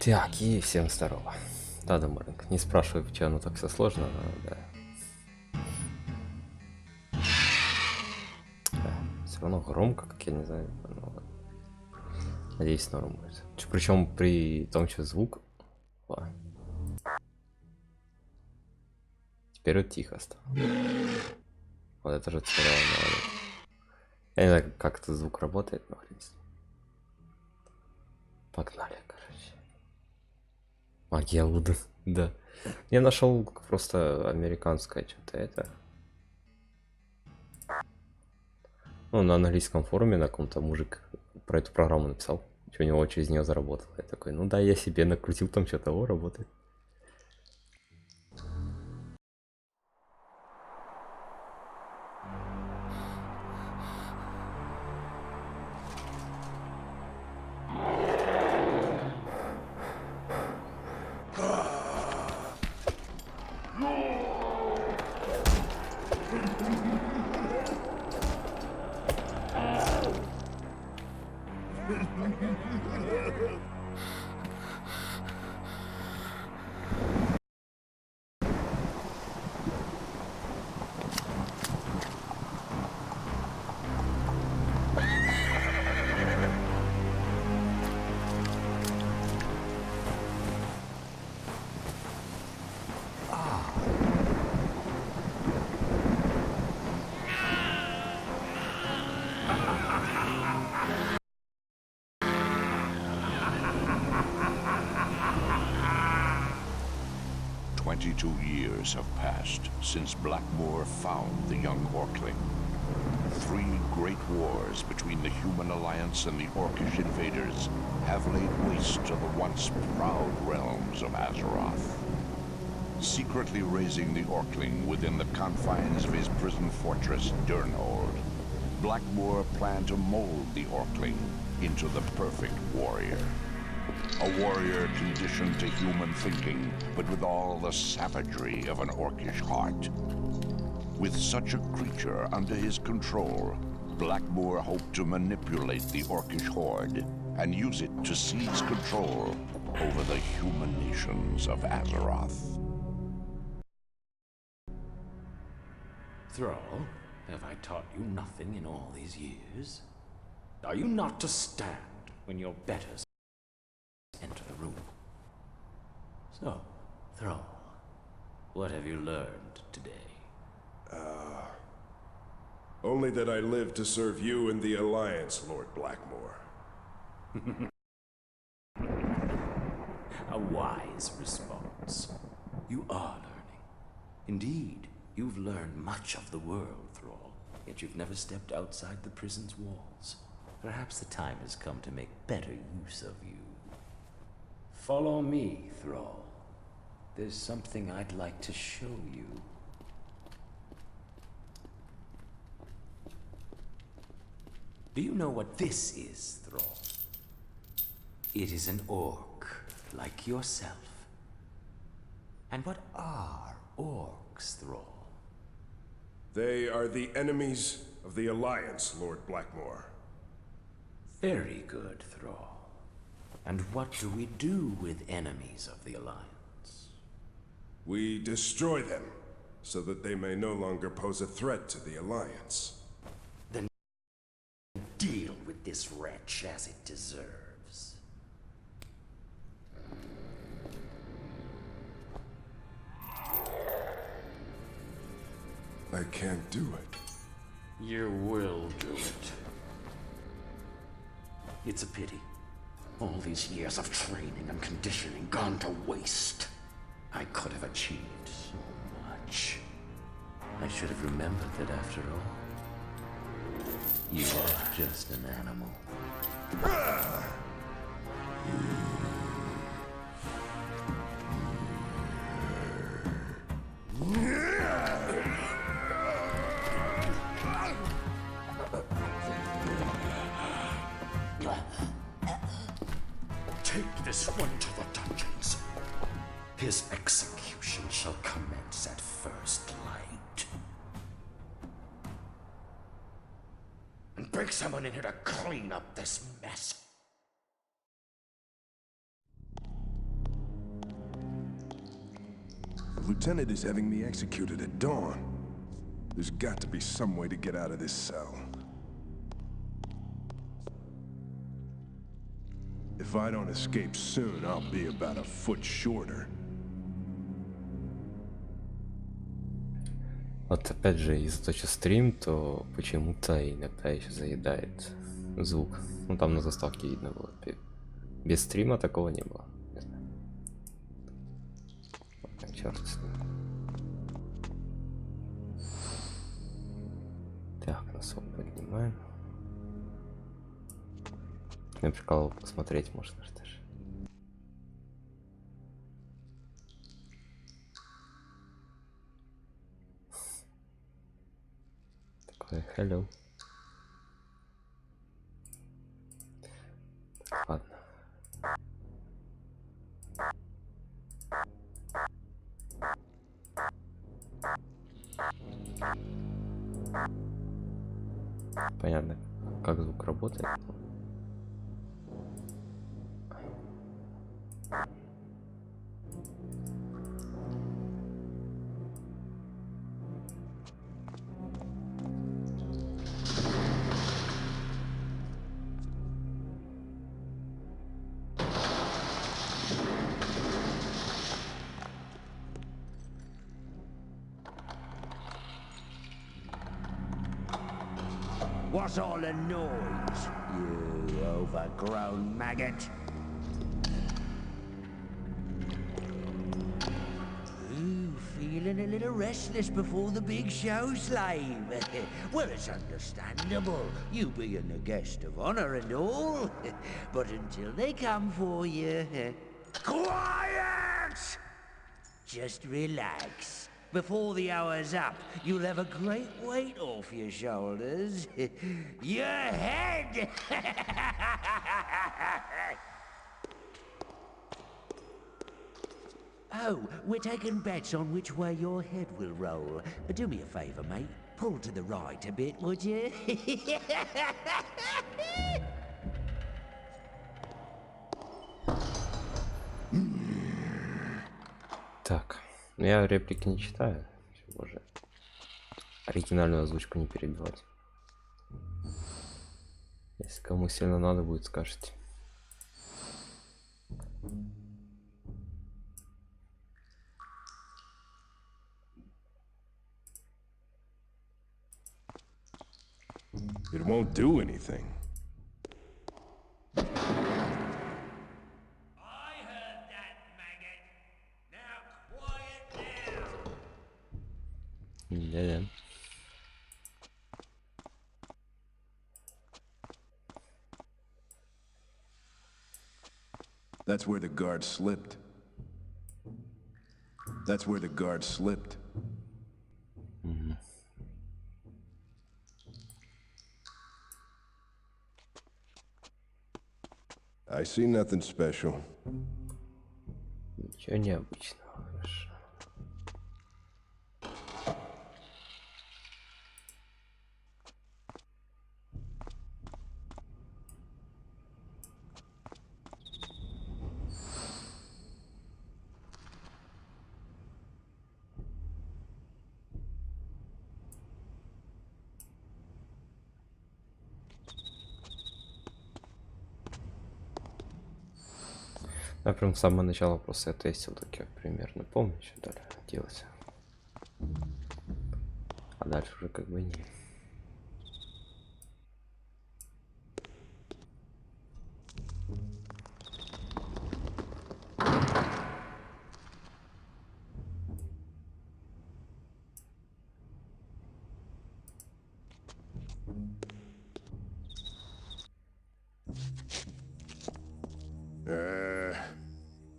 Так, и всем здорово. Да, маленько. Не спрашивай, почему оно так все сложно, но да. Все равно громко, как я не знаю. Но... Надеюсь, норм будет. Причем при том, что звук. О. Теперь вот тихо стало. Вот это же целое. Я не знаю, как этот звук работает, но хрен с ним. Погнали, короче. Магия Луды. Да. Я нашел просто американское что-то это. Ну, на английском форуме на каком-то мужик про эту программу написал, что у него через нее заработал. Я такой, ну да, я себе накрутил там что-то, о, работает. Years have passed since Blackmoor found the young Orkling. 3 great wars between the human alliance and the Orcish invaders have laid waste to the once proud realms of Azeroth. Secretly raising the Orkling within the confines of his prison fortress, Durnhold, Blackmoor planned to mold the Orkling into the perfect warrior. A warrior conditioned to human thinking, but with all the savagery of an Orcish heart. With such a creature under his control, Blackmoor hoped to manipulate the Orcish horde and use it to seize control over the human nations of Azeroth. Thrall, have I taught you nothing in all these years? Are you not to stand when your betters enter the room? So, Thrall, what have you learned today? Only that I live to serve you and the Alliance, Lord Blackmoor. A wise response. You are learning. Indeed, you've learned much of the world, Thrall, yet you've never stepped outside the prison's walls. Perhaps the time has come to make better use of you. Follow me, Thrall. There's something I'd like to show you. Do you know what this is, Thrall? It is an orc, like yourself. And what are orcs, Thrall? They are the enemies of the Alliance, Lord Blackmoor. Very good, Thrall. And what do we do with enemies of the Alliance? We destroy them, so that they may no longer pose a threat to the Alliance. Then deal with this wretch as it deserves. I can't do it. You will do it. It's a pity. All these years of training and conditioning gone to waste. I could have achieved so much. I should have remembered that after all, you are just an animal. Take this one to the dungeons. His execution shall commence at first light. And bring someone in here to clean up this mess. Lieutenant is having me executed at dawn. There's got to be some way to get out of this cell. If I don't escape soon, I'll be about a foot shorter. Вот опять же, из-за того, что стрим, то почему-то иногда еще заедает звук. Ну там на заставке видно было. Без стрима такого не было. Не знаю. Черт с ним. Так, носок поднимаем. Я прикол посмотреть можно, что ж. Такое hello. Так, ладно. Понятно, как звук работает. What's all the noise, you overgrown maggot? Ooh, feeling a little restless before the big show, slave? Well, it's understandable, you being the guest of honor and all. But until they come for you... Quiet! Just relax. Before the hour's up, you'll have a great weight off your shoulders. Your head! Oh, we're taking bets on which way your head will roll. Do me a favor, mate. Pull to the right a bit, would you? Так, ну я реплики не читаю, чтобы уже оригинальную озвучку не перебивать. Если кому сильно надо будет, скажете. It won't do anything. Да-да. That's where the guard slipped. That's where the guard slipped. I see nothing special. Ничего необычного. Хорошо. Я прям с самого начала просто я тестил, так я примерно помню, что далее делать. А дальше уже как бы не.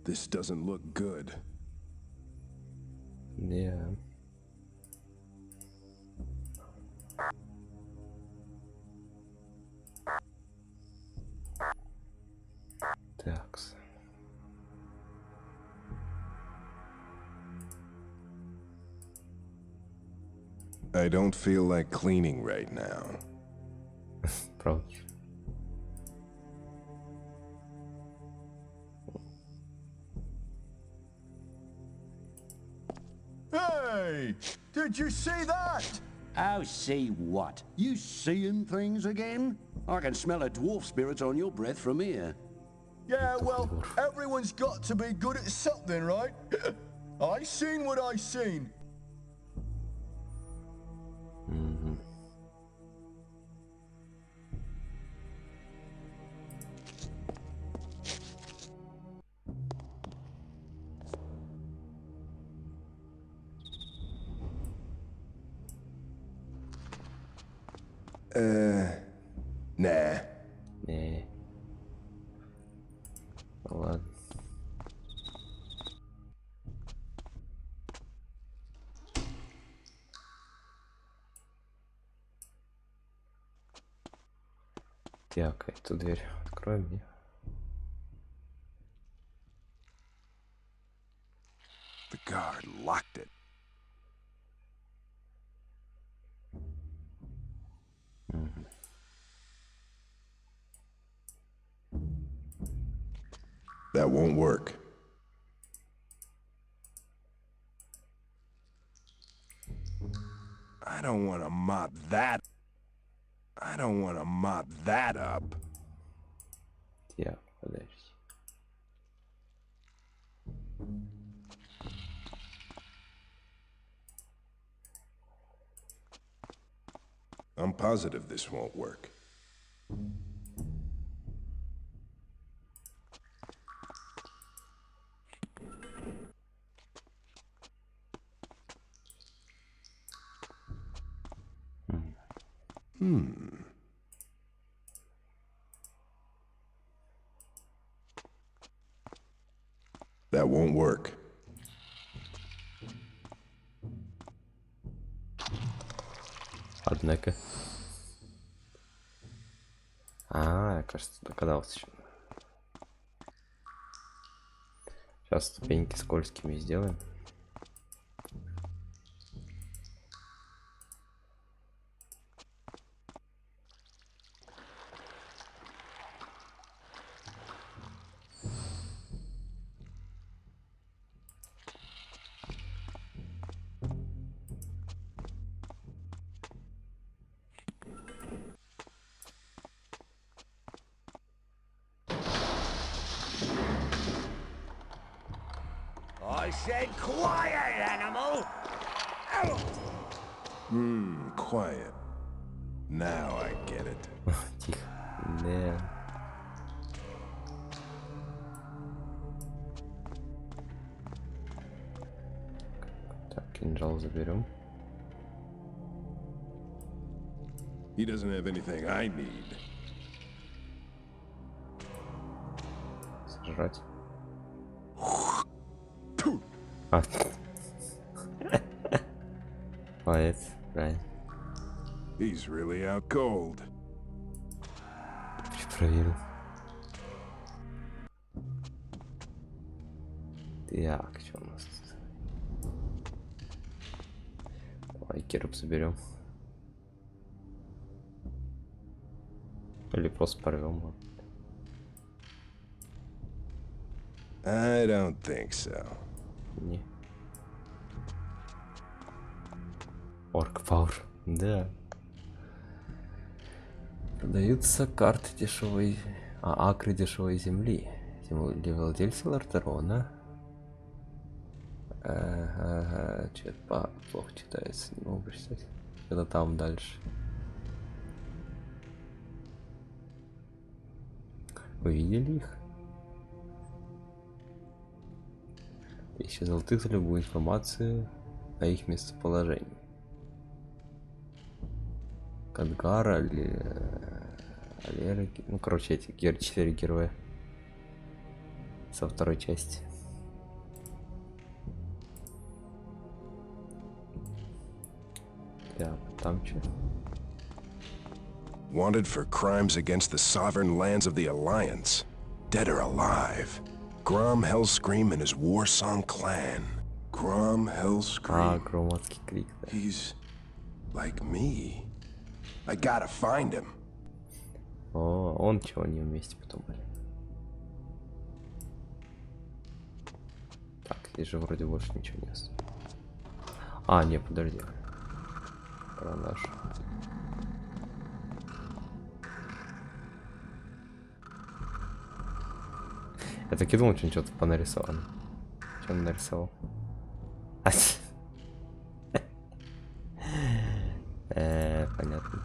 This doesn't look good. Yeah. Такс. I don't feel like cleaning right now. Правда. Hey! Did you see that? Oh, see what? You seeing things again? I can smell a dwarf spirit on your breath from here. Yeah, well, everyone's got to be good at something, right? I seen what I seen. Nah. Не. Ну ладно. Так, эту дверь открой мне. The guard locked it. That won't work. I don't want to mop that. I don't want to mop that up. Так, подожди. I'm positive this won't work. That won't work. Однако. А, я, кажется, догадался еще. Сейчас ступеньки скользкими сделаем. I said quiet, animal! Quiet. Now I get it. Тихо. Да. Так, кинжал заберем. He doesn't have anything I need. Сожрать. А. Молодец, правильно. He's really out cold. Проверил. Так, что у нас тут? Давай керп заберем. Или просто порвем. I don't think so. Не. Орк Пауэр. Да. Продаются карты дешевой... акры дешевой земли. Для владельца Альтерона. Что-то плохо читается. Не могу прочитать. Это там дальше. Вы видели их? 1000 золотых за любую информацию о их местоположении. Кадгара или Алера, ну короче эти 4 героя со второй части. Да, там что? Wanted for crimes against the sovereign lands of the Alliance. Dead or alive. Grom Hellscream and his Warsong clan. Grom Hellscream. Громадский крик, да. He's like me. I gotta find him. О, он чего, они вместе потом были. Так, здесь же вроде больше ничего не осталось. А, не, подожди. Карандаш. Я так и думал, что что-то понарисовано. Что он нарисовал? Понятно.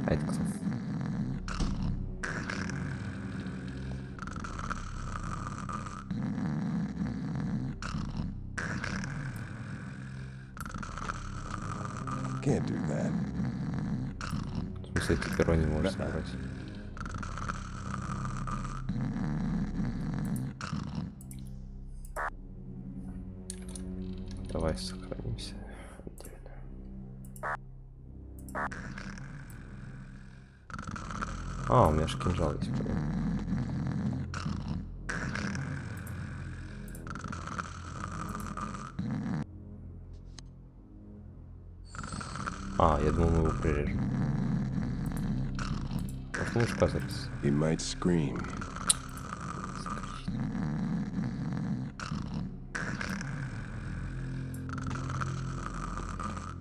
А это кто? Can't do that. В смысле, ты перо не можешь собрать? Давай сохранимся. А, у меня же кинжал есть. А, я думал, мы его прирежем. Может, лучше казаться. He might scream.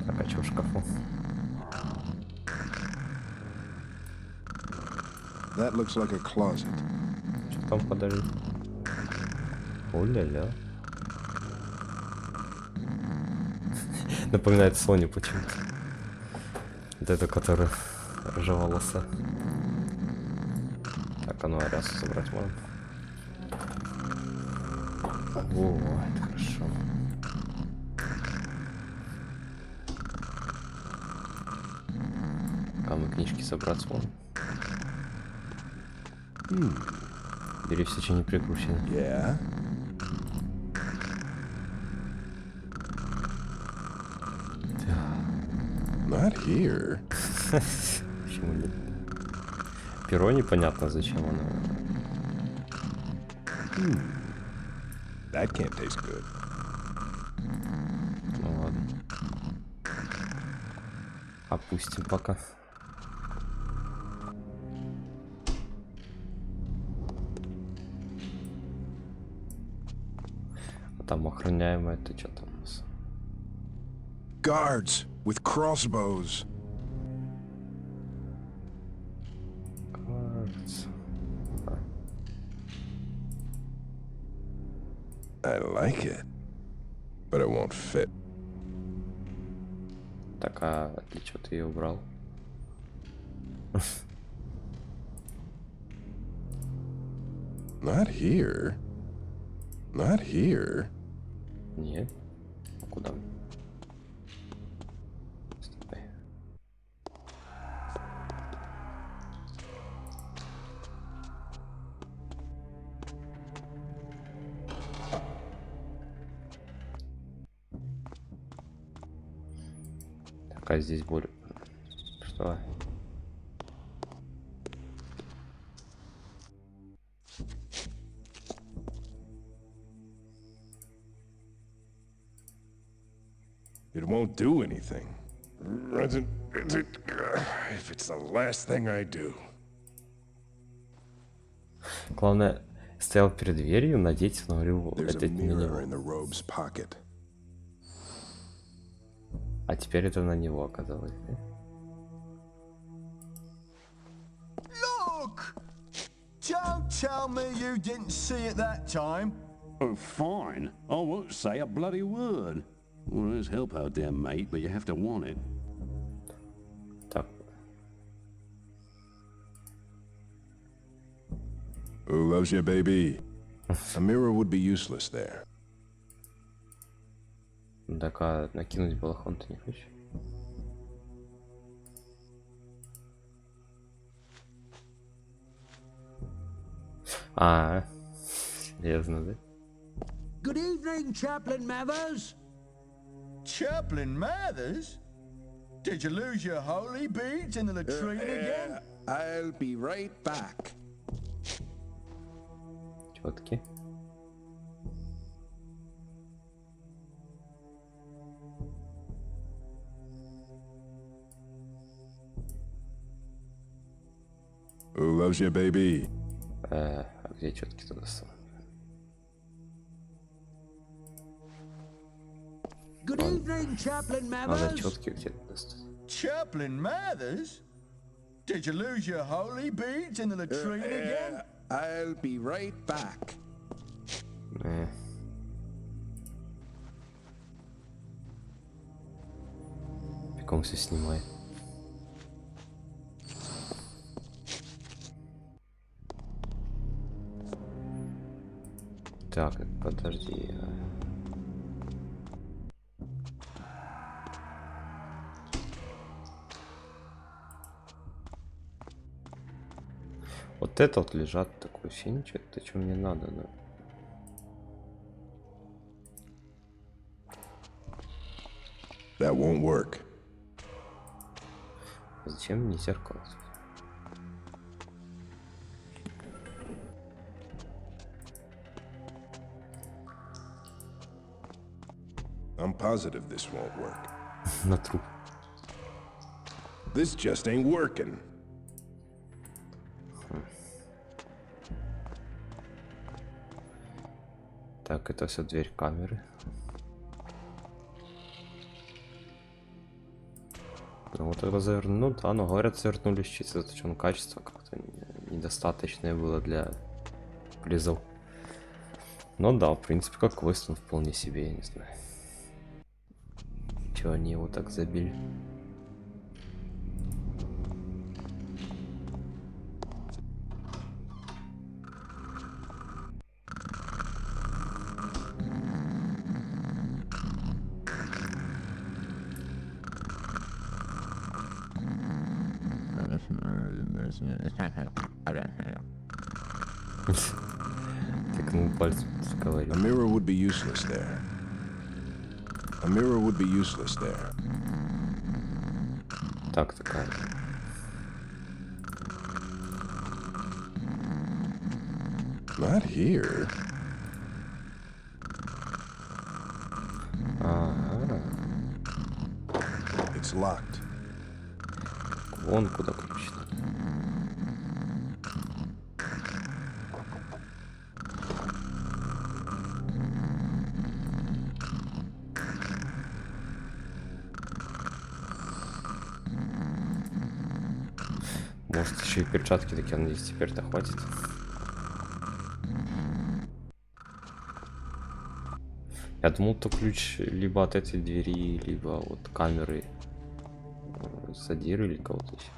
Так, а что в шкафу? That looks like a closet. Что там подожди? О-ля-ля. Напоминает Соню почему-то. Вот это, которая рыжеволоса. Так, а ну а рясу забрать можно. О, это хорошо. А мы книжки собрать сможем. Бери все, что не прикручено. Yeah? Not here. Почему нет? Перо непонятно, зачем оно. That can't taste good. Ну ладно. Опустим пока. А там охраняемое, это что там у нас? Guards with crossbows. Кажется. I like it, but it won't fit. Так, а для чего ты ее убрал? Not here. Not here. Нет. А куда? Стой. Так, а здесь более... Что? It won't do anything. If it's the last thing I do. Главное, стоял перед дверью, надеть, но говорю, There's это a на mirror него. in the robe's pocket. А теперь это на него оказалось. Да? Look! Don't tell me you didn't see it that time. Oh, fine. I won't say a bloody word. Well, there's help out there, mate, but you have to want it. Так, Who loves you, baby? A mirror would be useless there. так, а накинуть балахон ты не хочешь? А, серьезно, да? Good evening, Chaplain Mathers. Chaplain Mathers? Did you lose your holy beads in the latrine again? I'll be right back. Четки. Who loves you, baby? А где четки туда стал? Good evening, Chaplain Надо Mathers. четки где-то достать. Chaplain Mathers? Did you lose your holy beads in the latrine again? I'll be right back. Пиком все снимай. Так, подожди. Вот это вот лежат такой синий, что-то, что мне надо, да. That won't work. Зачем мне зеркало? I'm positive this won't work. На труп. This just ain't working. Так, это все дверь камеры. Ну вот это заверну, да, но говорят, завернули чисто, зачем качество как-то недостаточное было для призов. Ну да, в принципе, как квест он вполне себе, я не знаю. Чего они его так забили? Тыкнул пальцем, говорил. A mirror would be useless there. A mirror would be useless there. Так, такая. Not here. Ага. It's locked. Вон куда ключ. Может еще и перчатки такие, надеюсь, теперь-то хватит. Я думал, то ключ либо от этой двери, либо от камеры задиры или кого-то еще.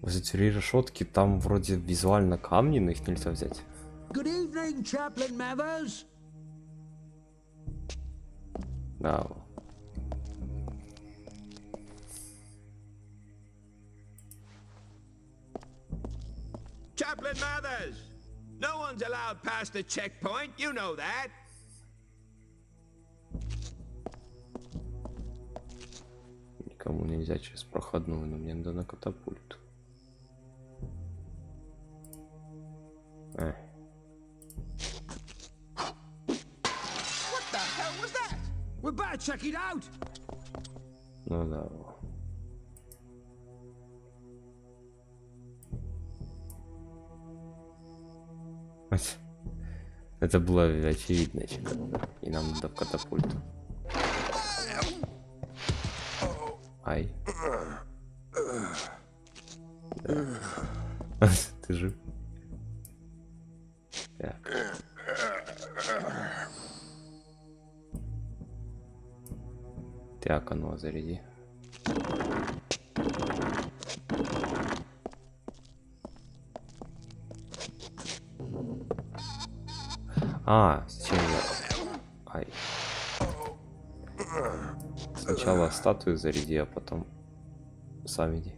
Возле двери решетки там вроде визуально камни, но их нельзя взять. Good evening, Chaplain Mathers. Да. Chaplain Mathers! No one's allowed past the checkpoint, you know that. Никому нельзя через проходную, но мне надо на катапульту. What the hell was that? We better check it out. Ну да. Это было очевидно, и нам надо в катапульту. Ай. Да. Ты жив? Так. Так, а ну заряди. А, зачем я... Ай. Сначала статую заряди, а потом сам иди.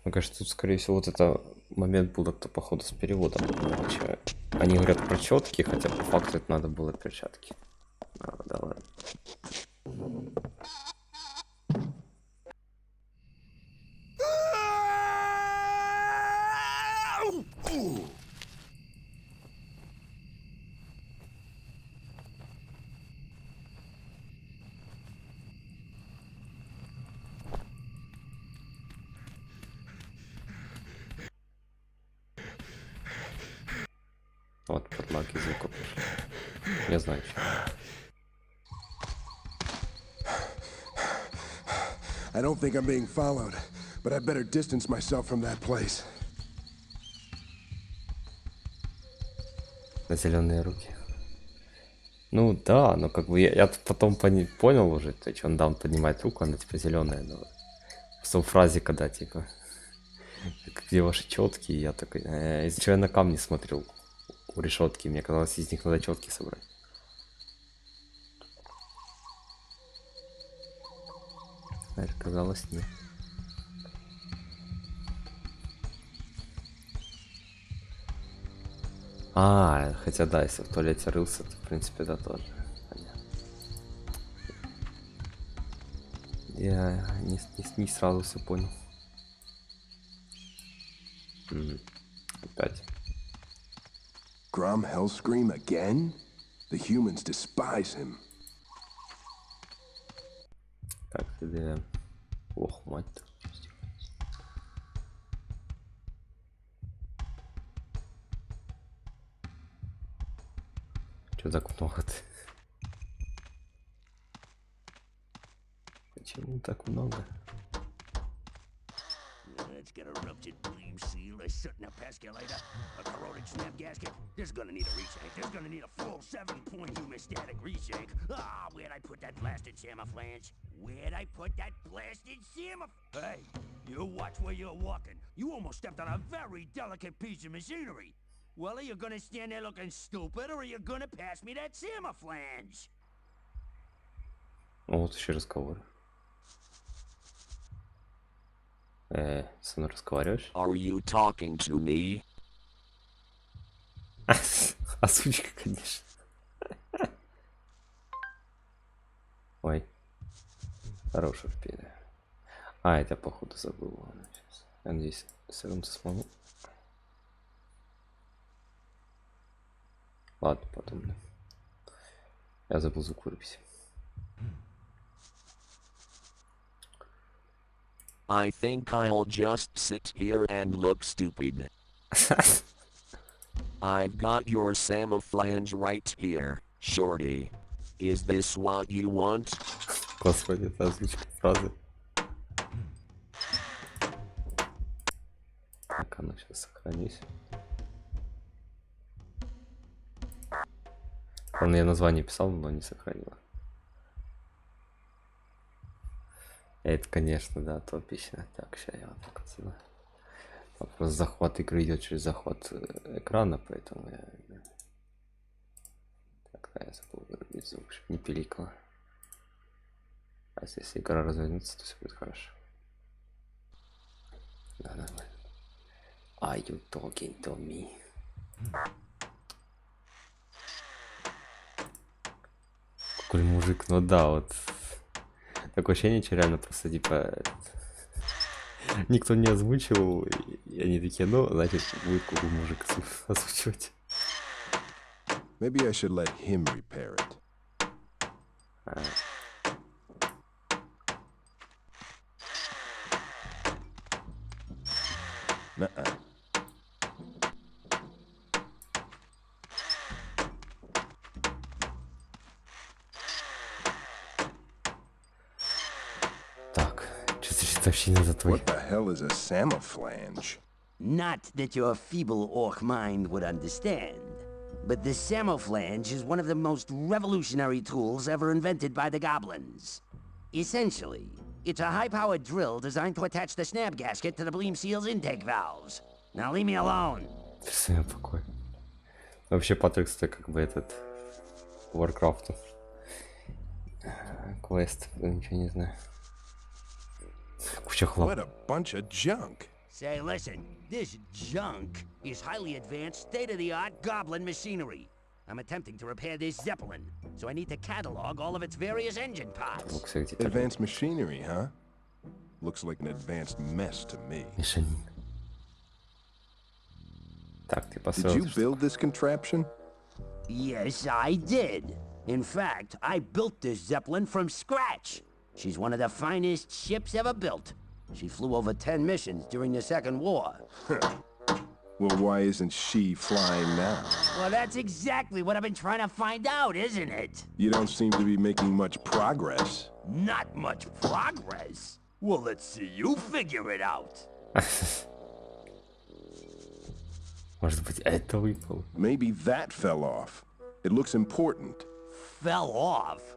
Мне кажется, тут, скорее всего, вот это момент был как-то, походу, с переводом. Иначе они говорят про четки, хотя по факту это надо было перчатки. А, да ладно. Вот, подлаг языка пришел. Не знаю, что. I don't think I'm being followed, but I better distance myself from that place. На зеленые руки. Ну да, но как бы я потом понял уже, то есть он дам поднимать руку, она типа зеленая, но в той фразе, когда типа где ваши четки, я такой, из-за чего я на камни смотрел у решетки, мне казалось, из них надо четки собрать. А казалось, нет. А, хотя да, если в туалете рылся, то в принципе да тоже. Понятно. Я не сразу все понял. Опять. Grom Hellscream again? The humans despise him. Так, где... Ох, мать-то. Чё так много-то? Почему так много? Let's get a ruptured beam seal, a soot pesculator, a corroded snap gasket. This is gonna need a reshake. This is gonna need a full 7-point hemostatic reshake. Ah, where'd I put that blasted flange? Where'd I put that blasted Hey, you watch where you're walking. You almost stepped on a very delicate piece of machinery. Well, are you gonna stand there looking stupid, or are you gonna pass me that flange? Вот еще разговор. Со мной разговариваешь? Are you talking to me? Озвучка, конечно. Ой. Хорошая вперед. А, это походу забыл. Ладно, сейчас. Я надеюсь, свернуться смогу. Ладно, потом. Да. Я забыл звук выписи. I think I'll just sit here and look stupid. I've got your flange right here, shorty. Is this what you want? Господи, это озвучка фразы. Так, а ну сейчас сохранись. Он я название писал, но не сохранила. Это, конечно, да, топично. Так, сейчас я вот так отсюда. Просто захват игры идет через захват экрана, поэтому я... Так, да, я забыл вырубить звук, чтобы не пиликало. А если игра развернется, то все будет хорошо. Да, нормально. Are you talking to me? Какой мужик, ну да, вот. Такое ощущение, что реально просто типа никто не озвучивал, и они такие, ну, значит, будет какой мужик озвучивать. Maybe I should let him repair it. Nuh-uh. Так, что-то вообще не за твой. What the hell is a samoflange? Not that your feeble orc mind would understand, but the samoflange is one of the most revolutionary tools ever invented by the goblins. Essentially, it's a high-powered drill designed to attach the snap gasket to the Bleem Seal's intake valves. Now leave me alone. Всем покой. Вообще, Патрик, это как бы этот... Варкрафту. Квест, ничего не знаю. Куча хлопа. What a bunch of junk. Say, listen, this junk is highly advanced, state-of-the-art goblin machinery. I'm attempting to repair this Zeppelin, so I need to catalog all of its various engine parts. Advanced machinery, huh? Looks like an advanced mess to me. Did you build this contraption? Yes, I did. In fact, I built this Zeppelin from scratch. She's one of the finest ships ever built. She flew over 10 missions during the Second War. Well, why isn't she flying now? Well, that's exactly what I've been trying to find out, isn't it? You don't seem to be making much progress. Not much progress? Well, let's see you figure it out. Может быть, это выпало. Maybe that fell off. It looks important. Fell off?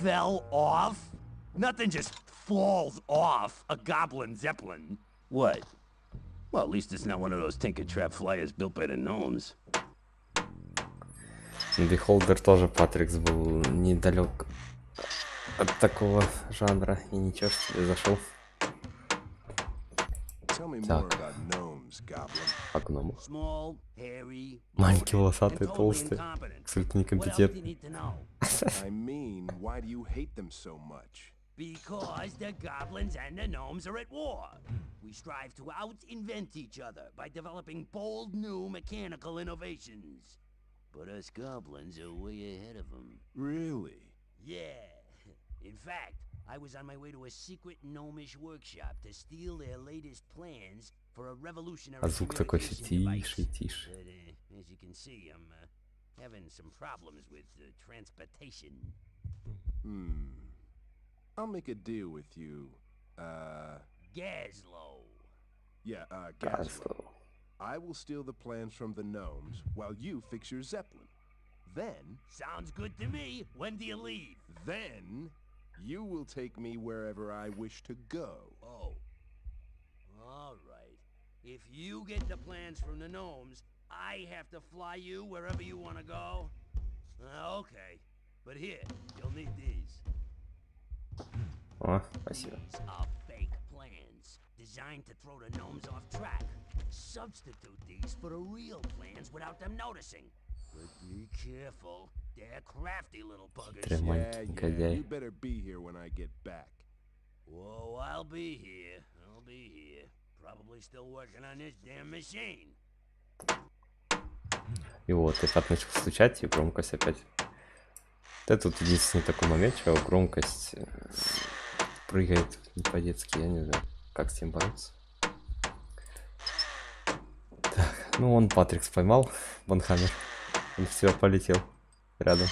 Fell off? Nothing just falls off a goblin Zeppelin. What? Well, at least it's not one of those Tinker Trap flyers built by the gnomes. Beholder тоже Патрикс был недалек от такого жанра и ничего, что ли, зашел. Так. О гномах. Маленькие, волосатые, толстые. Абсолютно некомпетентные. Because the goblins and the gnomes are at war. We strive to out-invent each other by developing bold new mechanical innovations. But us goblins are way ahead of them. Really? Yeah. In fact, I was on my way to a secret gnomish workshop to steal their latest plans for a revolutionary А звук такой все communication тише и тише. But, as you can see, I'm having some problems with transportation. I'll make a deal with you. Gaslow. Yeah, Gaslow. I will steal the plans from the gnomes while you fix your Zeppelin. Then... Sounds good to me. When do you leave? Then, you will take me wherever I wish to go. Oh. All right. If you get the plans from the gnomes, I have to fly you wherever you want to go? Okay. But here, you'll need these. О, спасибо. These are fake plans, designed to throw the gnomes off track. Substitute these for the real plans without them noticing. But be careful. They're crafty little buggers. Yeah, you better be here when I get back. Whoa, I'll be here. Probably still working on this damn machine. И вот, эффект начал стучать, и громкость опять. Вот это вот единственный такой момент, что громкость прыгает не по-детски, я не знаю, как с этим бороться. Так, ну он Патрикс поймал, Ванхаммер, он все полетел рядом.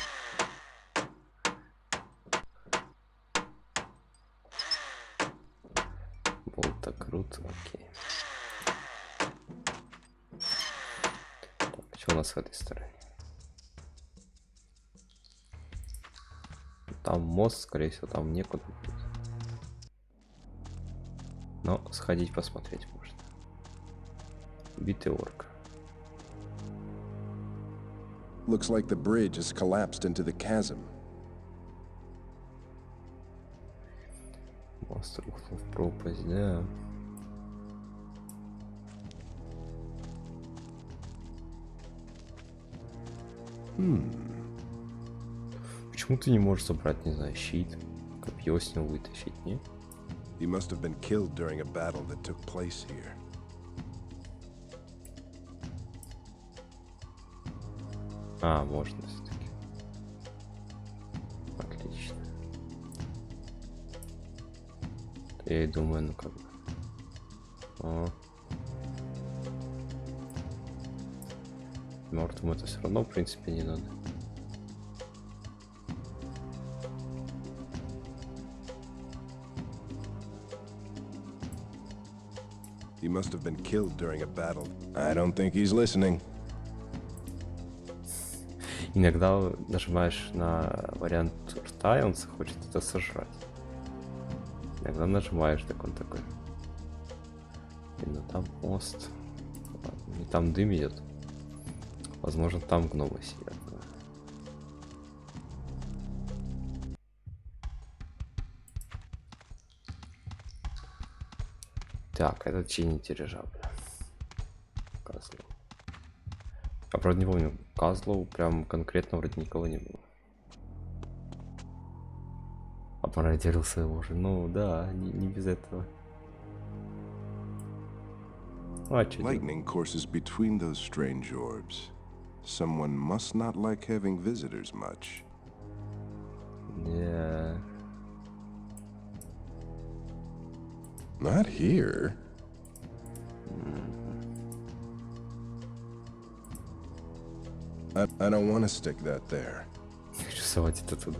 Болта крут, окей. Так, что у нас с этой стороны? Там мост, скорее всего, там некуда будет. Но сходить посмотреть можно. Битый орк. Looks like the bridge has collapsed into the chasm. Мост рухнул в пропасть, да. Почему ты не можешь собрать, не знаю, щит, копье с него вытащить, не? He must have been killed during a battle that took place here. А, можно все-таки. Отлично. Я и думаю, ну как бы. О. Мертвым это все равно, в принципе, не надо. He must have been killed during a battle. I don't think he's listening. Иногда нажимаешь на вариант рта, и он хочет это сожрать. Иногда нажимаешь, так он такой. Ну там мост. И там дым идет. Возможно, там гномы сидят. Так, это чините дирижабль. Козлов. Я правда не помню, Козлов прям конкретно вроде никого не было. А пародировался его же. Ну да, не без этого. А, чё Lightning courses between those strange orbs. Someone must not like having visitors much. Yeah. Not here. I don't want to stick that there. Хочу совать это туда.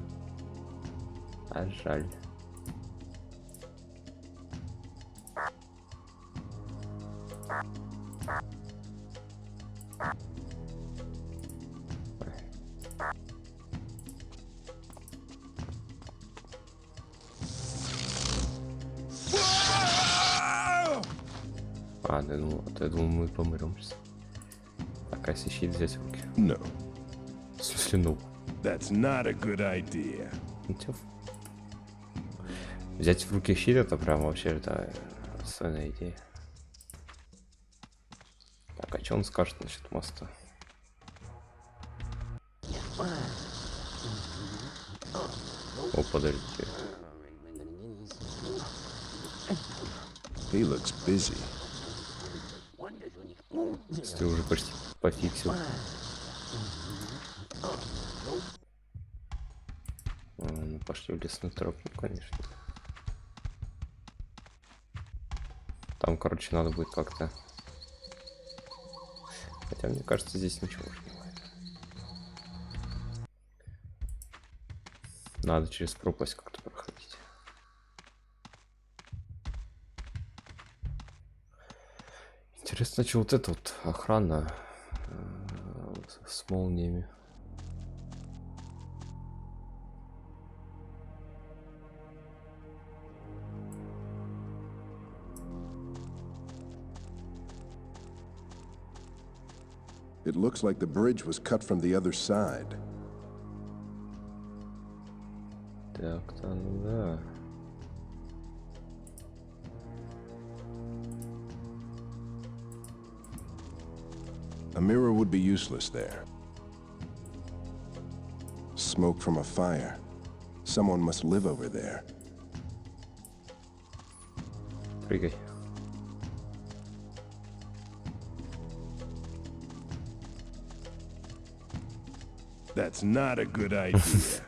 А жаль. А, да, ну, я думал, мы помрем сейчас. Так, а если щит взять в руки? No. В смысле, ну? That's not a good idea. Ничего. Взять в руки щит, это прям вообще это отстойная идея. Так, а что он скажет насчет моста? О, подождите. He looks busy. Ты уже почти пофиксил. Ну, пошли в лесную тропу, конечно. Там, короче, надо будет как-то... Хотя, мне кажется, здесь ничего уже не будет. Надо через пропасть как-то проходить. Интересно, что вот эта вот охрана с молниями. It looks like the bridge was cut from the other side. Так-то, ну да. A mirror would be useless there. Smoke from a fire. Someone must live over there. Прыгай. That's not a good idea.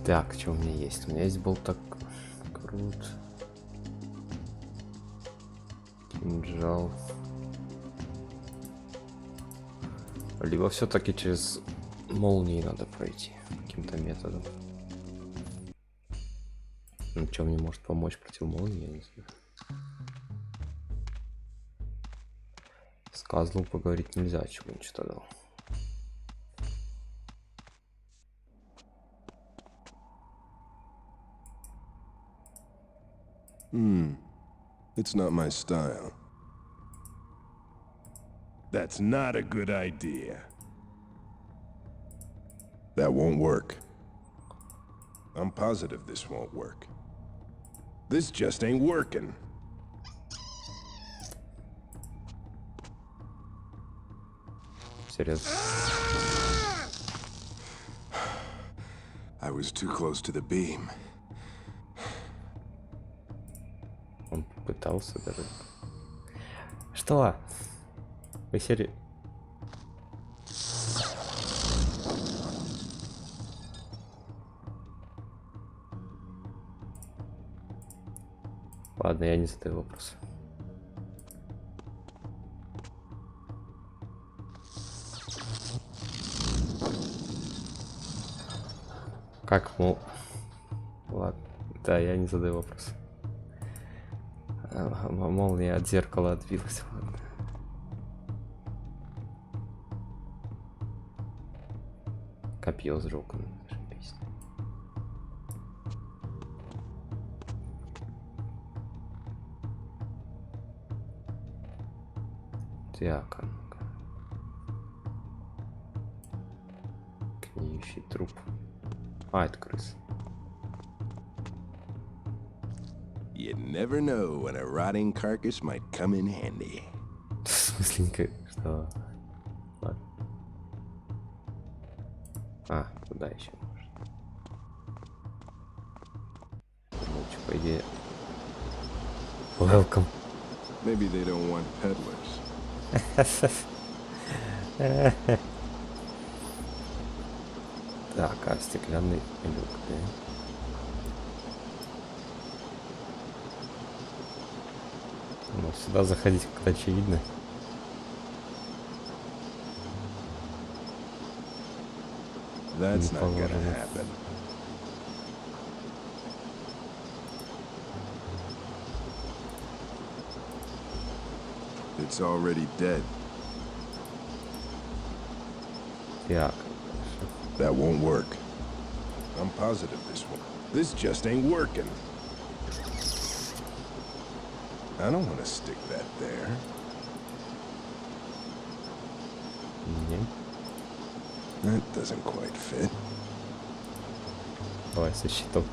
Так, что у меня есть? У меня есть болтак. Крут. Кинжал. Либо все-таки через молнии надо пройти каким-то методом. Ну, что мне может помочь против молнии, я не знаю. С Козлом поговорить нельзя, чего он что-то дал. It's not my style. That's not a good idea. That won't work. I'm positive this won't work. This just ain't working. Серьезно. I was too close to the beam. Он пытался даже. Что? Вы серии? Ладно, я не задаю вопрос. Как, мол... Ладно, да, я не задаю вопрос. Молния от зеркала отбилась. Ладно. Копье сжёг. Так, а ну-ка. Гниющий труп. А, это крыс. You never know when a rotting carcass might come in handy. В смысле, что? Ладно. А, туда еще можно. Ну, что, по идее... Welcome. Maybe they don't want peddlers. Так, а стеклянный люк, да? Ну, сюда заходить как-то очевидно. That's not gonna happen. It's already dead. Так. That won't work. I'm positive this just ain't working. I don't want to stick that there. That doesn't quite fit. Давай со щитом.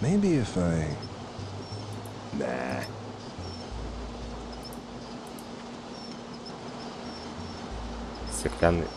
Maybe if I... Nah. Стеклянный.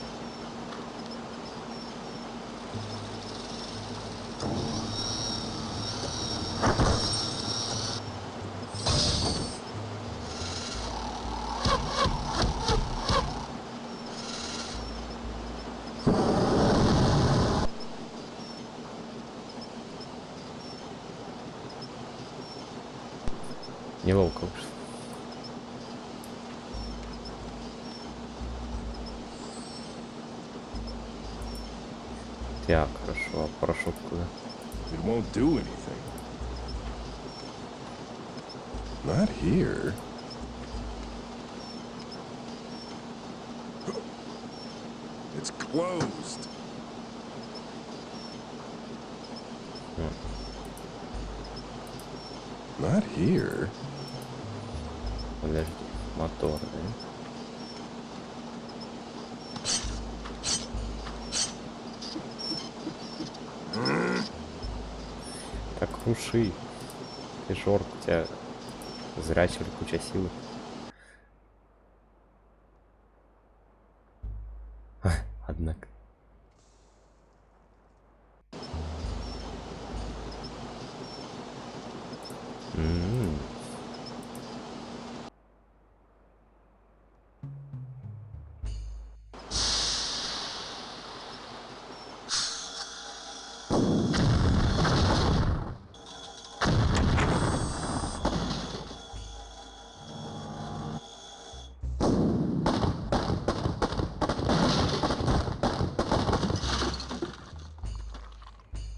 Неловко вышло. Так, хорошо, а порошок куда? It won't do anything. Not here. It's closed. Not here. Подожди, мотор, да? Так круши. Ты жорк, у тебя зрячий куча силы. Однако.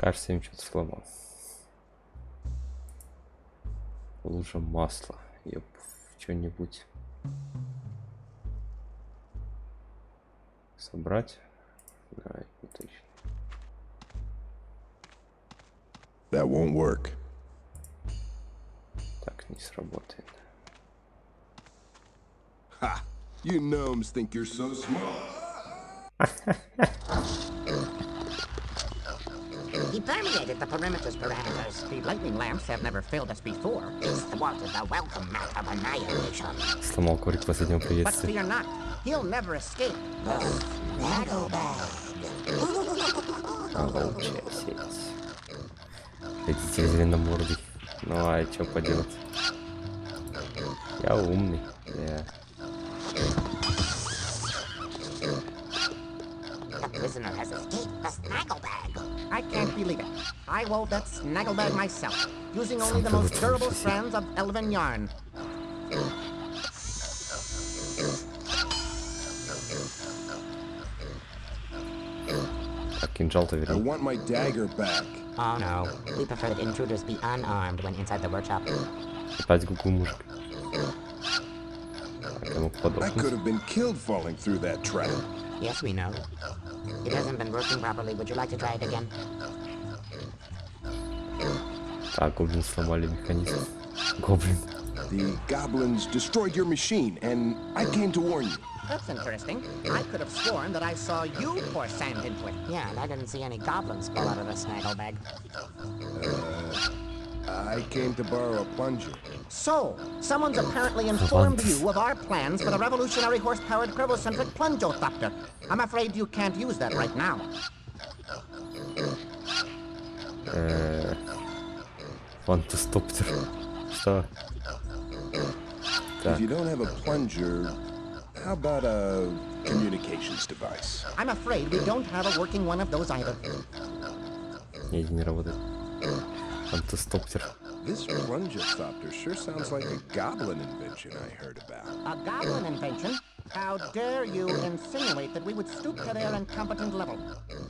Кажется, им что-то сломал. Лужа масла. Ёп, что-нибудь собрать. Да, не точно. That won't work. Так, не сработает. Ha! You gnomes think you're so smart. He permeated the perimeter's parameters. The lightning lamps have never failed us before. This thwarted the welcome mat of annihilation. Сломал коврик последнего But приветствия. fear not, he'll never escape. The snaggle bag. Волчья сеть. Хотите зеленомордый. Ну а что поделать? Я умный. Я... The prisoner has escaped the snaggle bag. I can't believe it. I wove that snaggle bag myself, using only the most durable strands of elven yarn. Так, кинжал-то I верни. want my dagger back. Oh no, we prefer that intruders be unarmed when inside the workshop. Опять гугу мужик. Так, ему I подохнуть. could have been killed falling through that trap. Yes, we know. It hasn't been working properly. Would you like to try it again? Так, гоблин сломали механизм. Гоблин. The goblins destroyed your machine, and I came to warn you. That's interesting. I could have sworn that I saw you pour sand into it. Yeah, and I didn't see any goblins fall out of the snaggle bag. I came to borrow a plunger. So, someone's apparently informed you of our plans for the revolutionary horse-powered cryocentric plungiothopter. I'm afraid you can't use that right now. Фантастоптер. Что? If you don't have a plunger, how about a communications device? I'm afraid we don't have a working one of those either. Не работает. Фантастоптер. This plungiothopter sure sounds like a goblin invention I heard about. A goblin invention? How dare you insinuate that we would stoop to their incompetent level?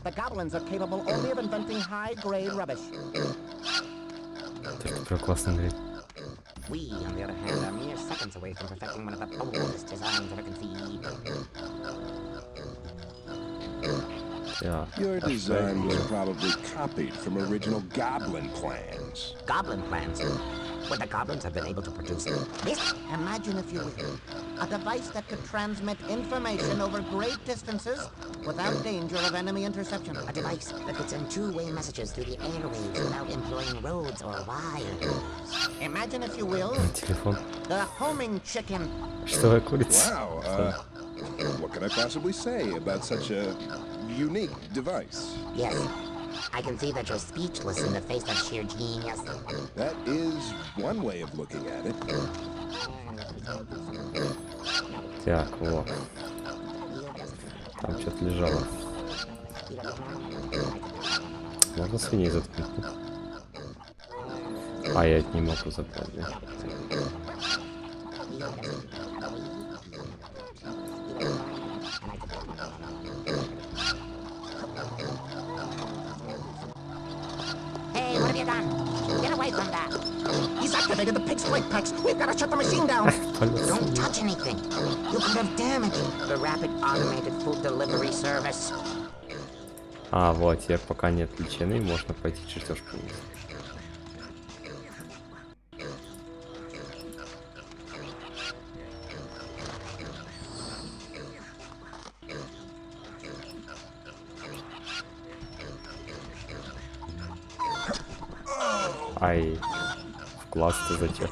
The goblins are capable only of inventing high-grade rubbish. Это про классный говорит. We, on the other hand, are mere seconds away from perfecting one of the boldest designs ever conceived. Yeah. Your design was probably copied from original goblin plans. Goblin plans? Would the goblins have been able to produce this? Imagine, if you will, a device that could transmit information over great distances without danger of enemy interception. A device that could send two-way messages through the airwaves without employing roads or wires. Imagine, if you will, Телефон. the homing chicken. Что курица? Wow, what can I possibly say about such a unique device? Yes, I can see that you're speechless in the face of sheer genius. That is one way of looking at it. Так, вот. Там что-то лежало. Можно свиней заткнуть? А, я это не могу забрать, да? Hey, what have you done? Get away from that. He's activated the pig's flight packs. We've got to shut the machine down. Don't touch anything. You could have damaged the rapid automated food delivery service. А, вот, теперь пока не отключены, можно пойти чертеж принять. Ай, в класс-то зачем?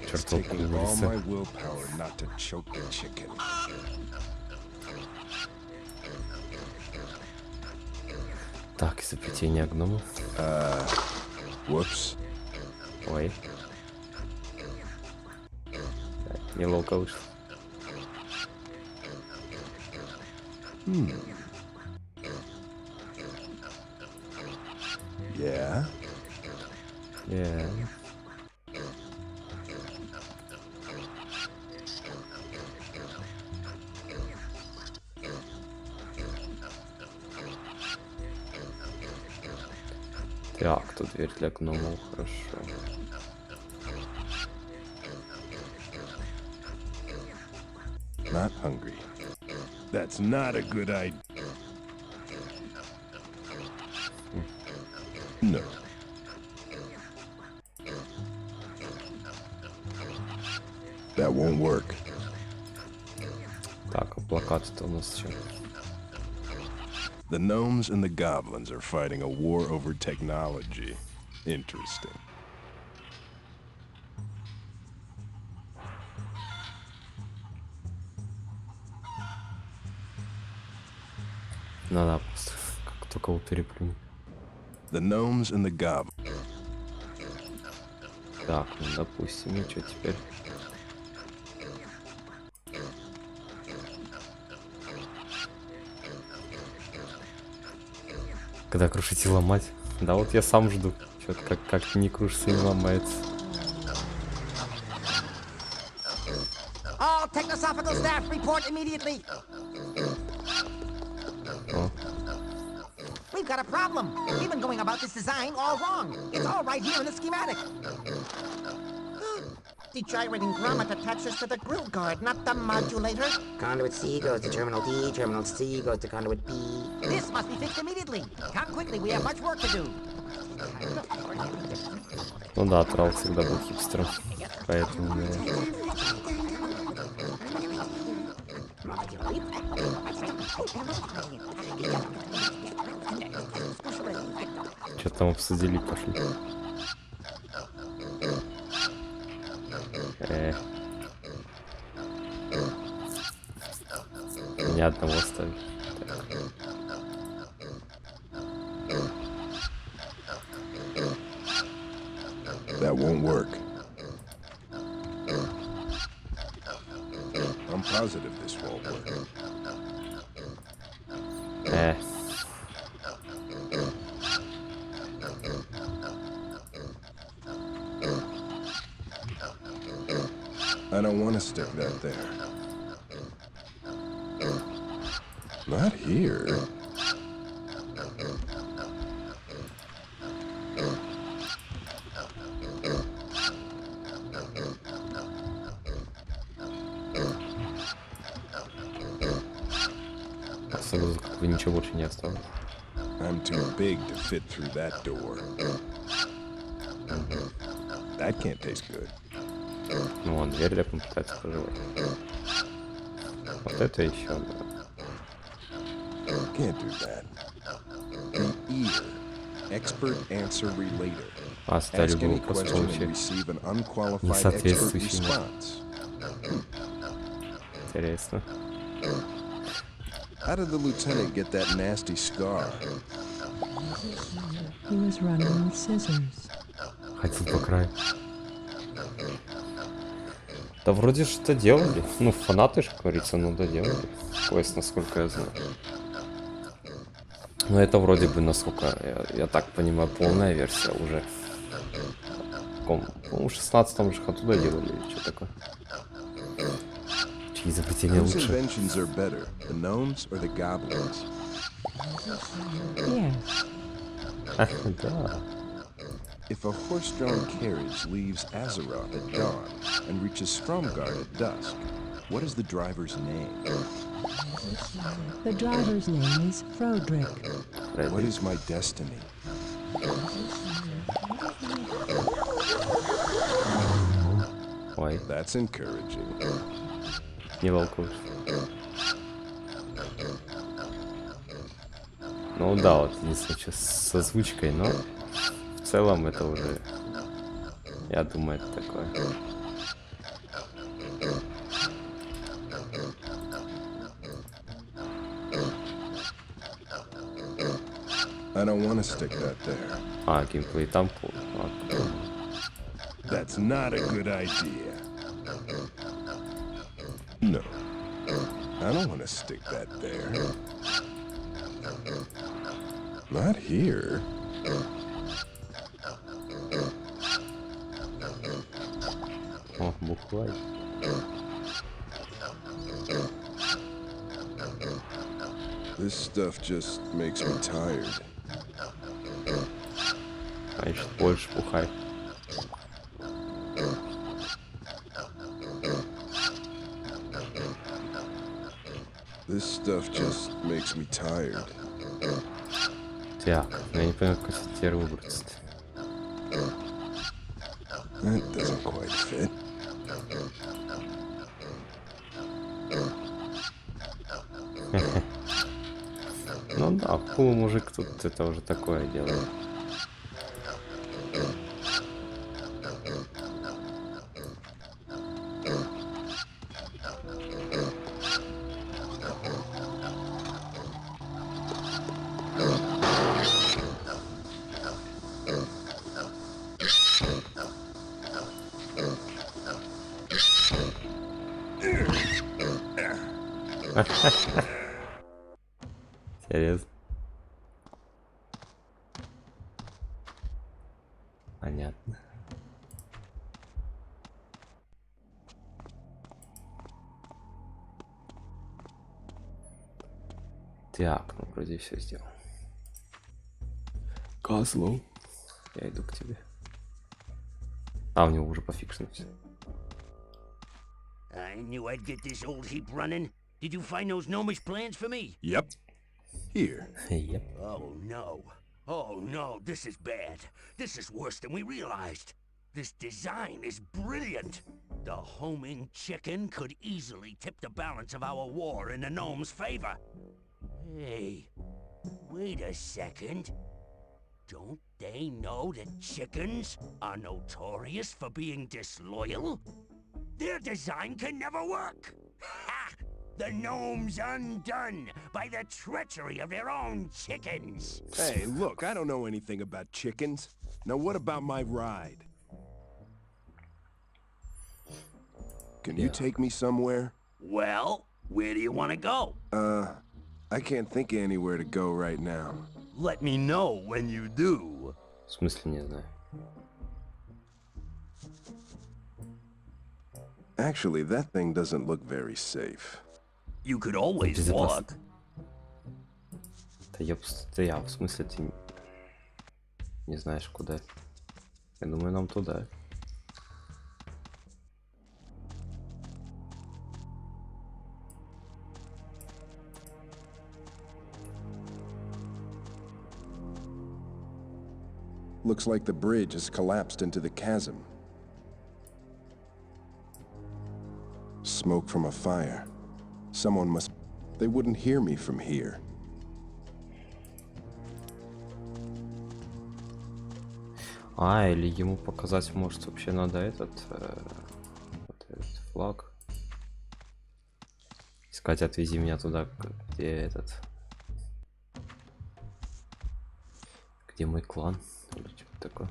Чертовку Taking all вылезся. my willpower not to choke the chicken. Так, изобретение гномов. Whoops. Ой. Так, неловко вышло. Yeah? Yeah. Так, тут дверь для гномов, хорошо. Not hungry. That's not a good idea. No. That won't work. Так, а плакаты-то у нас что? The gnomes and the goblins are fighting a war over technology. Interesting. Надо просто как только его переплюнуть. The gnomes and the goblins. Так, ну допустим, и что теперь? Когда крушить и ломать? Да вот я сам жду. Что-то как не крушится и не ломается. All technosophical staff report immediately. О. We've got a problem. We've been going about this design all wrong. It's all right here in the schematic. The gyrating grommet attaches to the grill guard, not the modulator. Conduit C goes to terminal D, terminal C goes to conduit B. This must be fixed immediately. Come quickly, we have much work to do. Ну да, Трал всегда был хипстером. Поэтому, наверное. Что там обсудили, пошли. Меня одного оставили. That won't work. I'm positive this won't work. I don't want to stick that there. Not here. Особо как бы ничего больше не осталось. I'm too big to fit through that door. That can't taste good. Ну вон, дверь ляпом пытается проживать. Вот это еще одна. Can't do that. The ear. Expert answer relator. Оставили Ask any бы вопрос question and получить. receive an unqualified expert Несоответствующий. response. Интересно. How did the lieutenant get that nasty scar? He was running with scissors. Ходил по краю. Да вроде что делали. Ну, фанаты же, как говорится, ну доделали. Квест, насколько я знаю. Но это вроде бы, насколько я так понимаю, полная версия уже. По-моему, в 16-м же оттуда делали или что такое. Чьи изобретения Whose лучше? inventions are better, the gnomes or the goblins? Yes. Да. If a horse-drawn carriage leaves Azeroth at dawn and reaches Stromgarde at dusk, what is the driver's name? The driver's name is Frodrick. What is my destiny? Ой, That's encouraging. не волкуешь. Ну да, вот единственное, что с озвучкой, но в целом это уже, я думаю, это такое. I don't want to stick that there. А, геймплей там пол. That's not a good idea. No. I don't want to stick that there. Not here. О, бухлай. This stuff just makes me tired. Значит, больше пухай. This stuff just makes me tired. Так, я не понимаю, как это теперь выбраться-то. That doesn't quite fit. Ну да, полумужик тут это уже такое делает. Интересно. Понятно. Так, ну вроде все сделал. Козлов. Я иду к тебе. А, у него уже пофикшено все. knew I'd get this old heap running. Did you find those gnomish plans for me? Yep. Here. Yep. Oh no. Oh no, this is bad. This is worse than we realized. This design is brilliant. The homing chicken could easily tip the balance of our war in the gnomes' favor. Hey, wait a second. Don't they know that chickens are notorious for being disloyal? Their design can never work! Ha! The gnomes undone by the treachery of their own chickens! Hey, look, I don't know anything about chickens. Now what about my ride? Can you take me somewhere? Well, where do you want to go? I can't think of anywhere to go right now. Let me know when you do. В смысле, не знаю. Actually, that thing doesn't look very safe. You could always walk. Да я, в смысле, ты не знаешь куда. Я думаю, нам туда. Looks like the bridge has collapsed into the chasm. Smoke from a fire. Someone must... They wouldn't hear me from here. Или ему показать, может, вообще надо этот флаг. Искать, отвези меня туда, где где мой клан. Или что-то такое.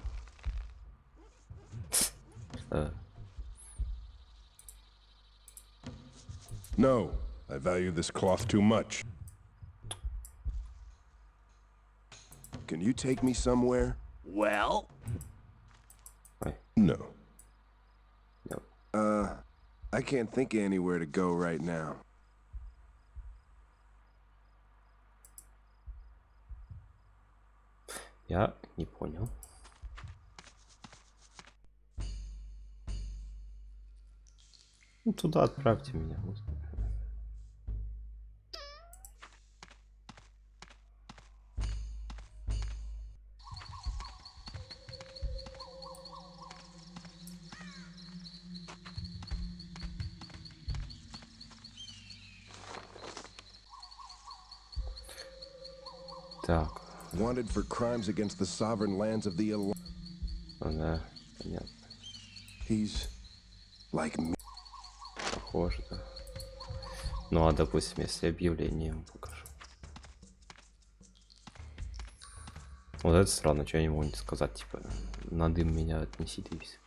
No, I value this cloth too much. Can you take me somewhere? Well? No. I can't think of anywhere to go right now. Я не понял. Ну, туда отправьте меня. Так. Wanted for crimes against the sovereign lands of the Alliance. Да, понятно. He's like me. Похоже, да. Ну, а допустим, если объявление ему покажу. Вот это странно, что я не могу не сказать, типа, на дым меня отнесите и все.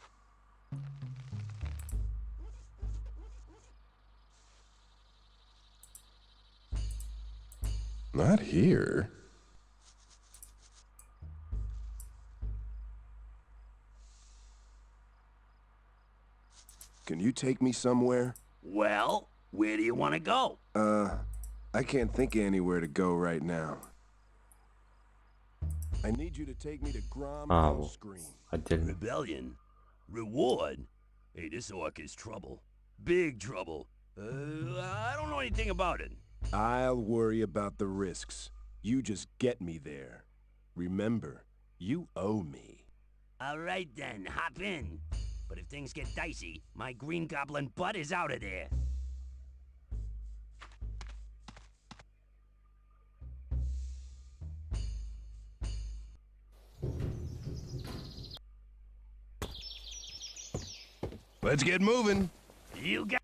Not here. Can you take me somewhere? Well, where do you want to go? I can't think of anywhere to go right now. I need you to take me to Grom Hellscream. Отдельно. Rebellion? Reward? Hey, this orc is trouble. Big trouble. I don't know anything about it. I'll worry about the risks. You just get me there. Remember, you owe me. All right then, hop in. But if things get dicey, my green goblin butt is out of there. Let's get moving. You got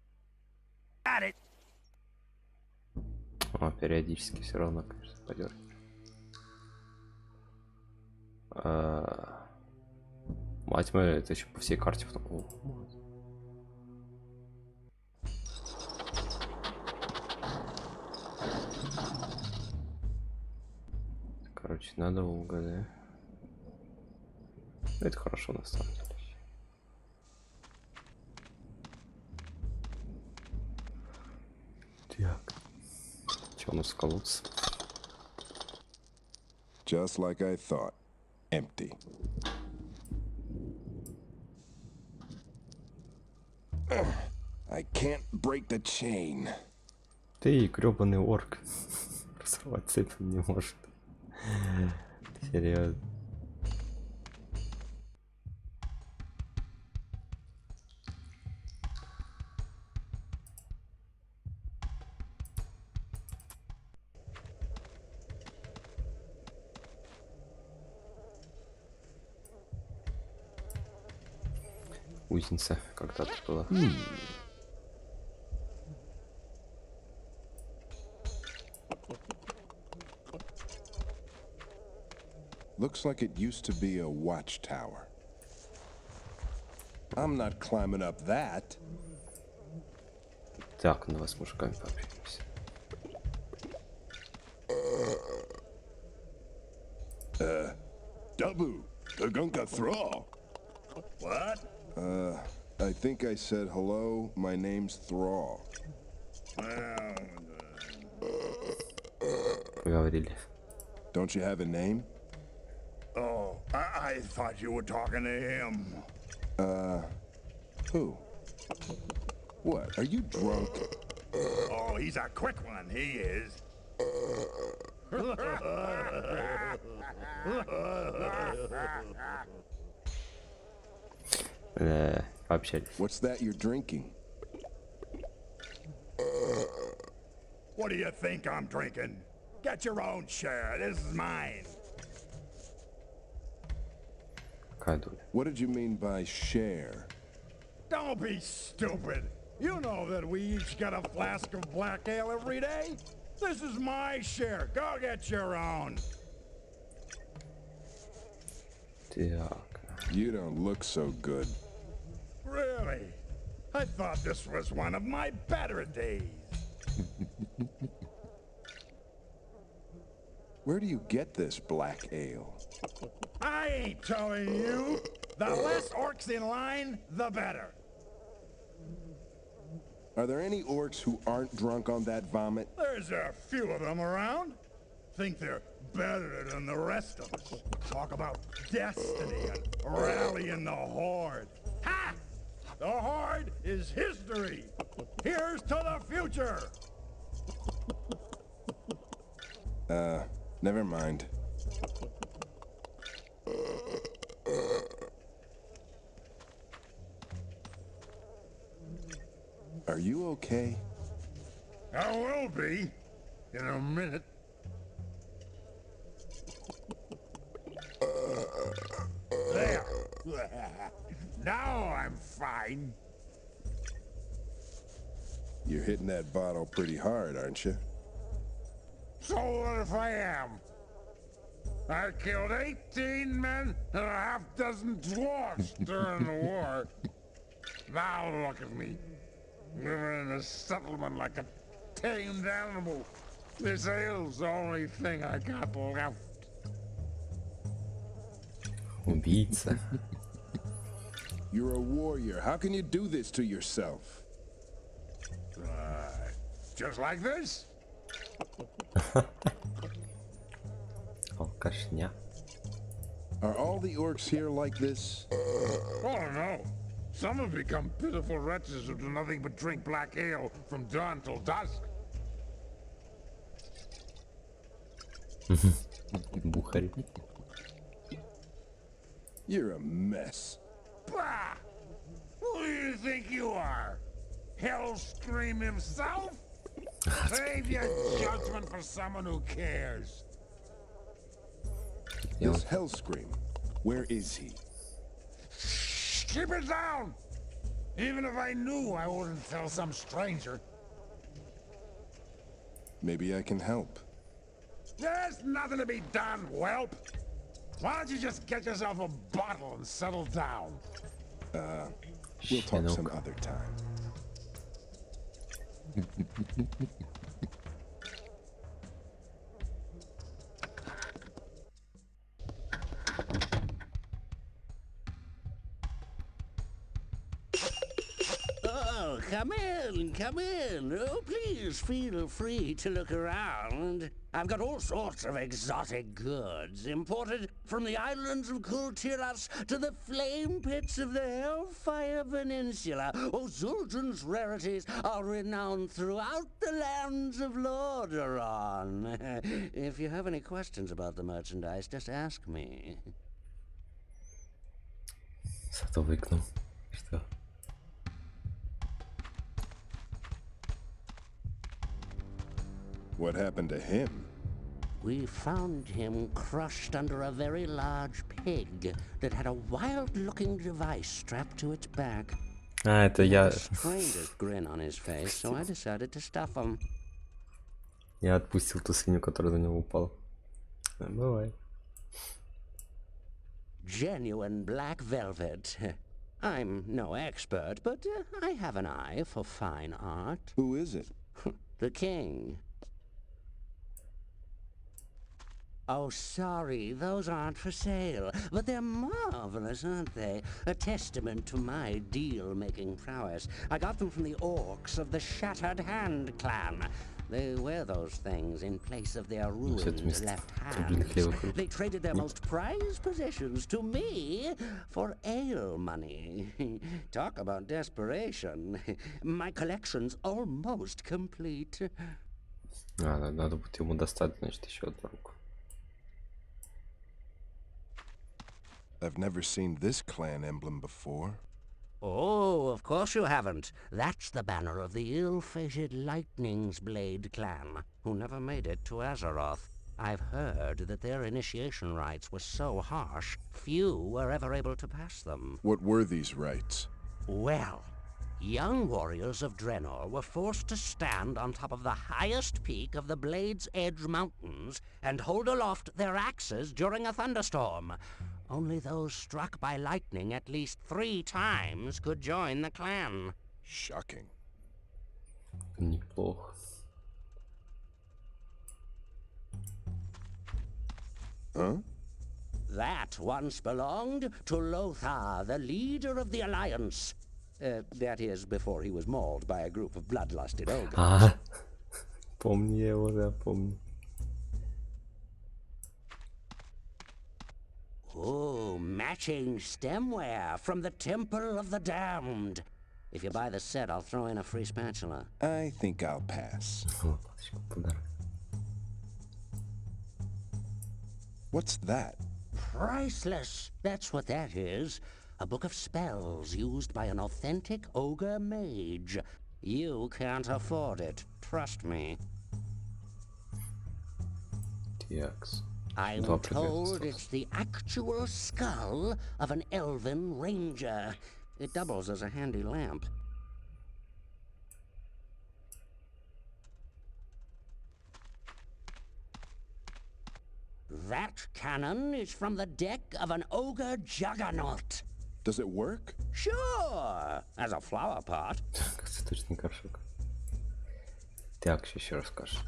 it. Периодически все равно, конечно, подёрнет. Мать моя, это еще по всей карте. Короче, надолго, да? Это хорошо на самом деле. Так. Че у нас колодцы? Just like I thought. Empty. I can't break the chain. Ты грёбаный орк. Разорвать цепь он не может. Серьезно. Узница когда-то была. Looks like it used to be a watchtower. I'm not climbing up that. Так, ну вас с мужиками пообщаемся. Dabu, the Gunka Thrall. What? I think I said hello. My name's Thrall. Поговорили. Don't you have a name? Oh, I thought you were talking to him. Who? What? Are you drunk? Oh, he's a quick one, he is. Пообщались. What's that you're drinking? What do you think I'm drinking? Get your own share. This is mine. What did you mean by share? Don't be stupid. You know that we each get a flask of black ale every day. This is my share. Go get your own. You don't look so good. Really? I thought this was one of my better days. Where do you get this black ale? I ain't telling you. The less orcs in line, the better. Are there any orcs who aren't drunk on that vomit? There's a few of them around. Think they're better than the rest of us. Talk about destiny and rallying the Horde. Ha! The Horde is history. Here's to the future. Never mind. Are you okay? I will be in a minute. There. Now I'm fine. You're hitting that bottle pretty hard, aren't you? So what if I am? I killed 18 men and a half dozen dwarfs during the war. Now look at me, living in a settlement like a tamed animal. This ale's the only thing I got left. Убийца. You're a warrior. How can you do this to yourself? Just like this? Алкашня. Are all the orcs here like this? Oh no. Some have become pitiful wretches who do nothing but drink black ale from dawn till dusk. Бухарь. You're a mess. Bah! Who do you think you are? Hellscream himself? Save your judgment for someone who cares. This Hellscream, where is he? Keep it down! Even if I knew, I wouldn't tell some stranger. Maybe I can help. There's nothing to be done, whelp. Why don't you just get yourself a bottle and settle down? We'll talk some other time. Oh, come in, come in. Oh, please feel free to look around. I've got all sorts of exotic goods imported from the islands of Kultiras to the flame pits of the Hellfire Peninsula. Oh, Zul'jin's rarities are renowned throughout the lands of Lordaeron. If you have any questions about the merchandise, just ask me. Зато выкнул. Что? What happened to him? We found him crushed under a very large pig that had a wild-looking device strapped to its back. А, это He had я... the strangest grin on his face, so I decided to stuff him. Я отпустил ту свинью, которая на него упала. Бывает. Genuine black velvet. I'm no expert, but I have an eye for fine art. Who is it? The king. Oh, sorry, those aren't for sale, but they're marvelous, aren't they? A testament to my deal-making prowess. I got them from the orcs of the Shattered Hand clan. They wear those things in place of their ruined left hands. They traded their most prized possessions to me for ale money. Talk about desperation. My collection's almost complete. А, надо будет ему достать, значит, еще одну руку. I've never seen this clan emblem before. Oh, of course you haven't. That's the banner of the ill-fated Lightning's Blade clan, who never made it to Azeroth. I've heard that their initiation rites were so harsh, few were ever able to pass them. What were these rites? Well, young warriors of Draenor were forced to stand on top of the highest peak of the Blade's Edge Mountains and hold aloft their axes during a thunderstorm. Only those struck by lightning at least 3 times could join the clan. Shocking. Неплохо. Huh? That once belonged to Lothar, the leader of the Alliance. That is, before he was mauled by a group of bloodlusted ogres. А, помню я его, да, помню. Oh, matching stemware from the Temple of the Damned. If you buy the set, I'll throw in a free spatula. I think I'll pass. What's that? Priceless. That's what that is. A book of spells used by an authentic ogre mage. You can't afford it. Trust me. TX. I'm told it's the actual skull of an elven ranger. It doubles as a handy lamp. That cannon is from the deck of an ogre juggernaut. Does it work? Sure, as a flower pot. Цветочный горшок. Так, еще раз скажешь.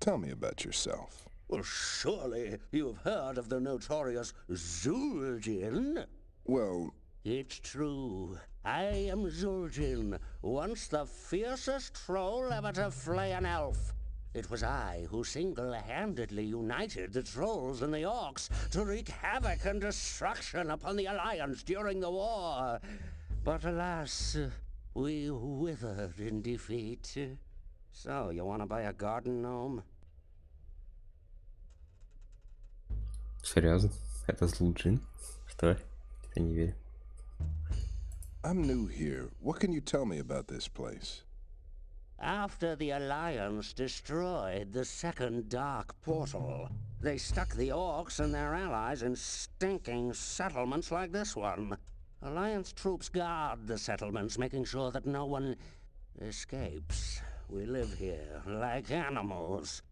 Tell me about yourself. Well, surely you've heard of the notorious Zul'jin. Well... It's true. I am Zul'jin, once the fiercest troll ever to flay an elf. It was I who single-handedly united the trolls and the orcs to wreak havoc and destruction upon the Alliance during the war. But alas, we withered in defeat. So, you want to buy a garden gnome? Серьезно? Это Zul'jin? Что? Я не верю. I'm new here. What can you tell me about this place? After the Alliance destroyed the second Dark Portal, they stuck the orcs and their allies in stinking settlements like this one. Alliance troops guard the settlements, making sure that no one escapes. We live here like animals.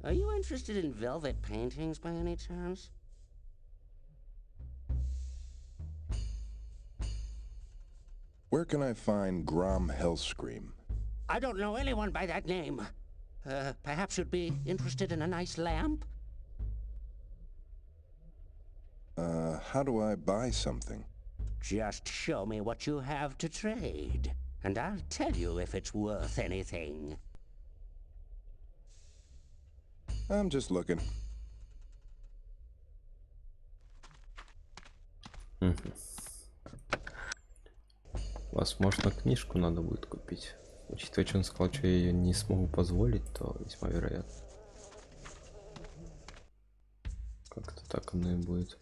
Are you interested in velvet paintings by any chance? Where can I find Grom Hellscream? I don't know anyone by that name. Perhaps you'd be interested in a nice lamp? How do I buy something? Just show me what you have to trade, and I'll tell you if it's worth anything. I'm just looking. Возможно, книжку надо будет купить. Учитывая, что он сказал, что я ее не смогу позволить, то весьма вероятно. Как-то так оно и будет.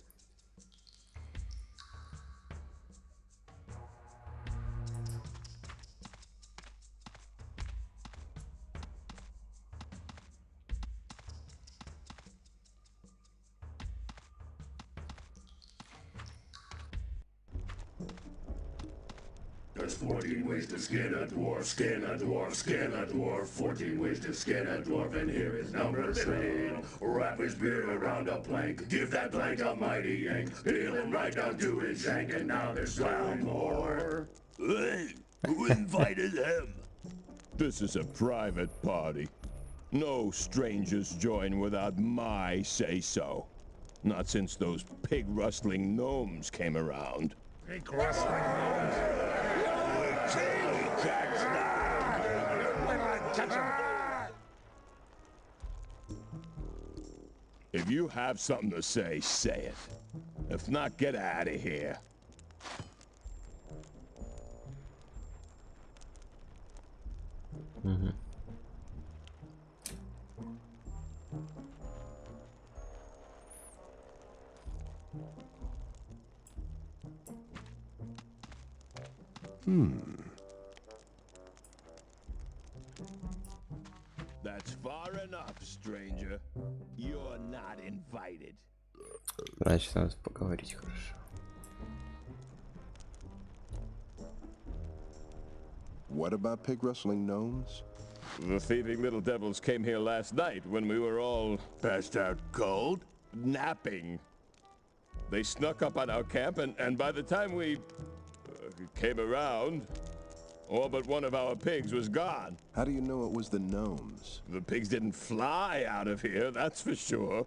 There's 14 ways to skin a dwarf, skin a dwarf, skin a dwarf. 14 ways to skin a dwarf, and here is number 13. Wrap his beard around a plank, give that plank a mighty yank. Peel him right down to his shank, and now there's 12 more. Hey, who invited him? This is a private party. No strangers join without my say-so. Not since those pig-rustling gnomes came around. Pig-rustling gnomes? If you have something to say, say it. If not, get out of here. That's far enough, stranger. You're not invited. Значит, надо поговорить хорошо. What about pig rustling gnomes? The thieving little devils came here last night when we were all passed out cold, napping. They snuck up on our camp, and by the time we came around, all but one of our pigs was gone. How do you know it was the gnomes? The pigs didn't fly out of here, that's for sure.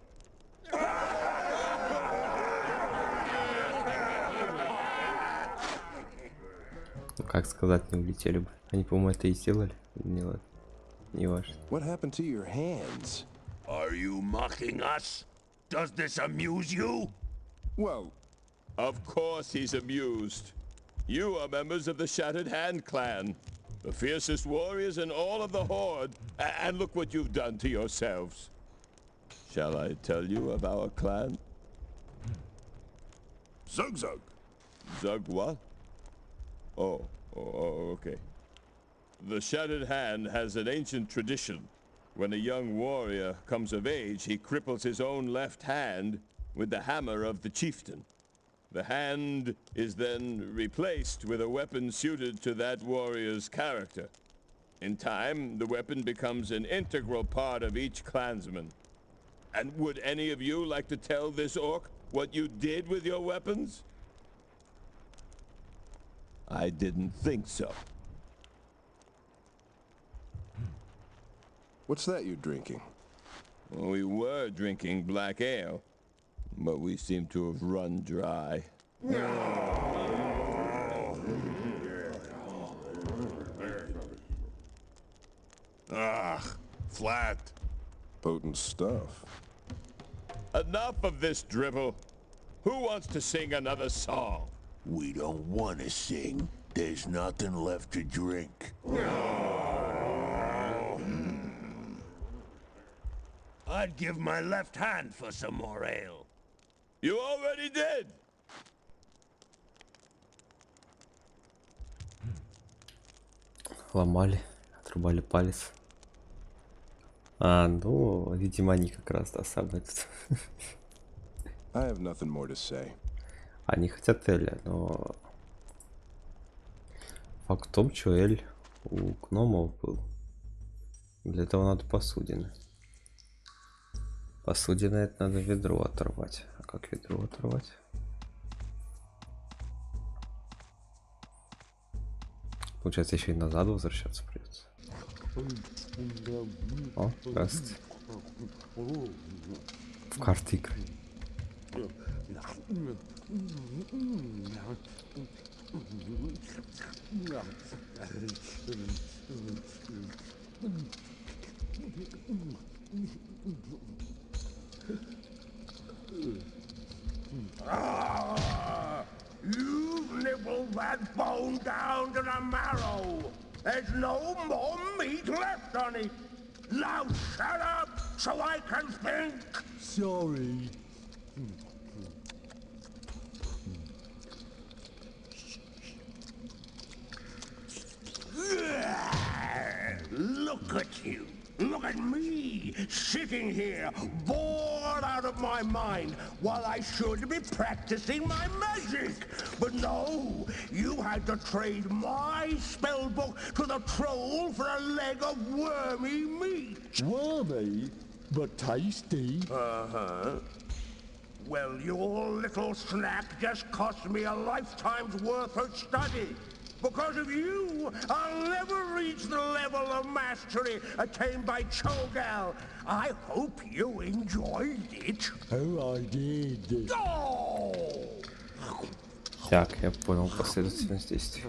Ну, как сказать, не улетели бы. Они, по-моему, это и сделали. Не ладно. Не важно. What happened to your hands? Are you mocking us? Does this amuse you? Well, of course he's amused. You are members of the Shattered Hand clan, the fiercest warriors in all of the Horde, and look what you've done to yourselves. Shall I tell you of our clan? Zug Zug. Zug what? Oh, okay. The Shattered Hand has an ancient tradition. When a young warrior comes of age, he cripples his own left hand with the hammer of the chieftain. The hand is then replaced with a weapon suited to that warrior's character. In time, the weapon becomes an integral part of each clansman. And would any of you like to tell this orc what you did with your weapons? I didn't think so. What's that you're drinking? Well, we were drinking black ale, but we seem to have run dry. Ah, flat. Potent stuff. Enough of this dribble. Who wants to sing another song? We don't want to sing. There's nothing left to drink. I'd give my left hand for some more ale. You already did. Ломали, отрубали палец. А, ну, видимо, они как раз, да, самое тут. I have nothing more to say. Они хотят Эля, но... Факт в том, что Эль у гномов был. Для этого надо посудины. Посудины это надо ведро оторвать. А как ведро оторвать? Получается, еще и назад возвращаться придется. О, здравствуйте. В карты игры. You've nibbled that bone down to the marrow. There's no more meat left on it. Now shut up so I can think. Sorry. Look at you. Look at me, sitting here, bored out of my mind, while I should be practicing my magic. But no, you had to trade my spell book to the troll for a leg of wormy meat. Wormy, but tasty. Uh-huh. Well, your little snack just cost me a lifetime's worth of study. Because of you, I'll never reach the level of mastery attained by Cho'Gall. I hope you enjoyed it. Oh, I did. Oh! Так, я понял последовательность действий.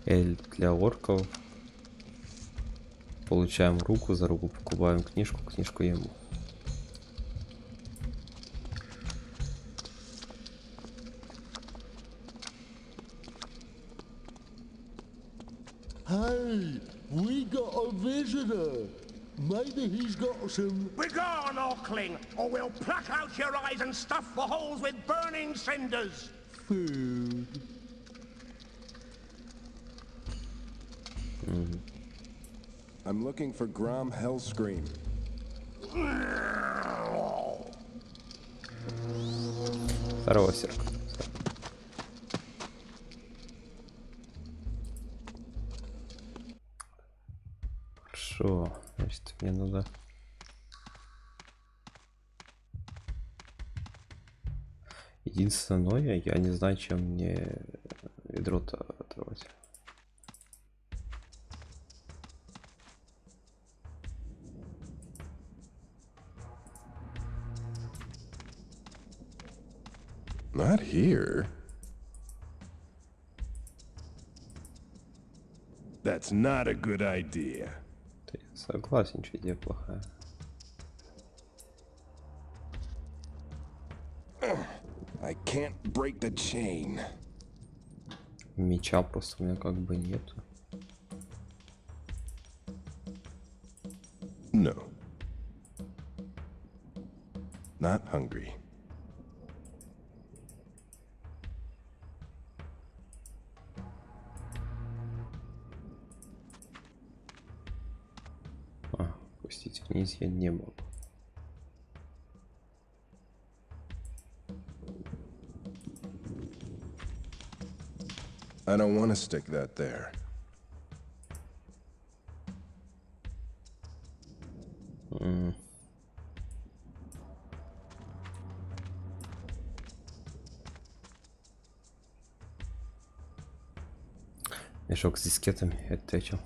Эль для орков. Получаем руку, за руку покупаем книжку, книжку ему. Hey, we got a visitor. Maybe he's got some... Begone, Orkling, or we'll pluck out your eyes and stuff the holes with burning cinders. Food. I'm looking for Grom Hellscream. Второго серка. Хорошо, значит, мне надо... Единственное, я не знаю, чем мне ведро-то оторвать. Not here. That's not a good idea. Согласен, что идея плохая. I can't break the chain. Меча просто у меня как бы нету. No. Not hungry. Пустить вниз я не могу. I don't want to stick that there. Мешок с дискетами, это ты о чем?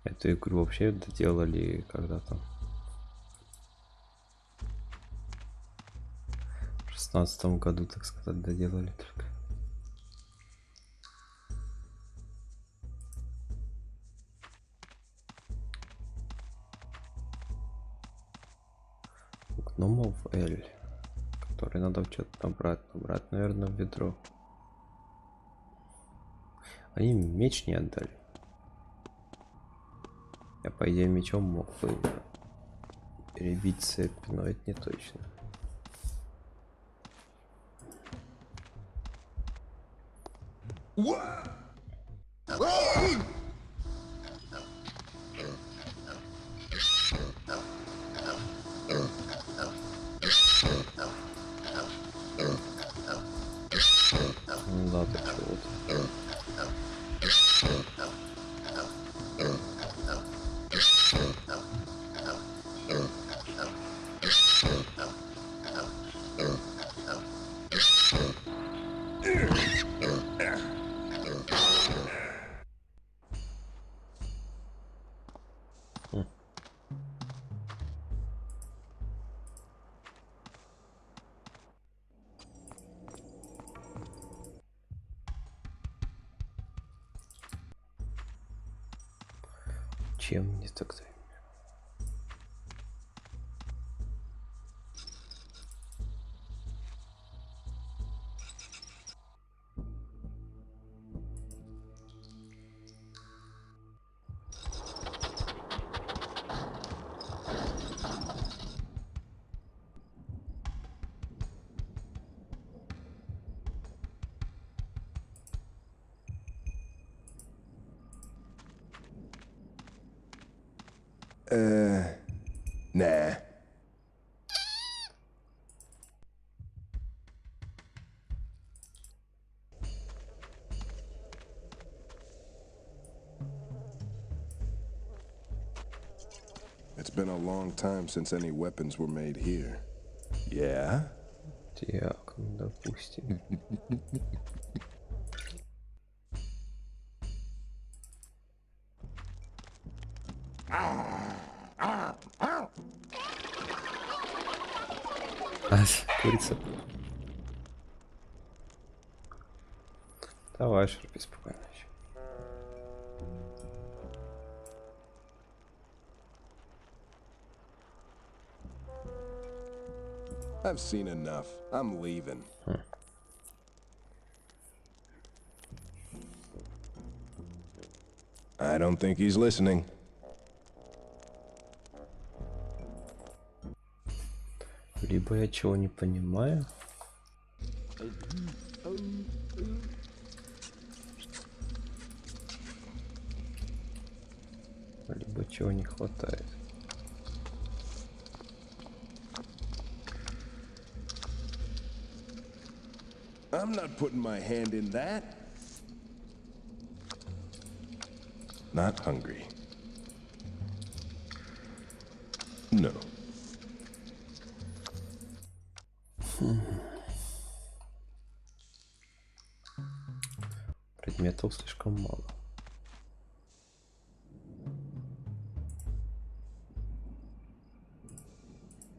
Эту игру вообще доделали когда-то. В 16 году, так сказать, доделали только. Гномов Эль, который надо что-то набрать, наверное, в ведро. Они меч не отдали. Я, по идее, мечом мог бы перебить цепь, но это не точно. Чем не тогда? Nah. It's been a long time since any weapons were made here. Yeah? Так, ну, допустим. Курица. Давай, шарпи, спокойно. I've seen enough. I'm leaving. I don't think he's listening. Либо я чего не понимаю. Либо чего не хватает. I'm not putting my hand in that. Not hungry. No. Предметов слишком мало.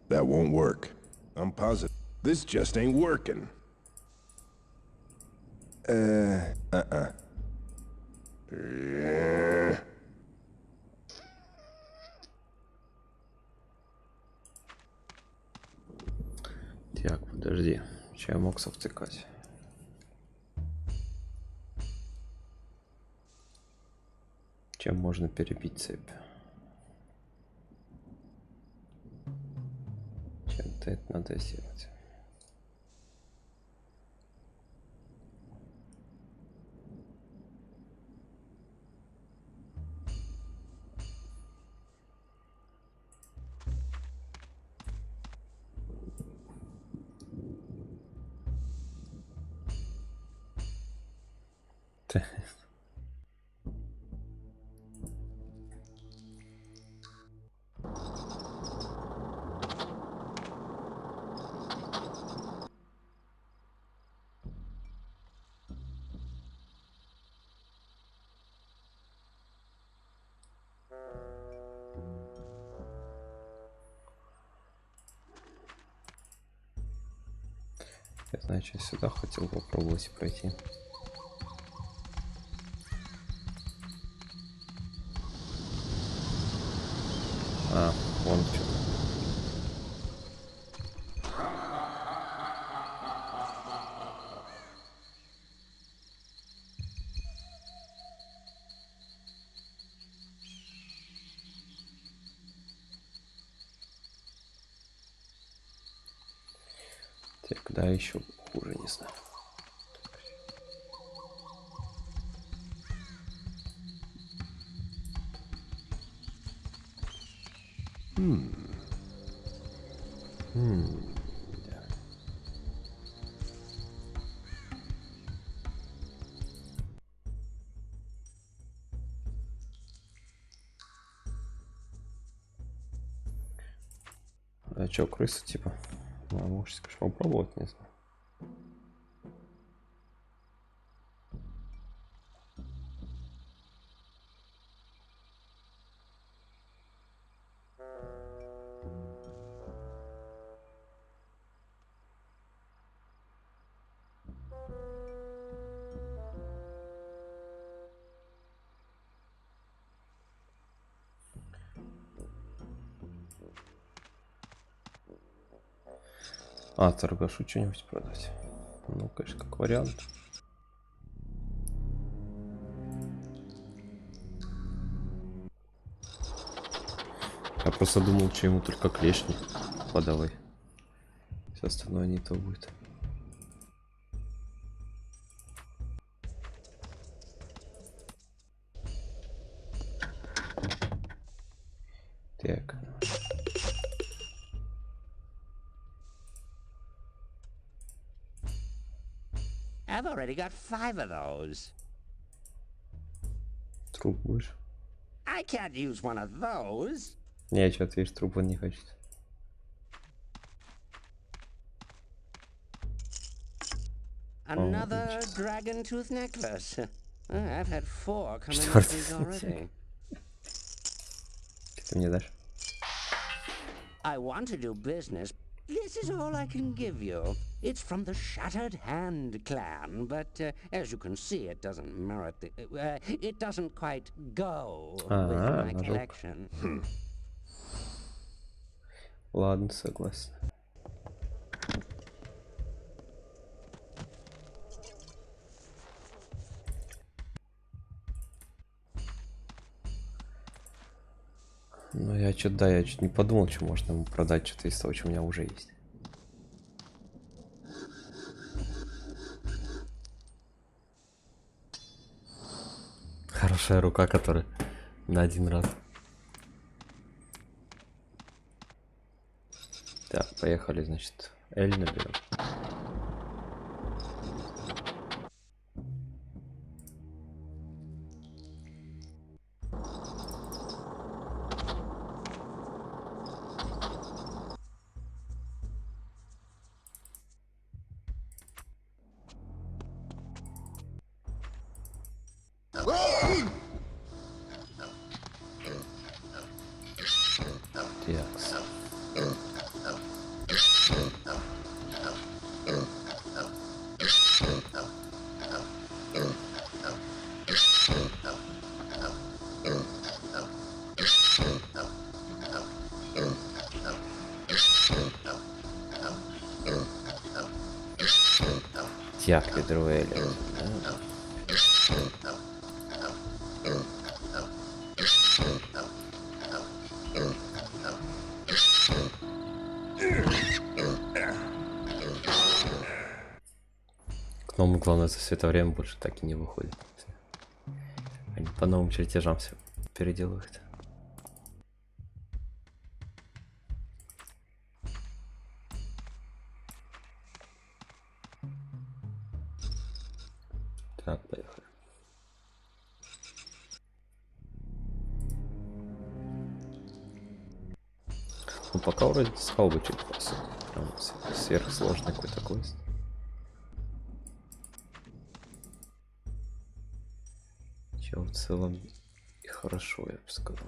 That won't work. I'm positive. This just ain't working. Так, подожди. Че я мог совтыкать? Чем можно перебить цепь? Чем-то это надо сделать. Я, значит, сюда хотел попробовать пройти. А, вон что-то. Так, да, еще хуже, не знаю. Да. А чё, крыса типа? Ну, можешь, конечно, попробовать, не знаю. А, торгашу что-нибудь продать. Ну, конечно, как вариант. Я просто думал, что ему только клешни подавай. Все остальное не то будет. Так. I've already got 5 of those. Труп будешь? I can't use one of those. Не, что ты видишь, труп он не хочет. Another dragon tooth necklace. I've had 4 coming Что with these already. Что ты мне дашь? I want to do business. This is all I can give you. It's from the Shattered Hand clan, but as you can see, it doesn't merit the... it doesn't quite go with my collection. Ладно, согласен. Ну, я что-то, да, я чуть не подумал, что можно ему продать что-то из того, что у меня уже есть. Хорошая рука, которая на один раз. Так, поехали, значит, Эль наберем. Як ядро Эля. К новому, главное, за все это время больше так и не выходит. Они по новым чертежам все переделывают. Так, поехали. Ну, пока вроде сказал бы чуть просто. Прям сверхсложный какой-то квест. Че в целом и хорошо, я бы сказал.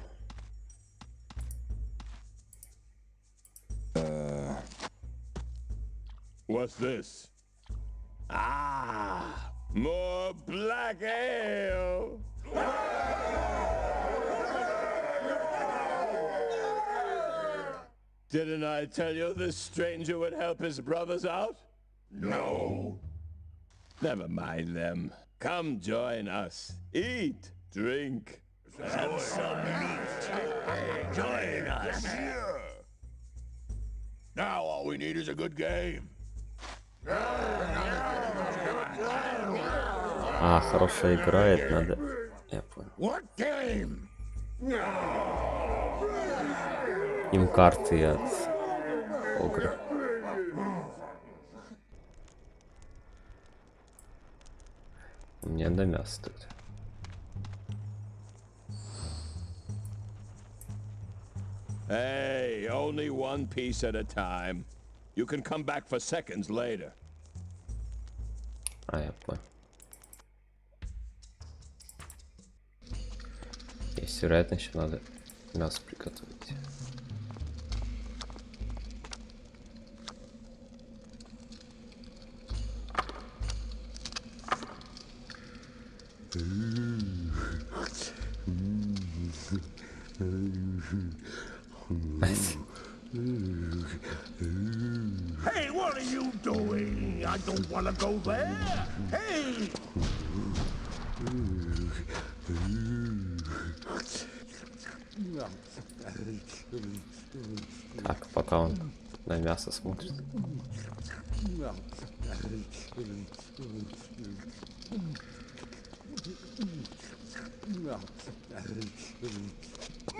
What's this? Ah, more black ale. Didn't I tell you this stranger would help his brothers out? No. Never mind them. Come join us. Eat, drink, and some meat. Join us. Now all we need is a good game. А, хорошая игра, это надо. Я понял. What game? Им карты от Огра. Мне до мяса тут. Hey, only one piece at a time. You can come back for seconds later. А, я понял. Есть вероятность, еще надо мясо приготовить. Hey, what are you doing? I don't want to go there. Hey! Так, пока он на мясо смотрит.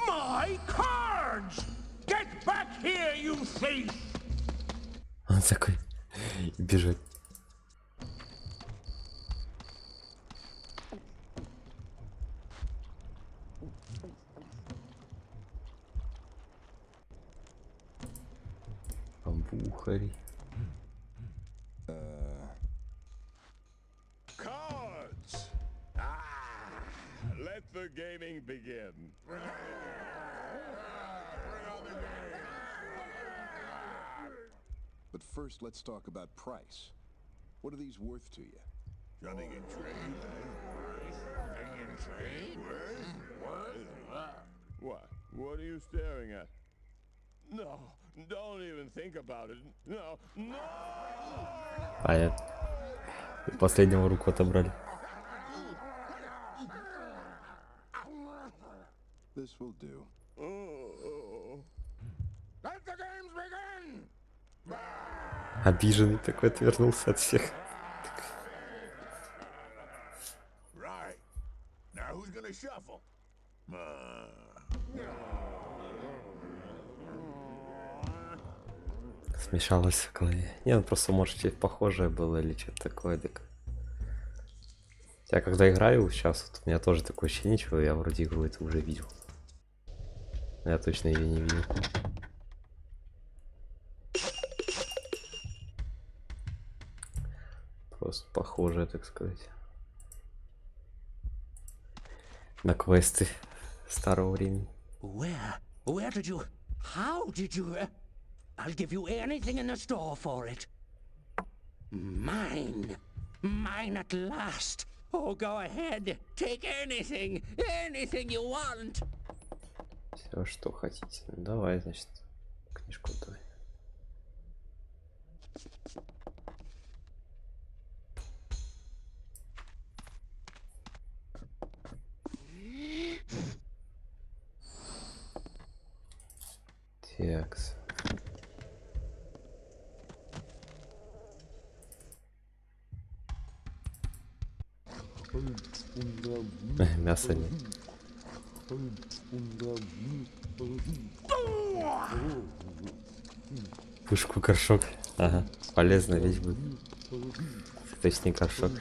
My cards! Get back here, you thief! Он такой и бежит. Бухари. Cards! Let the gaming begin. But first, let's talk about price. What are these worth to you? Nothing in trade. Nothing in trade? What? What are you staring at? No, don't even think about it. No, no! Понятно. Последнего руку отобрали. This will do. Let the games begin! Обиженный такой отвернулся от всех. Right. Now who's gonna shuffle? Смешалось в голове. Не, ну просто может что-то похожее было или что-то такое. Так. Я когда играю сейчас, вот, у меня тоже такое ощущение, что я вроде игру это уже видел. Но я точно ее не видел. Просто похожее, так сказать. На квесты старого времени. Where did you... How did you... I'll give you anything in the store for it. Mine. Mine at last. Oh, go ahead. Take anything. Anything you want. Все, что хотите. Ну, давай, значит, книжку давай. Текс. Мяса нет. Пушку горшок. Ага. Полезно вещь будет. Точнее горшок.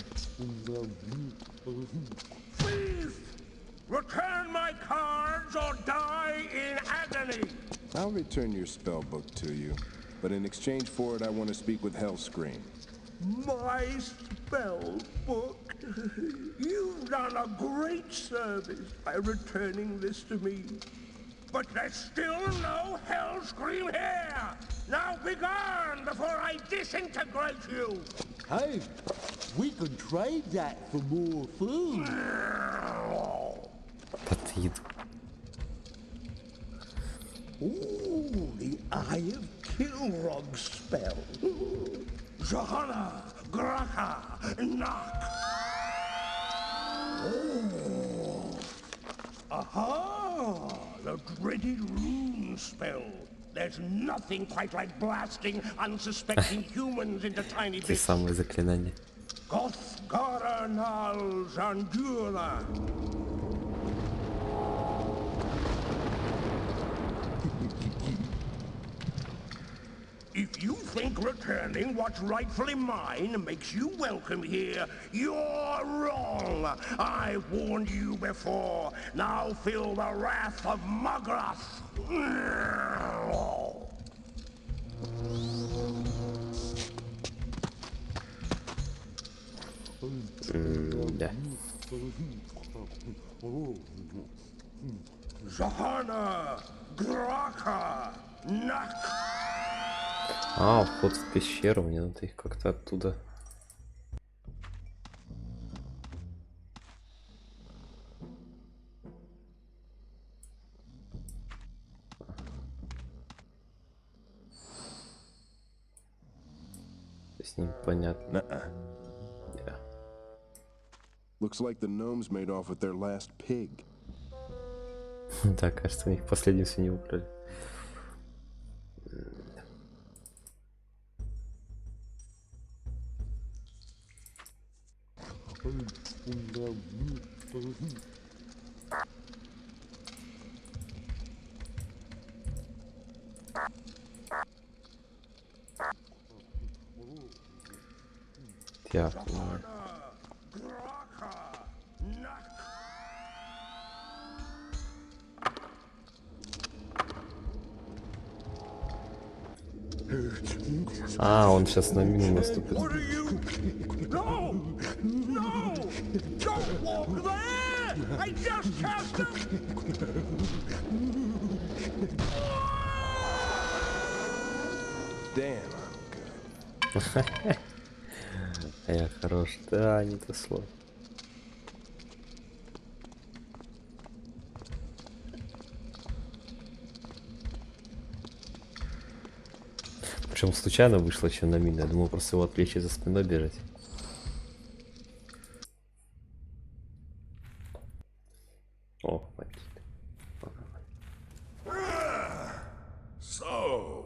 Return my cards or die in agony! I'll return your spell book to you, but in exchange for it, I want to speak with Hellscream. My spell book? You've done a great service by returning this to me. But there's still no Hellscream here! Now be gone before I disintegrate you! Hey, we can trade that for more food. Под еду. Ooh, the Eye of Kilrog spell. Johanna, Graka, Knock. Oh. Aha! The dreaded rune spell. There's nothing quite like blasting unsuspecting humans into tiny Те bits. самые заклинания. Gothgara Nal Zandula. If You think returning what's rightfully mine makes you welcome here? You're wrong. I warned you before. Now feel the wrath of Mugrath. Да. Zahana, Graka, Nak. А, вход в пещеру, мне надо их как-то оттуда. С ним понятно. Yeah. Looks like the gnomes made off with their last pig. Да, кажется, у них последнюю свинью украли. Я понимаю. А, он сейчас на мину наступит. No! No! Don't walk there! I just cast him! Damn, Я хорош. Да, не то слово. Причем случайно вышло, что на мину. Я думал просто его отвлечь и за спиной бежать. О, хватит. So,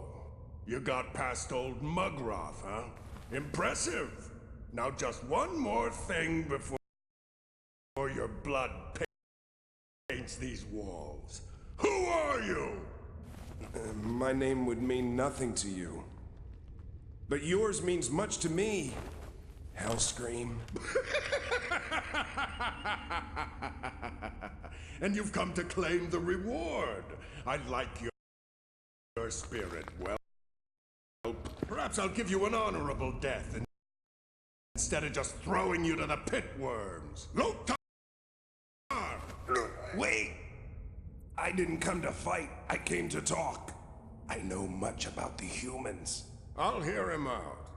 you got past old Mugrath, huh? Impressive. Now just one more thing before your blood paints these walls. Who are you? My name would mean nothing to you. But yours means much to me, Hellscream. And you've come to claim the reward. I like your spirit. Well, perhaps I'll give you an honorable death instead of just throwing you to the pit worms. Lothar! Wait! I didn't come to fight. I came to talk. I know much about the humans. I'll hear him out.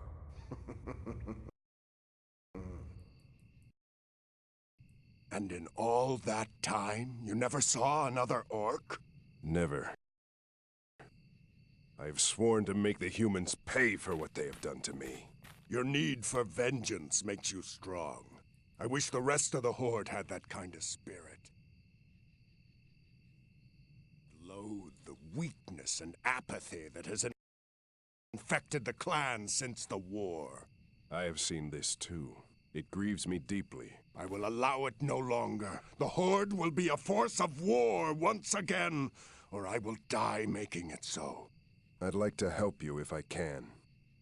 And in all that time, you never saw another orc? Never. I've sworn to make the humans pay for what they have done to me. Your need for vengeance makes you strong. I wish the rest of the Horde had that kind of spirit. Loathe the weakness and apathy that has infected the clan since the war. I have seen this too. It grieves me deeply. I will allow it no longer. The Horde will be a force of war once again, or I will die making it so. I'd like to help you if I can.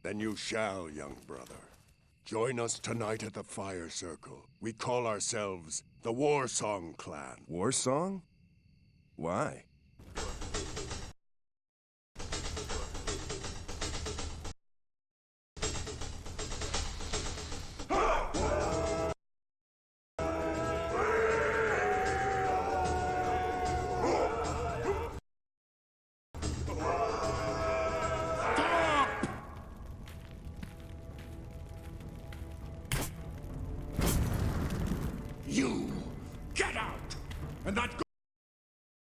Then you shall, young brother. Join us tonight at the Fire Circle. We call ourselves the Warsong Clan. Warsong? Why? You! Get out! And that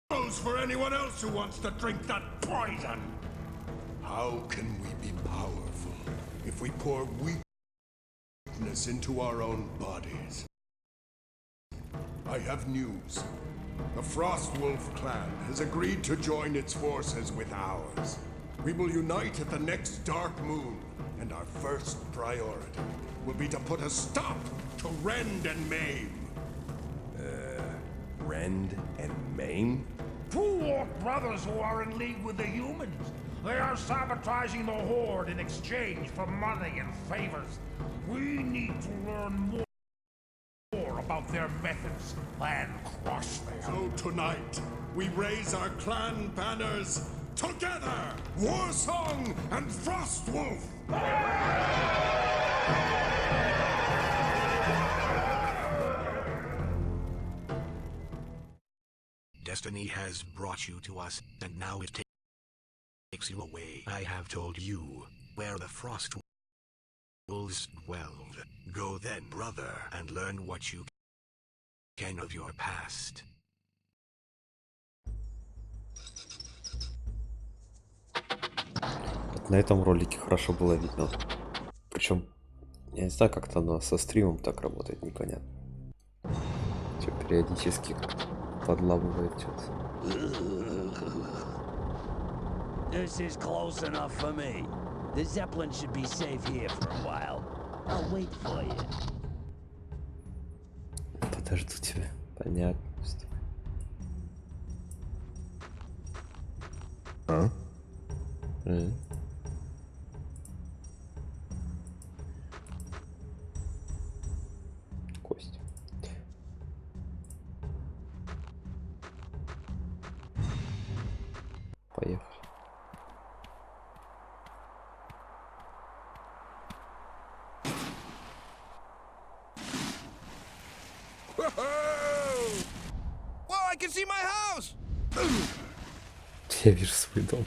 goes for anyone else who wants to drink that poison! How can we be powerful if we pour weakness into our own bodies? I have news. The Frostwolf clan has agreed to join its forces with ours. We will unite at the next dark moon, and our first priority will be to put a stop to rend and maim. Rend and maim? Two orc brothers who are in league with the humans. They are sabotaging the Horde in exchange for money and favors. We need to learn more about their methods and crush them. So tonight, we raise our clan banners together! Warsong and Frostwolf! Destiny has brought you to us, and now it takes you away. I have told you where the Frost Wolves dwelled. Go then, brother, and learn what you can of your past. Вот на этом ролике хорошо было видно. Причем, я не знаю, как-то оно со стримом так работает, непонятно. Все периодически как-то подламывает что-то. This is close enough for me. The Zeppelin should be safe here for a while. I'll wait for you. Подожду тебя. Понятно. А? Кость. Поехали. Whoa, I can see my house! Я вижу свой дом.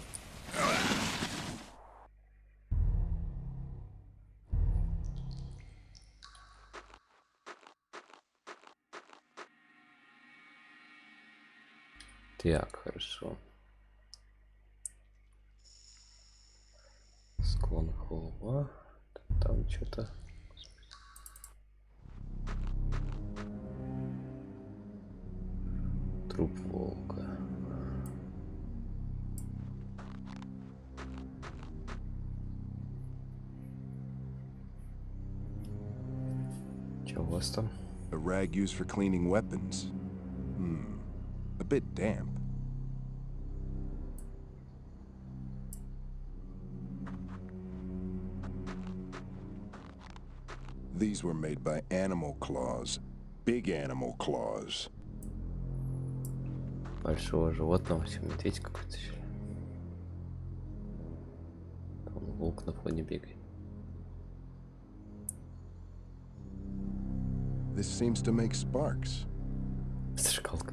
Так, хорошо. Склон холма. Там что-то. Труп волка. Что у вас там? A rag used for cleaning weapons. A bit damp. These were made by animal claws. Big animal claws. Большого животного, все медведь какой-то. Там волк на фоне бегает. This seems to make sparks. Зажигалка.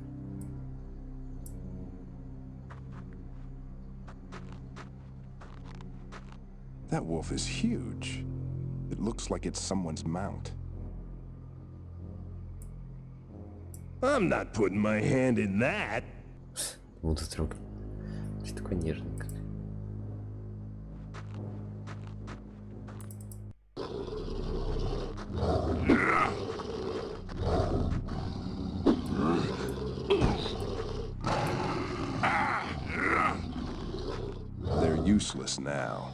That wolf is huge. It looks like it's someone's mount. I'm not putting my hand in that. Вот это рука. Что такое нежненько. They're useless now.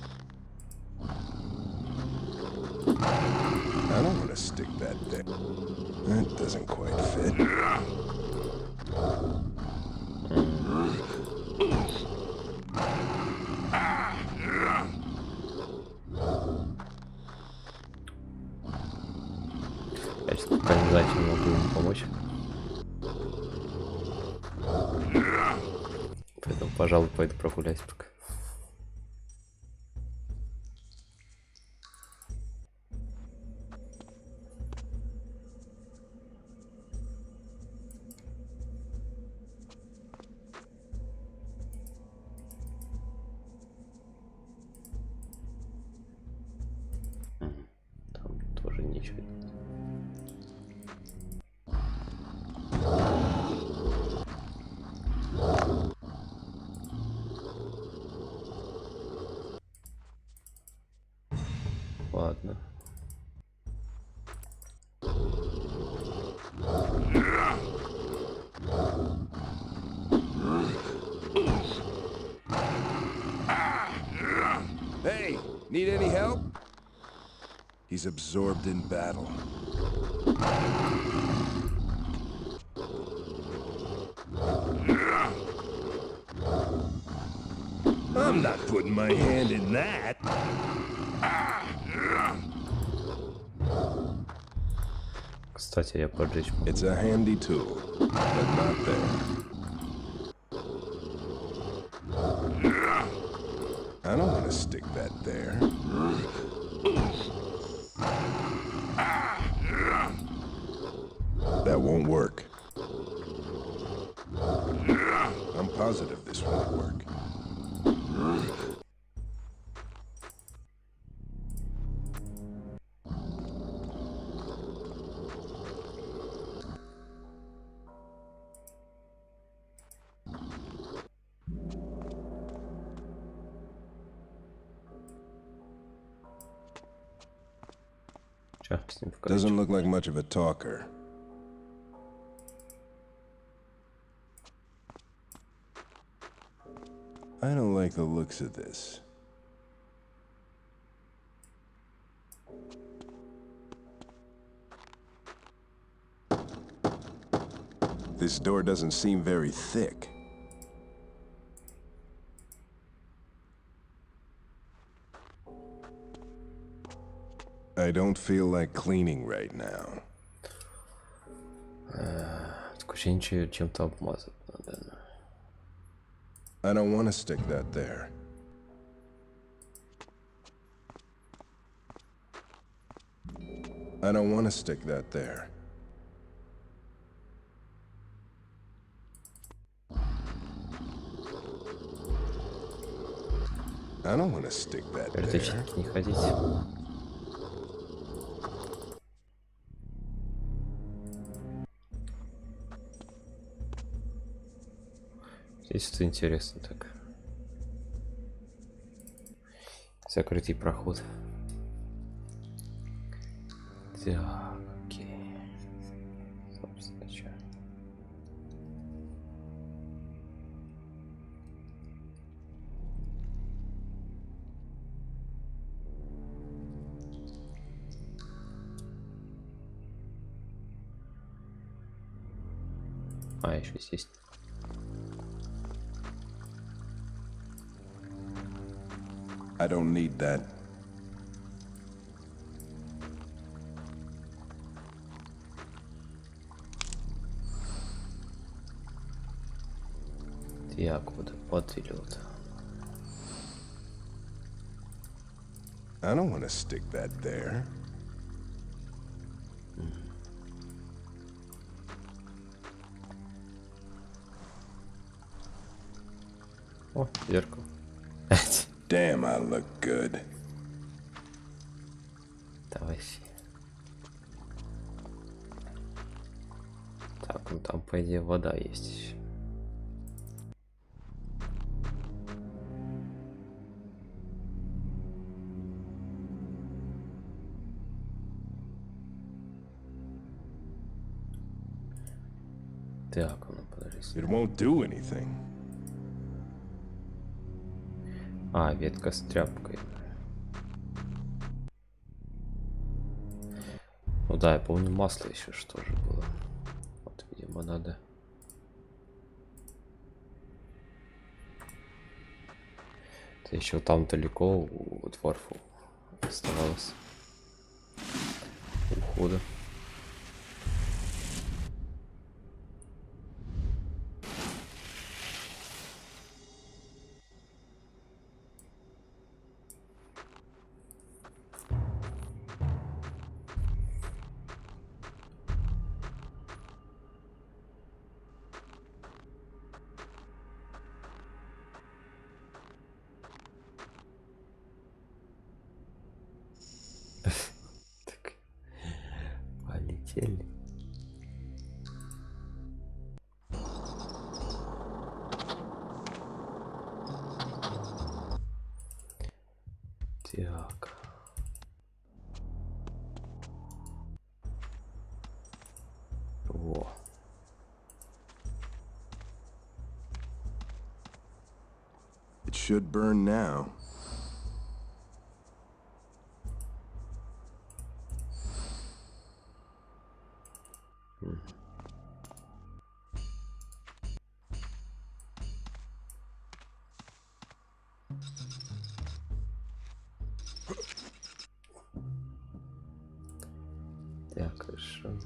I don't want to stick that there. That doesn't quite fit. Я сейчас пока не знаю, чем могу ему помочь. Поэтому, пожалуй, пойду прогуляюсь пока. Там тоже ничего нет. Ладно. Hey, need any help? He's absorbed in battle. I'm I'm not putting my hand in that. Кстати, я поджечь могу. It's a handy tool, but not there. I don't want to stick that there. That won't work. I'm positive this won't work. Doesn't look like much of a talker. I don't like the looks of this. This door doesn't seem very thick. I don't feel like cleaning right now. Ощущение, чем-то обмазать надо. I don't want to stick that there. I don't want to stick that there. I don't want to stick that there. Точники не ходите. Здесь это интересно так. Закрытый проход. Так, окей. Собственно, что? А, еще здесь. I don't need that. Так, вот или вот. I don't want to stick that there. О, зеркало. Damn, I look good. Давай. Так, ну там, по идее, вода есть. Так, ну подожди. It won't do anything. А, ветка с тряпкой. Ну да, я помню, масло еще что же было. Вот, видимо, надо. Это еще там далеко у дворфу оставалось. Ухода. Полетели. Так. Во. It should burn now. Так, хорошо.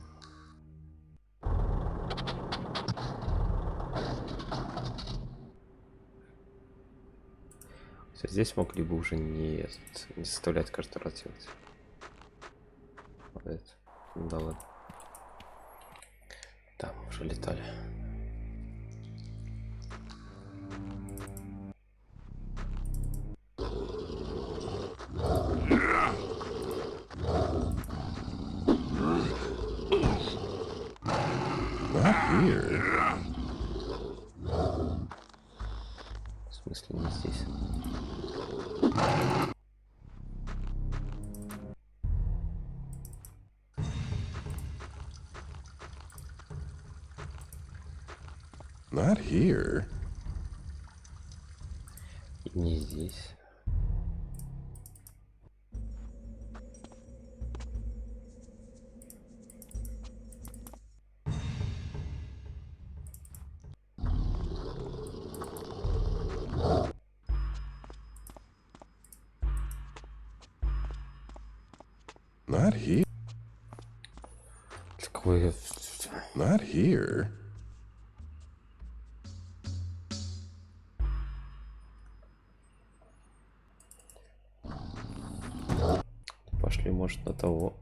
Всё, здесь могли бы уже не заставлять каждый раз делать. Вот это. Да ладно. Там уже летали. Not here. В смысле не здесь? Not here. И не здесь. Not here. Какой... Not here. Пошли, может, на того.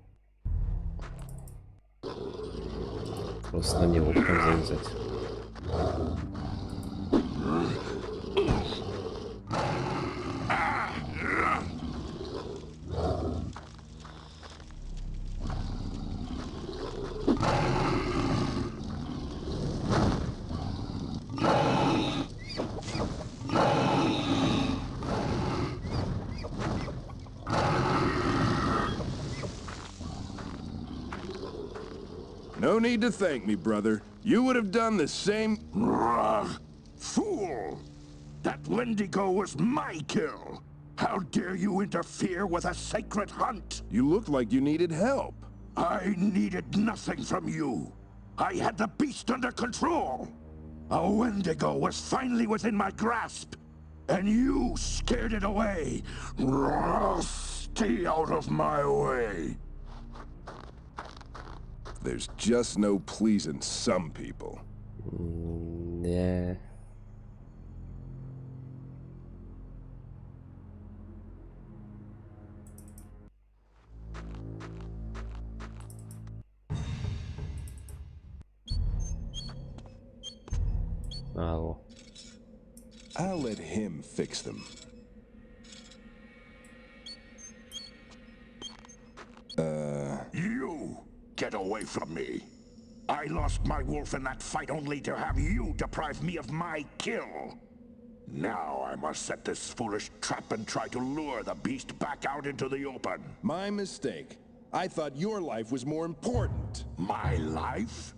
Просто на него прям завязать. No need to thank me, brother. You would have done the same. Fool! That Wendigo was my kill! How dare you interfere with a sacred hunt? You looked like you needed help. I needed nothing from you. I had the beast under control. A Wendigo was finally within my grasp, and you scared it away. Stay out of my way. There's just no pleasing some people. Yeah. Oh. I'll let him fix them. You! Get away from me! I lost my wolf in that fight only to have you deprive me of my kill! Now I must set this foolish trap and try to lure the beast back out into the open. My mistake. I thought your life was more important. My life?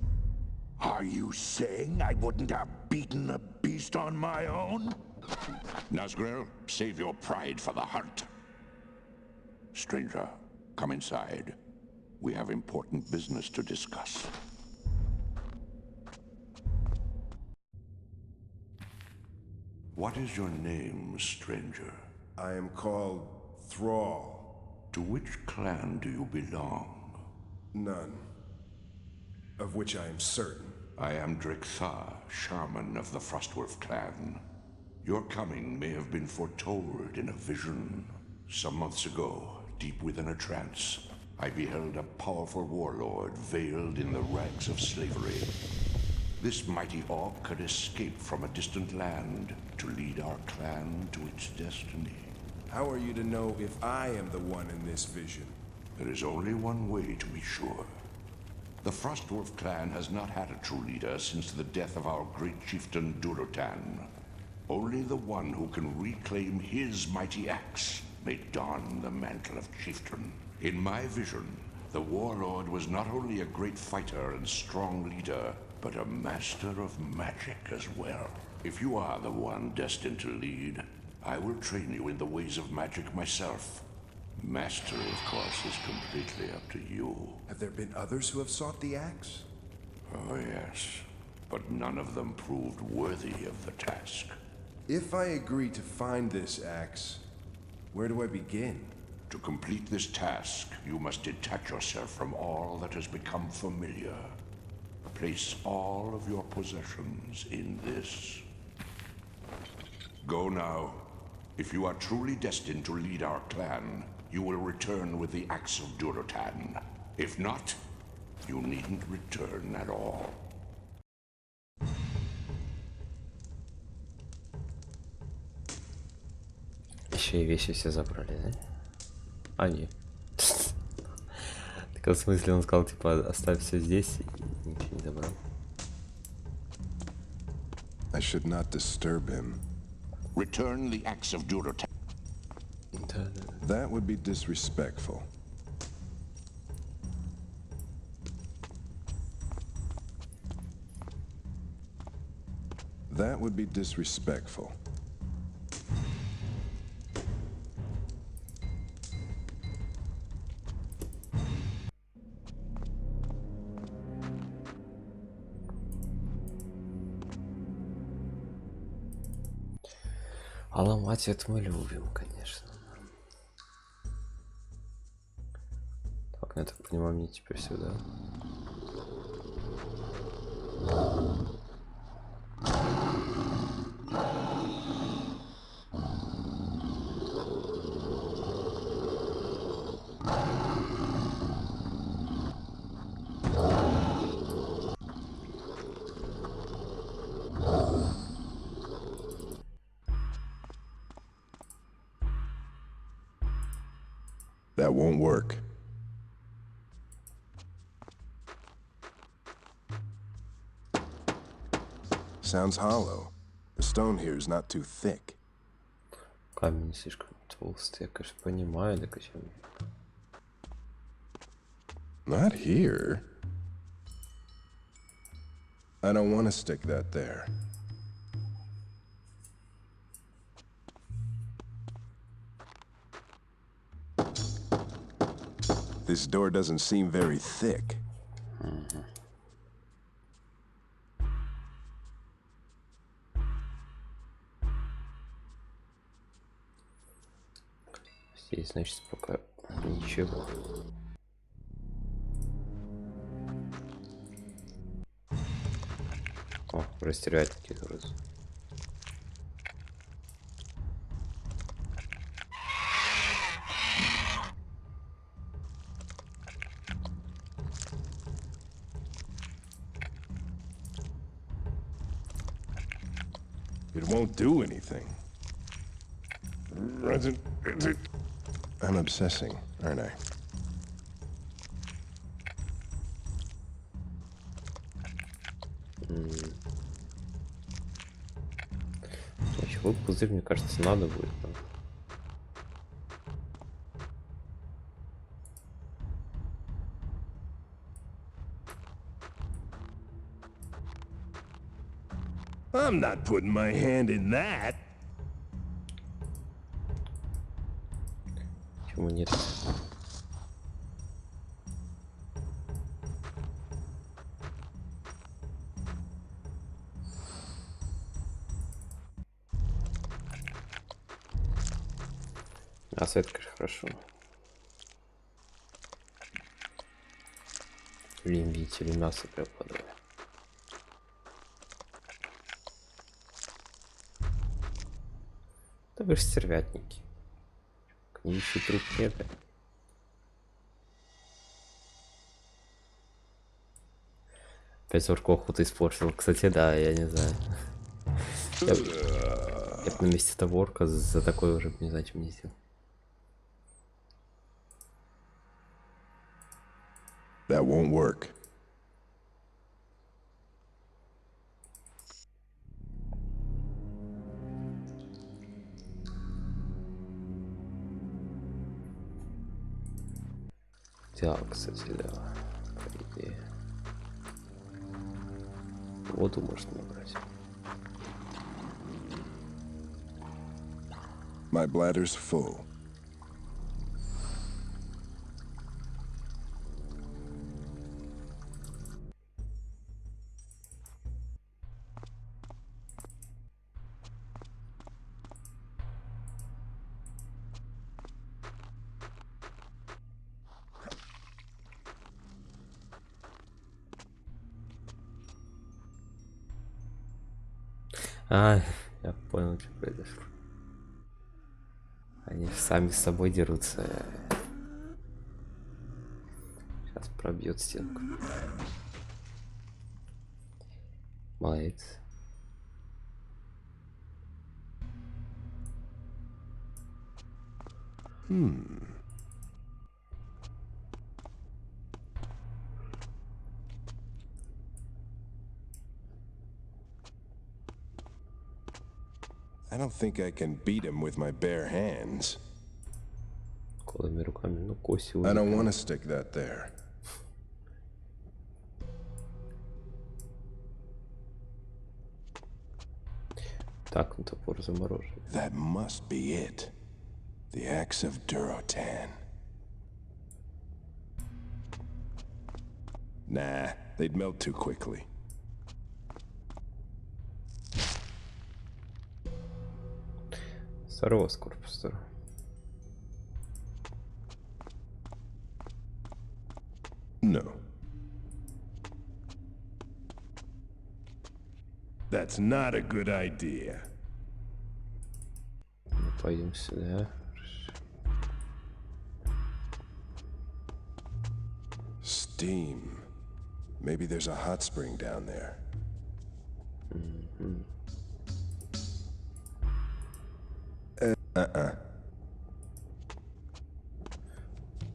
Are you saying I wouldn't have beaten the beast on my own? Nazgrel, save your pride for the hunt. Stranger, come inside. We have important business to discuss. What is your name, stranger? I am called Thrall. To which clan do you belong? None. Of which I am certain. I am Driktha, shaman of the Frostwolf clan. Your coming may have been foretold in a vision. Some months ago, deep within a trance, I beheld a powerful warlord veiled in the rags of slavery. This mighty orc had escaped from a distant land to lead our clan to its destiny. How are you to know if I am the one in this vision? There is only one way to be sure. The Frostwolf clan has not had a true leader since the death of our great chieftain Durotan. Only the one who can reclaim his mighty axe may don the mantle of chieftain. In my vision, the warlord was not only a great fighter and strong leader, but a master of magic as well. If you are the one destined to lead, I will train you in the ways of magic myself. Mastery, of course, is completely up to you. Have there been others who have sought the axe? Oh, yes. But none of them proved worthy of the task. If I agree to find this axe, where do I begin? To complete this task, you must detach yourself from all that has become familiar. Place all of your possessions in this. Go now. If you are truly destined to lead our clan, you will return with the Axe of Durotan. If not, you needn't return at all. Еще и вещи все забрали, да? А, нет. Так в смысле он сказал, типа, оставь все здесь и ничего не забрал. I should not disturb him. Return the Axe of Durotan. That would be disrespectful. That would be disrespectful. А ломать это мы любим, конечно. Так, я так понимаю, мне теперь сюда. That won't work. Sounds hollow. The stone here is not too thick. Камень слишком толстый, я, конечно, понимаю, да зачем? Not here. I don't want to stick that there. This door doesn't seem very thick. Здесь, значит, пока ничего. О, растерять такие грузы. It won't do anything. I'm obsessing, aren't I? Вот пузырь, мне кажется, надо будет. I'm not putting my hand in that. Почему нет? А свет, конечно, хорошо. Видите, или мясо пропадает. Да вы же стервятники. Нищий труп нет. Опять оркоху-то испортил. Кстати, да, я не знаю. Я бы на месте того орка за такое уже не знаю, чем не сделал. That won't work. Так, кстати, да. По идее. Воду можно набрать. My bladder's full. А, я понял, что произошло. Они сами с собой дерутся. Сейчас пробьет стенку. Молодец. I don't think I can beat him with my bare hands. Голыми руками, ну коси I don't want to увидел. stick that there. Так, ну топор заморожен. That must be it. The axe of Durotan. Nah, they'd melt too quickly. Здорово, Скорпус, здорово. No. That's not a good idea. Ну, пойдем сюда. Steam. Maybe there's a hot spring down there.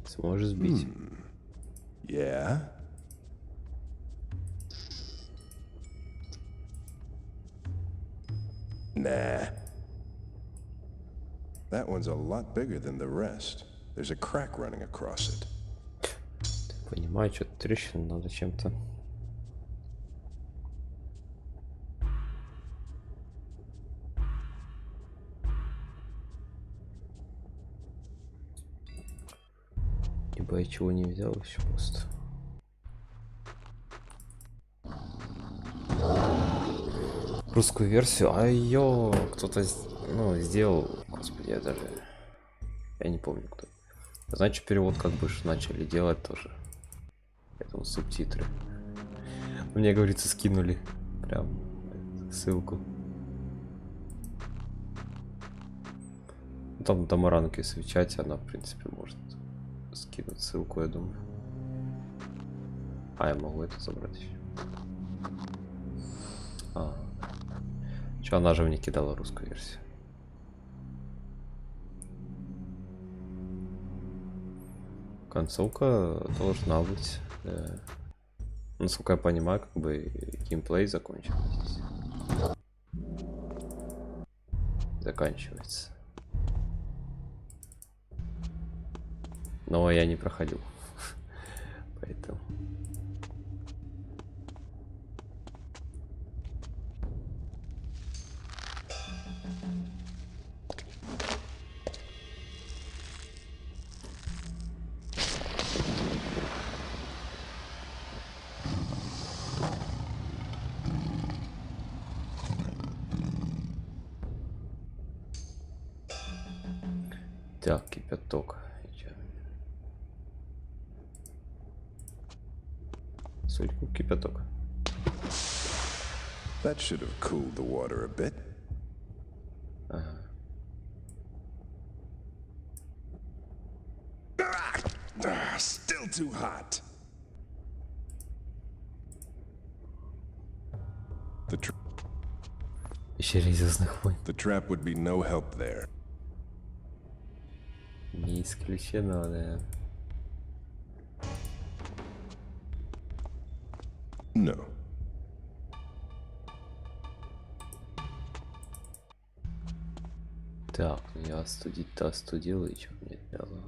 Сможешь сбить? Yeah? Nah. That one's a lot bigger than the rest. There's a crack running across it. Понимаю, что-то трещина, надо чем-то. Ибо я чего не взял еще просто. Русскую версию, а ее кто-то сделал, господи, я не помню кто. Значит, перевод как бы начали делать тоже. Поэтому субтитры. Мне, говорится, скинули прям ссылку. Там Тамаранки свечать, она, в принципе, может скинуть ссылку, я думаю. А, я могу это забрать еще. Че, она же мне кидала русскую версию. Концовка должна быть. Насколько я понимаю, как бы геймплей закончен здесь. Заканчивается. Но я не проходил. Поэтому. Так, кипяток. Сульку кипяток. That should have cooled the water a bit. Still too hot. The trap would be no help there. Не исключено, да. No. Так, ну я остудить-то остудил, и что мне дало?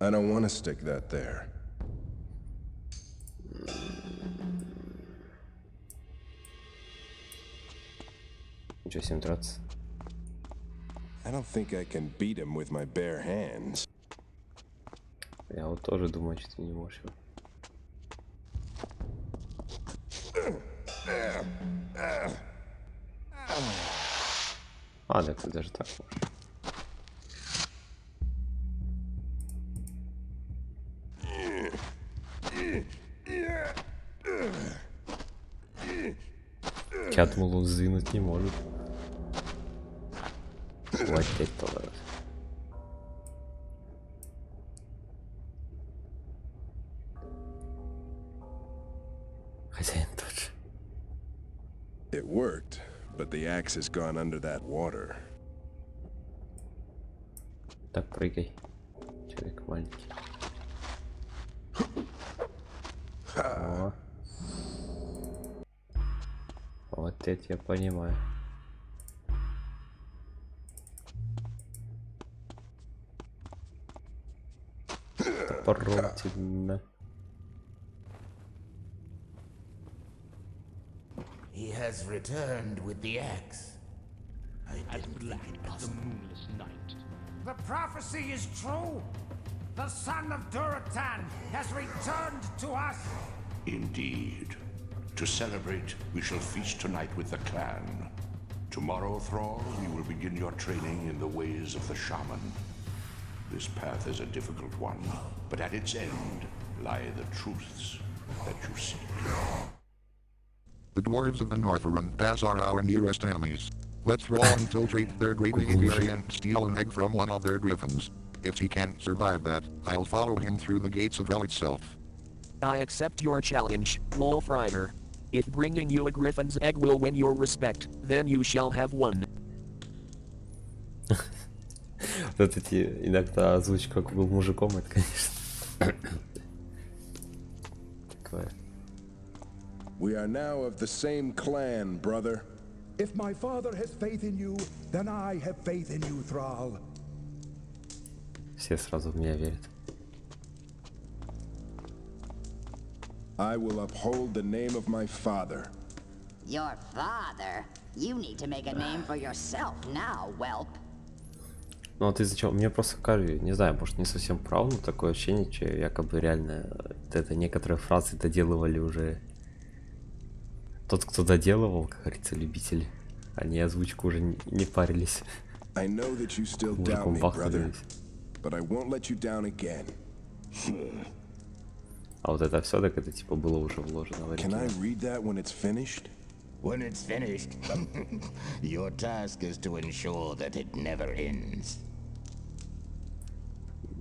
I don't want to stick that there. Ничего с ним драться. I don't think I can beat him with my bare hands. Я вот тоже думаю, что ты не можешь его. А, да, ты даже так можешь. Я думал, он сдвинуть не может. Хватит того. Хозяин тот же. It worked, but the axe has gone under that water. Так, прыгай. Человек маленький. О. Вот это я понимаю. Топором тебе. He has returned with the axe. As black as the moonless night. The prophecy is true. The son of Duratan has returned to us. Indeed. To celebrate, we shall feast tonight with the clan. Tomorrow, Thrall, you will begin your training in the ways of the shaman. This path is a difficult one, but at its end lie the truths that you seek. The dwarves of the Northrend Pass are our nearest enemies. Let's roll infiltrate their great aviary and steal an egg from one of their griffins. If he can't survive that, I'll follow him through the gates of hell itself. I accept your challenge, Wolf Rider. If bringing you a griffin's egg will win your respect, then you shall have one. Вот эти иногда озвучка, как был мужиком, это, конечно. Такое. We are now of the same clan, brother. If my father has faith in you, then I have faith in you, Thrall. Все сразу в меня верят. I will uphold the name of my father. Your father? You need to make a name for yourself now, whelp. Ну вот из-за чего? Мне просто кажется, не знаю, может не совсем прав, но такое ощущение, что якобы реально это некоторые фразы доделывали уже. Тот, кто доделывал, как говорится, любители, они озвучку уже не парились. Мужиком бахнулись. А вот это все, так это типа было уже вложено в оригинал. When it's finished, your task is to ensure that it never ends.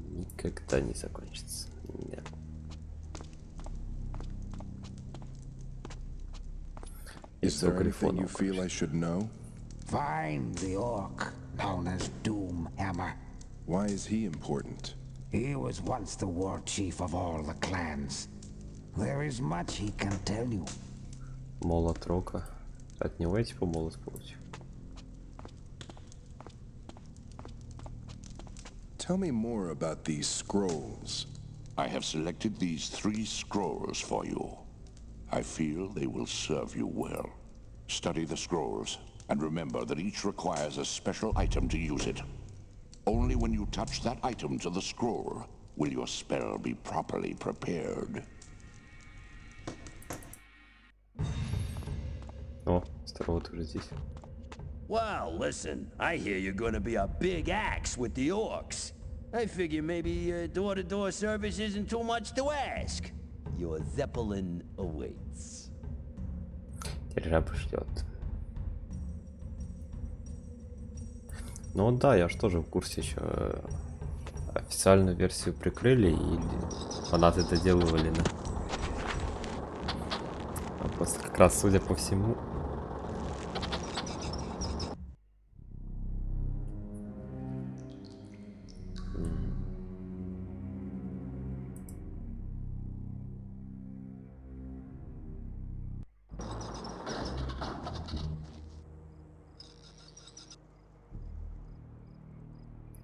Никогда не закончится. Нет. Is there anything you feel I should know? Find the orc known as Doomhammer. Why is he important? He was once the war chief of all the clans. There is much he can tell you. Молот Рока. От него я типа молот получил. Tell me more about these scrolls. I have selected these 3 scrolls for you. I feel they will serve you well. Study the scrolls, and remember that each requires a special item to use it. Only when you touch that item to the scroll will your spell be properly prepared. О, здорово, ты уже здесь. Well, listen, I hear you're gonna be a big axe with the orcs. I figure maybe door-to-door service isn't too much to ask. Your Zeppelin awaits. Теперь раб ждет. Ну да, я ж тоже в курсе еще. Официальную версию прикрыли и фанаты доделывали, да. А просто как раз, судя по всему,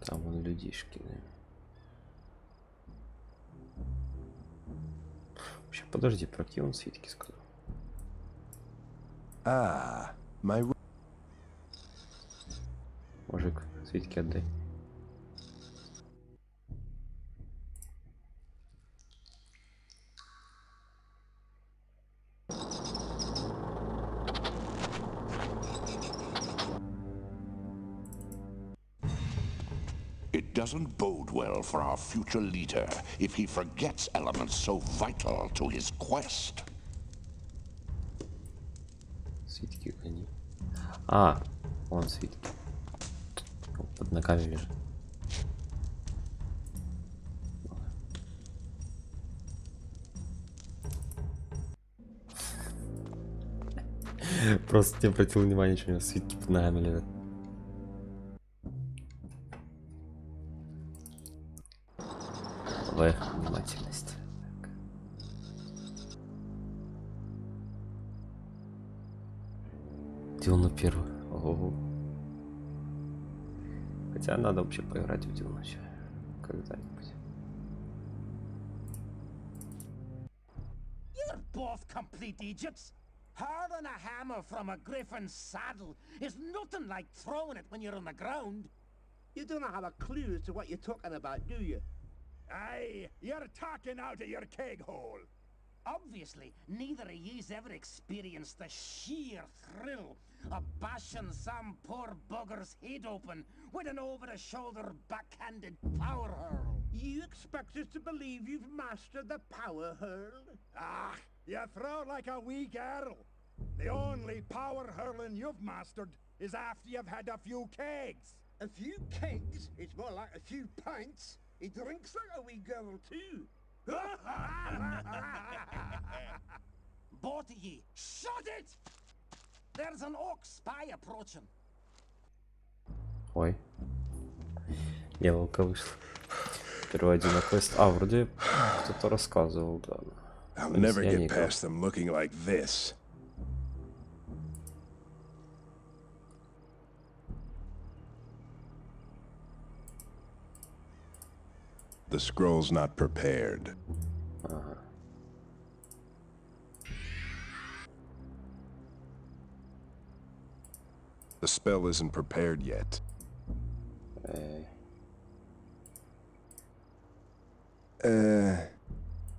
там вон людишки, да. Вообще, подожди, про какие он свитки сказал? My... Мужик, свитки отдай. It doesn't bode well for our future leader if he forgets elements so vital to his quest. Свитки гони. А, вон свитки. Под ногами лежит. Просто не обратил внимания, что у него свитки под ногами лежат. Внимательность. Дюну первый. Ого. Хотя надо вообще поиграть в Дюну еще когда-нибудь. You're both complete idiots. Hurling a hammer from a griffin's saddle is nothing like throwing it when you're on the ground. You don't have a clue as to what you're talking about, do you? Aye, you're talking out of your keg hole. Obviously, neither of yous ever experienced the sheer thrill of bashing some poor bugger's head open with an over-the-shoulder backhanded power hurl. You expect us to believe you've mastered the power hurl? Ah, you throw like a wee girl. The only power hurling you've mastered is after you've had a few kegs. A few kegs? It's more like a few pints. He drinks like a wee girl, too. Both of ye, shut it! There's an orc spy approaching. Ой. Елка вышла. Переводи на квест. А, вроде кто-то рассказывал, да. I'll never get past them looking like this. The scroll's not prepared. The spell isn't prepared yet.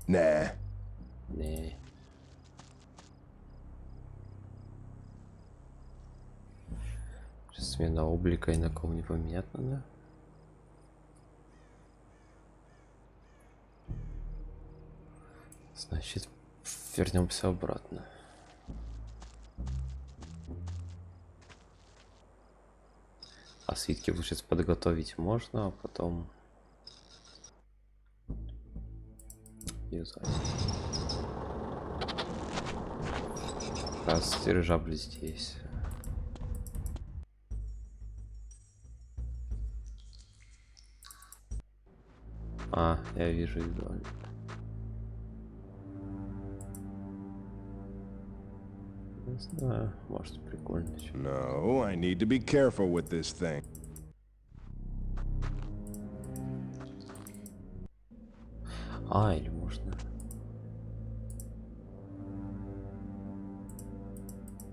Nah. Не. Смена облика и на кого непонятно, да? Значит, вернемся обратно. А свитки, получается, подготовить можно, а потом юзать. Раз дирижабль здесь. А, я вижу иду. Не знаю, может прикольно. No, I need to be careful with this thing. А, или можно.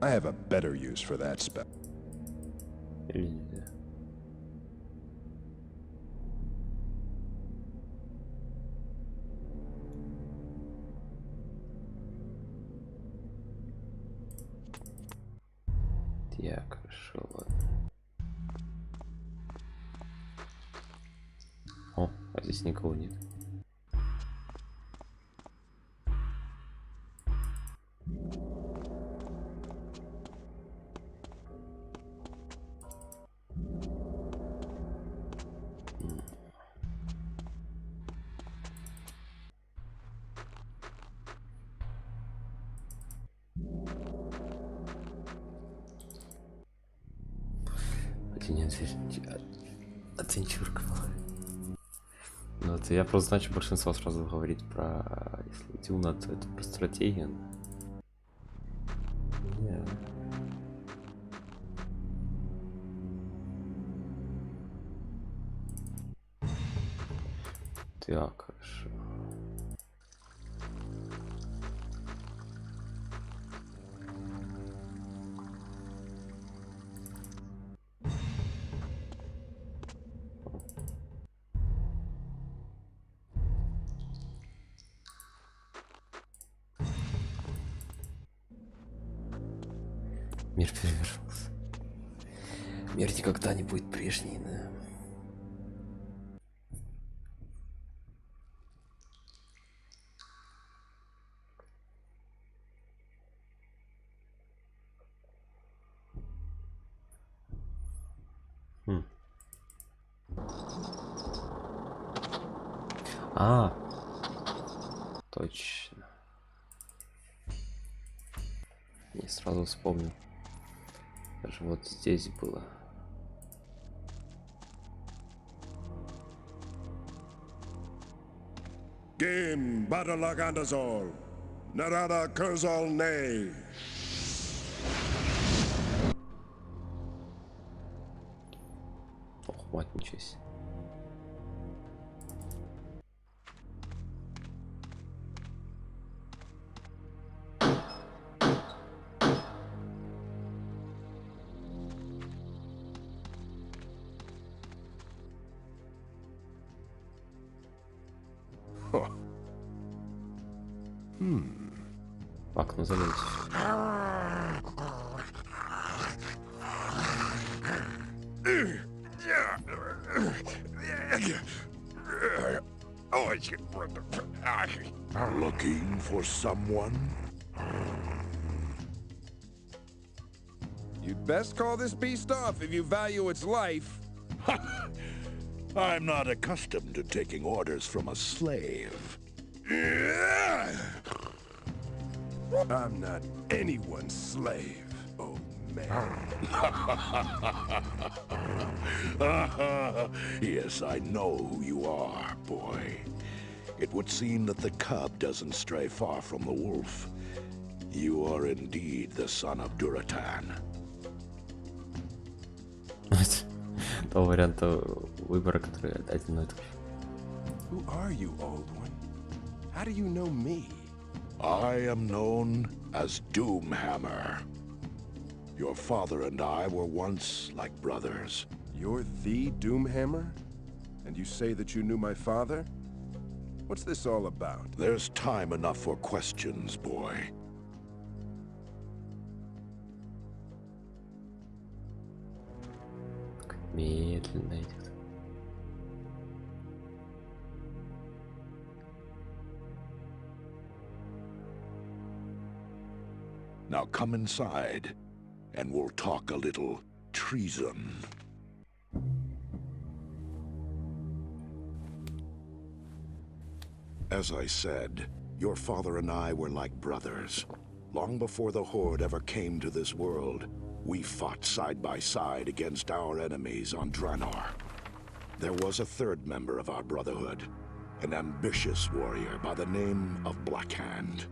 I have a better use for that spell. Или нельзя. Так, хорошо, ладно. О, а здесь никого нет. Отвенчурка была. Ну, это я просто, значит, большинство сразу говорит про... Если Дюна, то это про стратегию. Yeah. Так, хорошо. Мир перевернулся. Мир никогда не будет прежний, да. А, точно. Не сразу вспомнил. Даже вот здесь было. Game Badalagandazol. Narada Kurzal Nay. Ох, мать, ничего себе. В окно залезть. Looking for someone? You'd best call this beast off if you value its life. I'm not accustomed to taking orders from a slave. I'm not anyone's slave, oh man. Yes, I know who you are, boy. It would seem that the cub doesn't stray far from the wolf. You are indeed the son of Duratan. Того варианта выбора, который один и тот же. Who are you, old one? How do you know me? I am known as Doomhammer. Your father and I were once like brothers. You're the Doomhammer? And you say that you knew my father? What's this all about? There's time enough for questions, boy. Медленно идет. Now come inside, and we'll talk a little treason. As I said, your father and I were like brothers. Long before the Horde ever came to this world, we fought side by side against our enemies on Draenor. There was a third member of our brotherhood, an ambitious warrior by the name of Blackhand.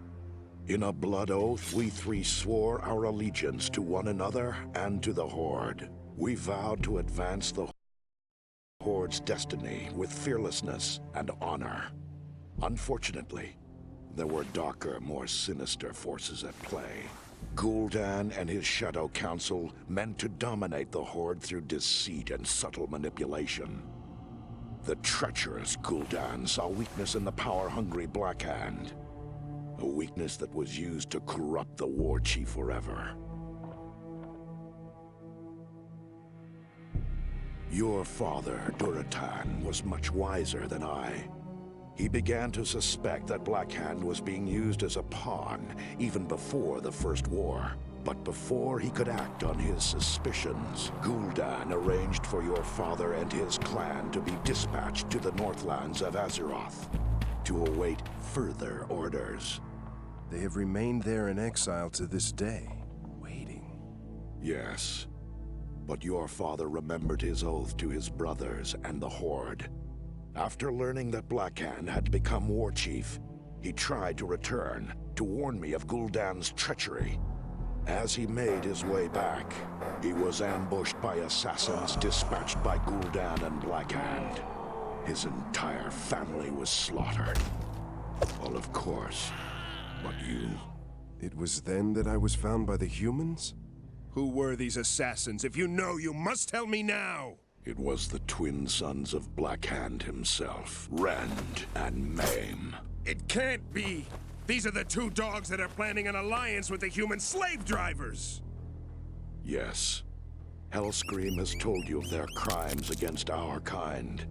In a blood oath, we three swore our allegiance to one another and to the Horde. We vowed to advance the Horde's destiny with fearlessness and honor. Unfortunately, there were darker, more sinister forces at play. Gul'dan and his Shadow Council meant to dominate the Horde through deceit and subtle manipulation. The treacherous Gul'dan saw weakness in the power-hungry Blackhand. A weakness that was used to corrupt the war chief forever. Your father, Duratan, was much wiser than I. He began to suspect that Blackhand was being used as a pawn, even before the First War. But before he could act on his suspicions, Gul'dan arranged for your father and his clan to be dispatched to the Northlands of Azeroth to await further orders. They have remained there in exile to this day, waiting. Yes, but your father remembered his oath to his brothers and the Horde. After learning that Blackhand had become war chief, he tried to return to warn me of Gul'dan's treachery. As he made his way back, he was ambushed by assassins dispatched by Gul'dan and Blackhand. His entire family was slaughtered. Well, of course, but you. It was then that I was found by the humans? Who were these assassins? If you know, you must tell me now! It was the twin sons of Blackhand himself, Rend and Maim. It can't be! These are the two dogs that are planning an alliance with the human slave drivers! Yes. Hellscream has told you of their crimes against our kind.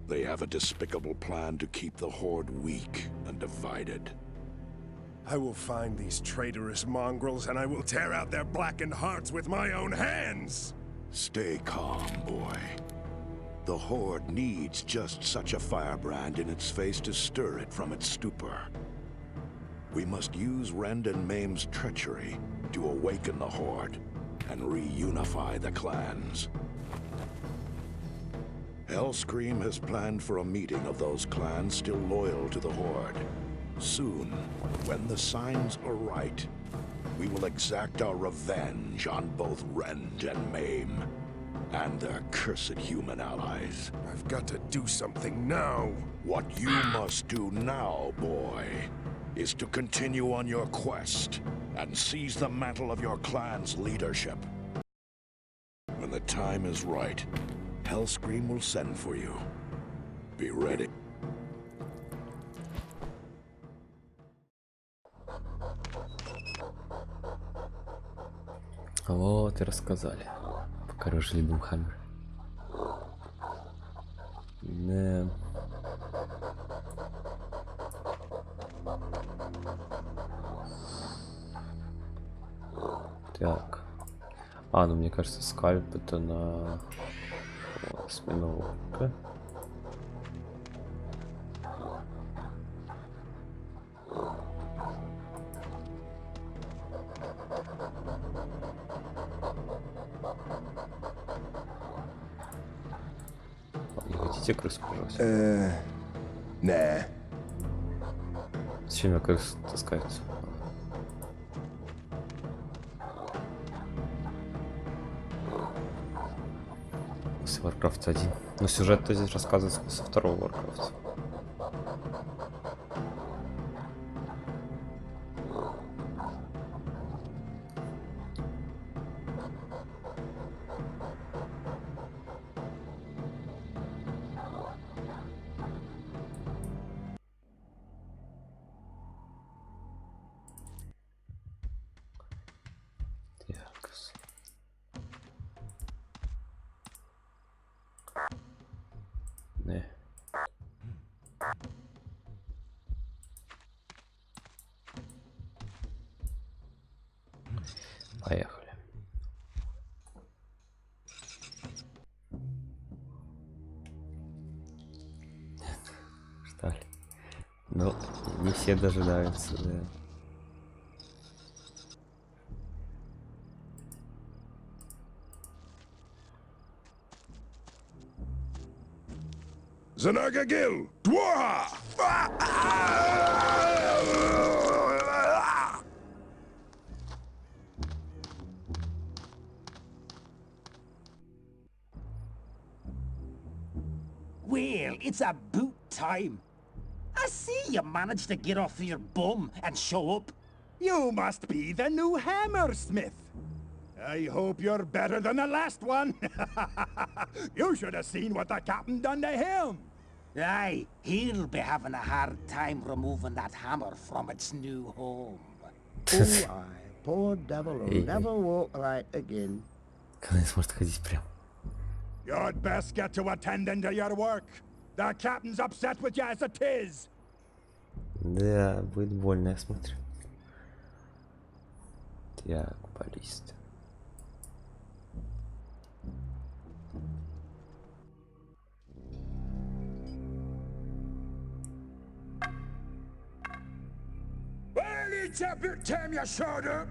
They have a despicable plan to keep the Horde weak and divided. I will find these traitorous mongrels and I will tear out their blackened hearts with my own hands! Stay calm, boy. The Horde needs just such a firebrand in its face to stir it from its stupor. We must use Rend and Maim's treachery to awaken the Horde and reunify the clans. Hellscream has planned for a meeting of those clans still loyal to the Horde. Soon, when the signs are right, we will exact our revenge on both Rend and Maim, and their cursed human allies. I've got to do something now. What you must do now, boy, is to continue on your quest and seize the mantle of your clan's leadership. When the time is right, Hellscream will send for you. Be ready. Вот и рассказали. Покорежили Думхаммер. Да. Так. А, ну мне кажется, скальп это на осьминога. Не хотите крысу, пожалуйста? Nah. Зачем я крысу таскается? С Warcraft 1. Но сюжет-то здесь рассказывается со второго Warcraft. Не. Поехали. Что ли? Ну, не все дожидаются, да. Zanargagil! Dwarha! Well, it's about time. I see you managed to get off your bum and show up. You must be the new hammersmith. I hope you're better than the last one. You should have seen what the captain done to him. Aye, he'll be having a hard time removing that hammer from its new home. Oh, aye, poor devil will never walk right again. Когда не сможет ходить прям. You'd best get to attending to your work. The captain's upset with you as it is. Да, будет больно, я смотрю. Так, баллист. Well, it's about time you showed up.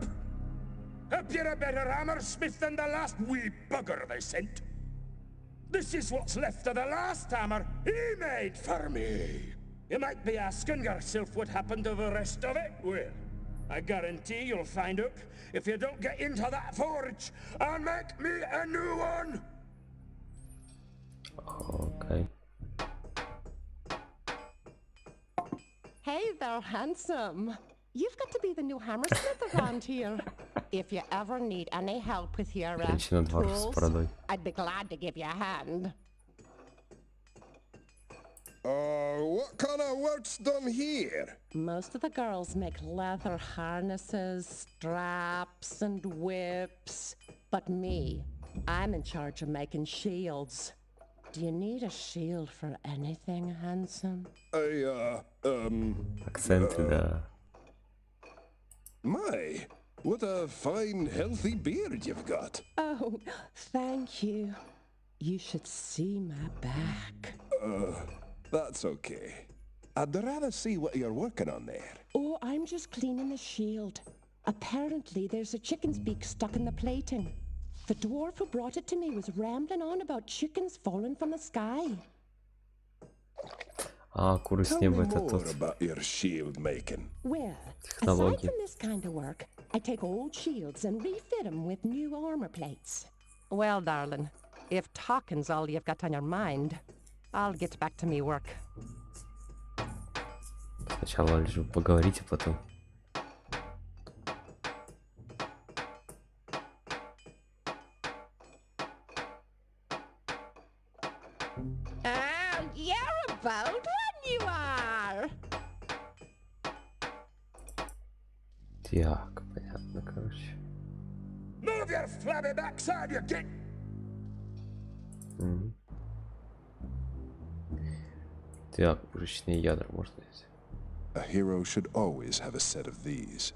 Hope you're a better hammersmith than the last wee bugger they sent. This is what's left of the last hammer he made for me. You might be asking yourself what happened to the rest of it. Well, I guarantee you'll find out if you don't get into that forge and make me a new one. Okay. Hey there, handsome. You've got to be the new hammersmith around here. If you ever need any help with your tools, I'd be glad to give you a hand. What kind of work's done here? Most of the girls make leather harnesses, straps, and whips. But me, I'm in charge of making shields. Do you need a shield for anything, handsome? Акценты, да. My, what a fine, healthy beard you've got. Oh, thank you. You should see my back. That's okay. I'd rather see what you're working on there. Oh, I'm just cleaning the shield. Apparently, there's a chicken's beak stuck in the plating. The dwarf who brought it to me was rambling on about chickens falling from the sky. А, куры с Tell me неба это more тот. about your shield making. Well, aside Технологии. from this kind of work, I take old shields and refit them with new armor plates. Well, darling, if talking's all you've got on your mind, I'll get back to me work. Сначала лишь бы поговорить, а потом. Oh, you're a bold one, you are! Так, понятно, короче. Move your flabby backside, you git! Мгм. Так, пушечные ядра можно взять. A hero should always have a set of these.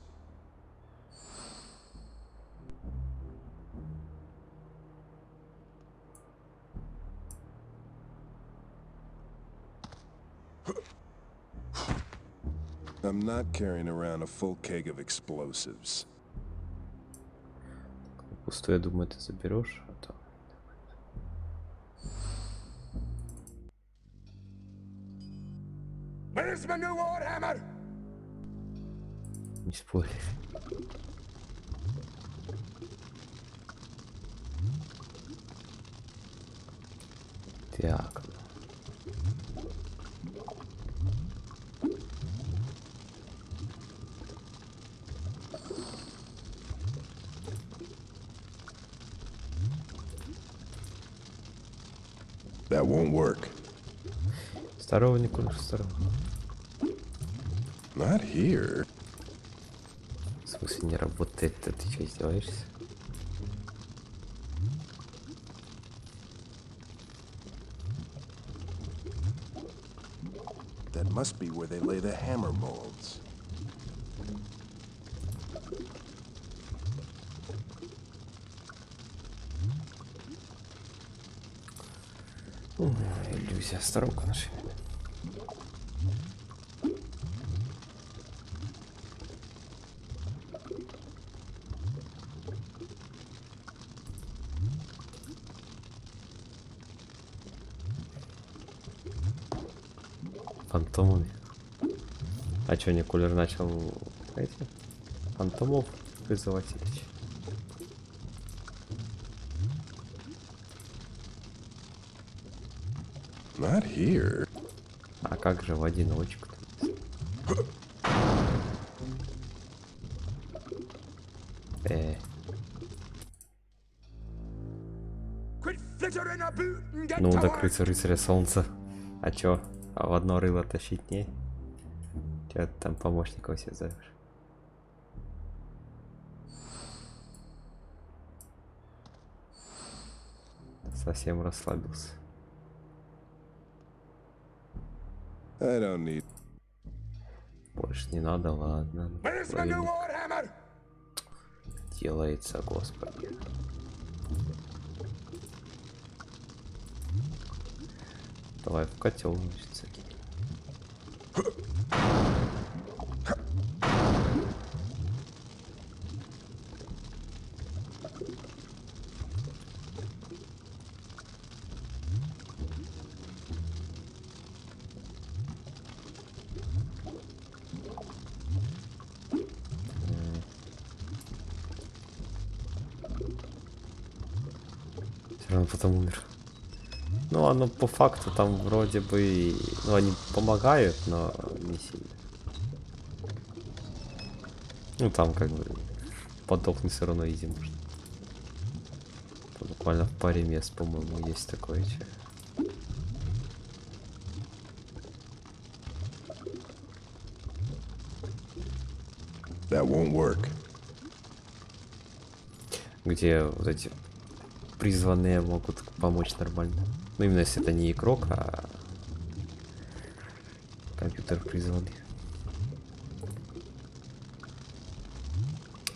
I'm not carrying around a full keg of explosives. Пустое, я думаю, ты заберешь, а то. Where's my new warhammer? Не спорь. Так. That won't work. Старого не куришь, старого. Not here. В смысле не работает? Ты что, издеваешься? That must be where they lay the hammer molds. Иллюзия, осторожно наши. Фантомами. А чё, не кулер начал эти фантомов призывать или чё? Not here. А как же в одиночку? Ну, так рыцаря солнца. А чё? А в одно рыло тащить не? Чё ты там помощников себе зовешь? Совсем расслабился. I don't need. Больше не надо, ладно. Делается, господи. Давай в котел, значит, закинем. Все равно потом умер. Ну, оно по факту там вроде бы... Ну, они помогают, но не сильно. Ну, там как бы подохнуть все равно изи можно. Там буквально в паре мест, по-моему, есть такое. That won't work. Где вот эти призванные могут помочь нормально. Ну, именно если это не игрок, а компьютер призванный.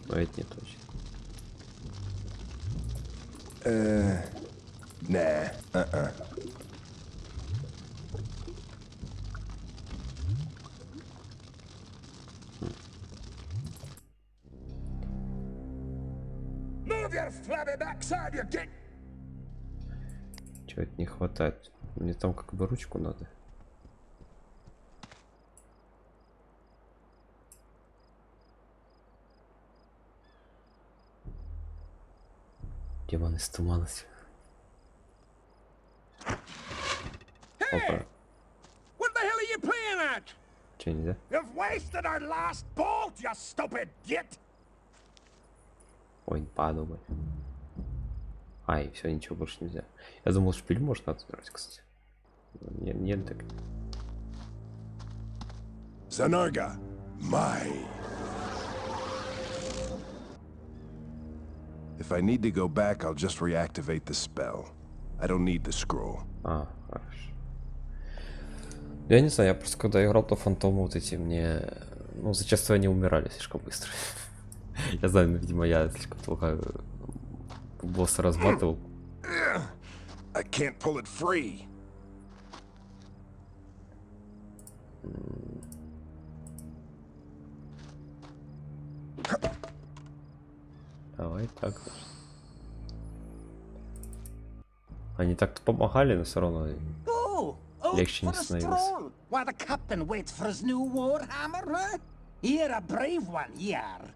Но это не точно. Nah, Move your flabby backside, you git! Чего-то не хватает. Мне там как бы ручку надо. Демон из тумана. Опа. What the hell are you playing at? Че, нельзя? You've wasted our last bolt, you stupid git! Ой, не подумай. Ай, все, ничего больше нельзя. Я думал, шпиль можно отбирать, кстати. Нет, нет, так. Zanarga, my. If I need to go back, I'll just reactivate the spell. I don't need the scroll. А, хорошо. Я не знаю, я просто когда играл, то фантомы вот эти мне... Ну, зачастую они умирали слишком быстро. Я знаю, ну, видимо, я слишком плохо босса разматывал. I can't pull it free. Давай так. Они так-то помогали, но все равно легче не становилось. While the captain waits for his new warhammer, huh? You're a brave one, you're.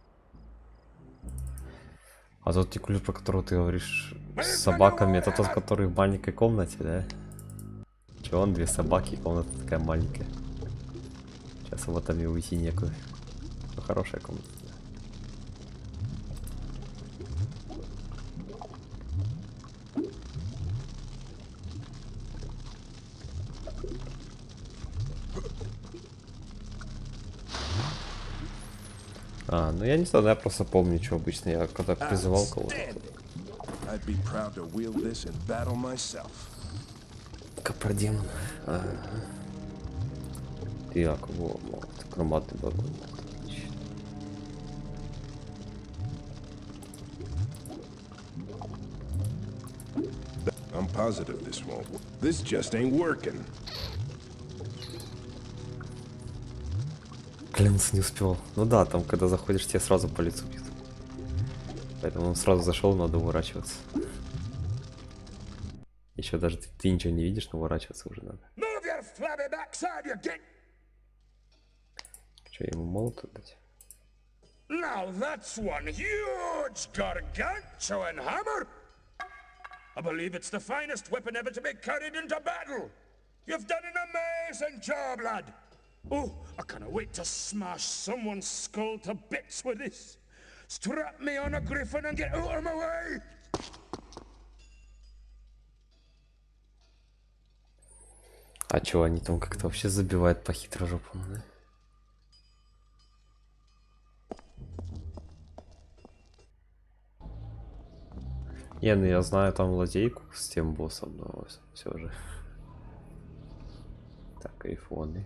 А тот текулер, про которого ты говоришь, с собаками, это тот, который в маленькой комнате, да? Че он, 2 собаки, комната такая маленькая. Сейчас его там и уйти некуда. Ну, хорошая комната. А, ну я не знаю, я просто помню, что обычно я когда призывал кого-то. Как про демона. Так, вот, громадный багон. I'm positive this won't work. This just ain't working. Клянусь, не успел. Ну да, там когда заходишь, тебе сразу по лицу бьют. Поэтому он сразу зашел, надо уворачиваться. Еще даже ты ничего не видишь, но уворачиваться уже надо. Че, ему молот отдать? Now that's one huge gargantuan hammer! I believe it's the finest weapon ever to be carried into battle! You've done an amazing job, lad! Oh, I can't wait to smash someone's skull to bits with this! Strap me on a griffin and get out of my way! А чё, они там как-то вообще забивают по хитрожопому, да? Не, ну я знаю там лазейку с тем боссом, но все же. Так, айфоны.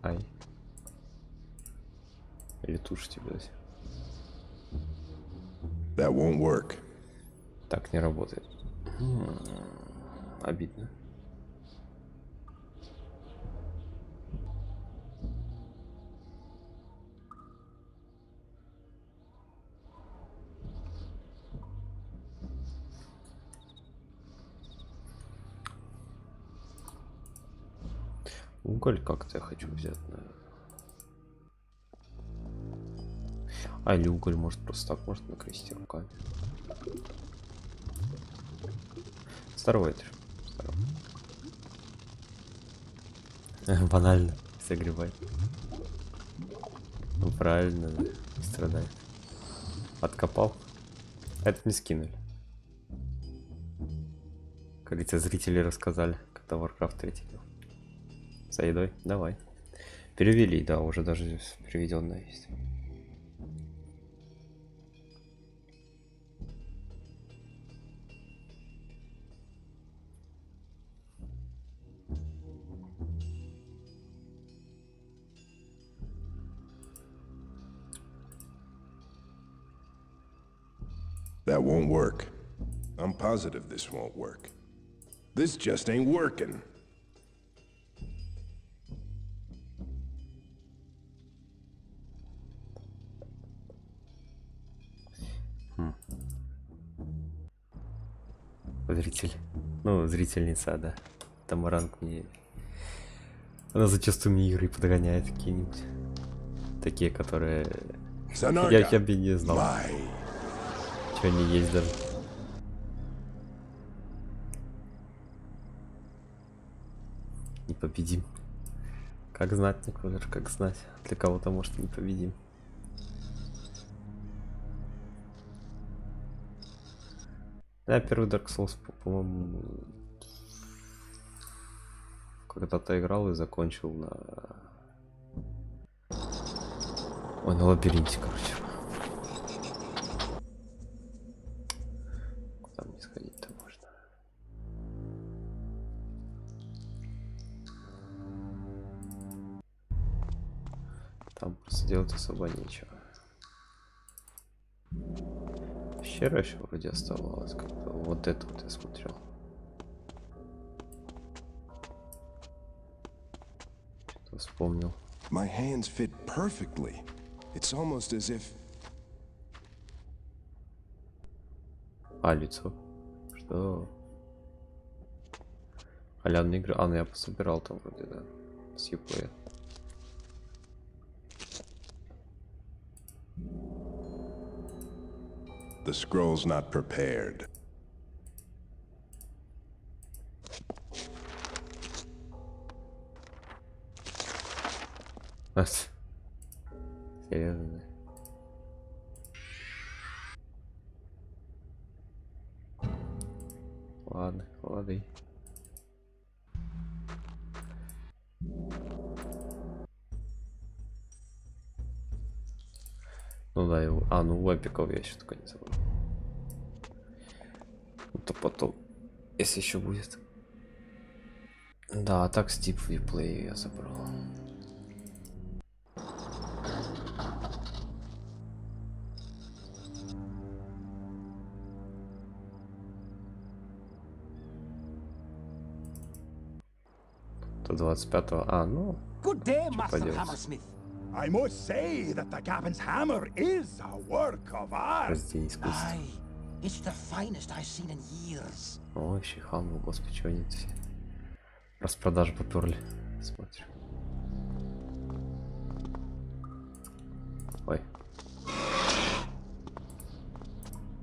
Ай. Или тушите, блядь. That won't work. Так не работает. Обидно. Уголь как-то я хочу взять, наверное. А, или уголь может просто так можно накрести руками. Здорово это. Здорово. Банально. Согревай. Ну правильно, да. Страдает. Откопал. Это не скинули. Как говорится, зрители рассказали, когда варкрафт 3 был. За едой? Давай. Перевели, да, уже даже переведенная есть. That won't work. I'm positive this won't work. This just ain't working. Зритель. Ну, зрительница, да. Тамаранг мне... Она зачастую мне игры подгоняет какие-нибудь. Такие, которые... Я бы не знал. Что они есть даже. Непобедим. Как знать, Николай, как знать. Для кого-то может непобедим. Я первый Dark Souls, по-моему, когда-то играл и закончил на... Ой, на лабиринте, короче. Куда мне сходить-то можно? Там просто делать особо нечего. Пещера еще вроде оставалась, как-то вот это вот я смотрел. Что вспомнил. My hands fit perfectly. It's almost as if... А, лицо. Что? Халявные игры. А, ну я пособирал там вроде, да. С Uplay. The scroll's not prepared. Серьезно? Ладно, ладно. Ну да, его... А, ну у эпиков я еще только не забыл. Это потом, если еще будет. Да, а так Steep в Uplay я забрал. До 25-го. А, ну. Good day, Master Hammersmith. I must say that the Captain's hammer is a work of art. Aye, it's the finest I've seen in years. О, еще хаммер, господи, что они все. Распродажи поперли. Смотрю. Ой.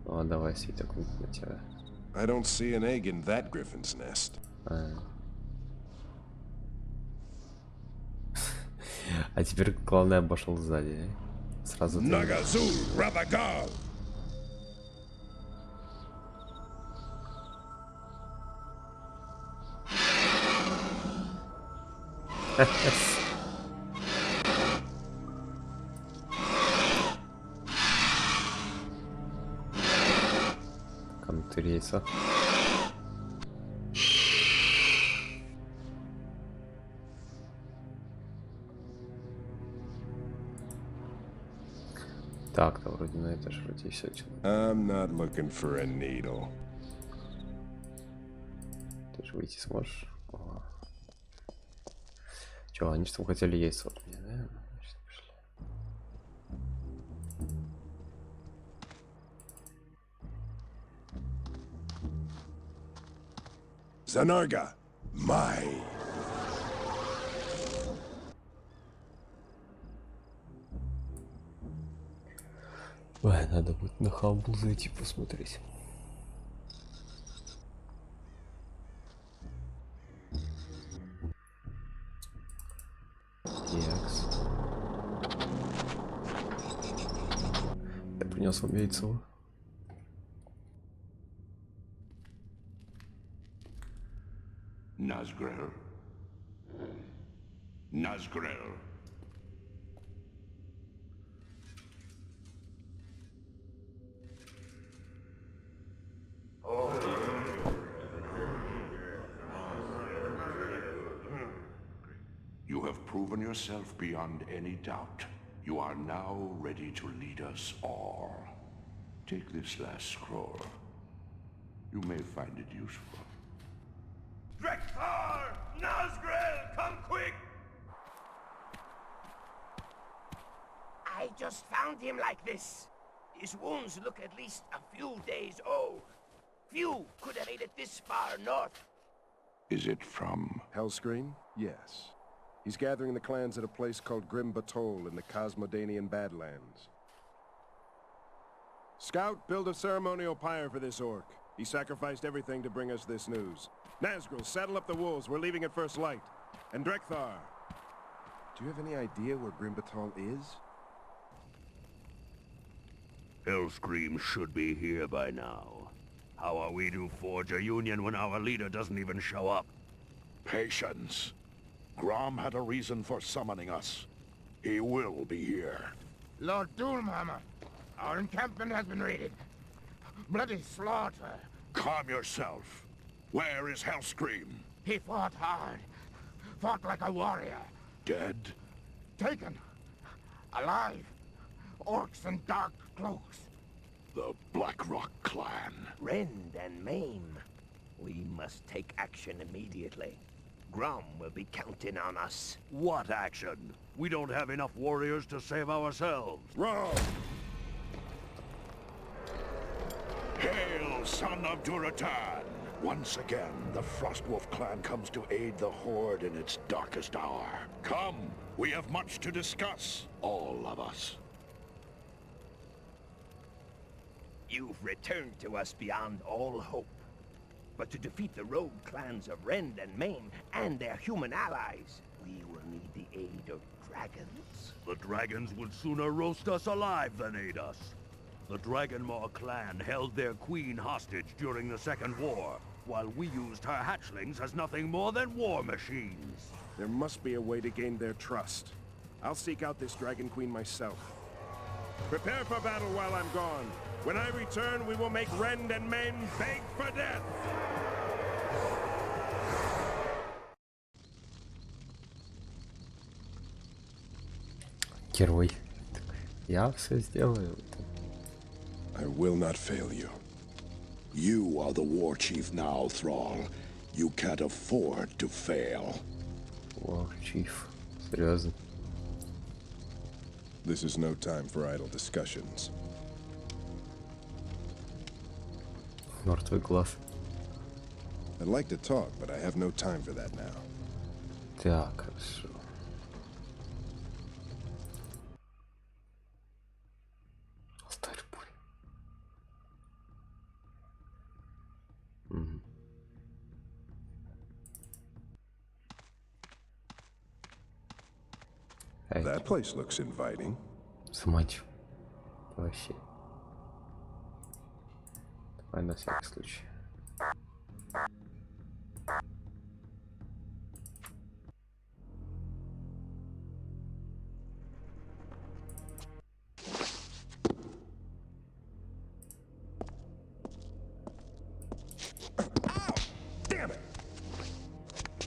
Ну, а давай, Свиток, на тебя. I don't see an egg in that griffin's nest. А теперь главное обошел сзади. Сразу. Нагазу, Рабагал! Контрейса. Так, да, вроде на это же вроде все. I'm not looking for a needle. Ты же выйти сможешь? Ага. Че, они что хотели есть вот мне, да? Значит, пошли. Zanarga, my. Ой, надо будет на Хамбл зайти посмотреть. Якс. Я принес вам яйцо. Nazgrel. Nazgrel. You have proven yourself beyond any doubt. You are now ready to lead us all. Take this last scroll. You may find it useful. Drekthar! Nazgrel, come quick! I just found him like this. His wounds look at least a few days old. Few could have made it this far north. Is it from... Hellscream? Yes. He's gathering the clans at a place called Grim Batol in the Cosmodanian Badlands. Scout, build a ceremonial pyre for this orc. He sacrificed everything to bring us this news. Nazgul, saddle up the wolves. We're leaving at first light. And Drekthar, do you have any idea where Grim Batol is? Hellscream should be here by now. How are we to forge a union when our leader doesn't even show up? Patience. Grom had a reason for summoning us. He will be here. Lord Doomhammer, our encampment has been raided. Bloody slaughter. Calm yourself. Where is Hellscream? He fought hard. Fought like a warrior. Dead? Taken. Alive. Orcs and dark cloaks. The Blackrock clan. Rend and maim. We must take action immediately. Grom will be counting on us. What action? We don't have enough warriors to save ourselves. Row! Hail, son of Duratan! Once again, the Frostwolf clan comes to aid the Horde in its darkest hour. Come, we have much to discuss, all of us. You've returned to us beyond all hope. But to defeat the rogue clans of Rend and Maim and their human allies, we will need the aid of dragons. The dragons would sooner roast us alive than aid us. The Dragonmaw clan held their queen hostage during the Second War, while we used her hatchlings as nothing more than war machines. There must be a way to gain their trust. I'll seek out this Dragon Queen myself. Prepare for battle while I'm gone. When I return, we will make Rend and Maim beg for death! Герой. Я все сделаю. I will not fail you. You are the war chief now, Thrall. You can't afford to fail. War chief. Серьезно. This is no time for idle discussions. Мертвый глаз. I'd like to talk, but I have no time for that now. Так, хорошо. Оставь пуль. Угу. That place looks inviting. Заманчиво. Вообще. Давай на всякий случай.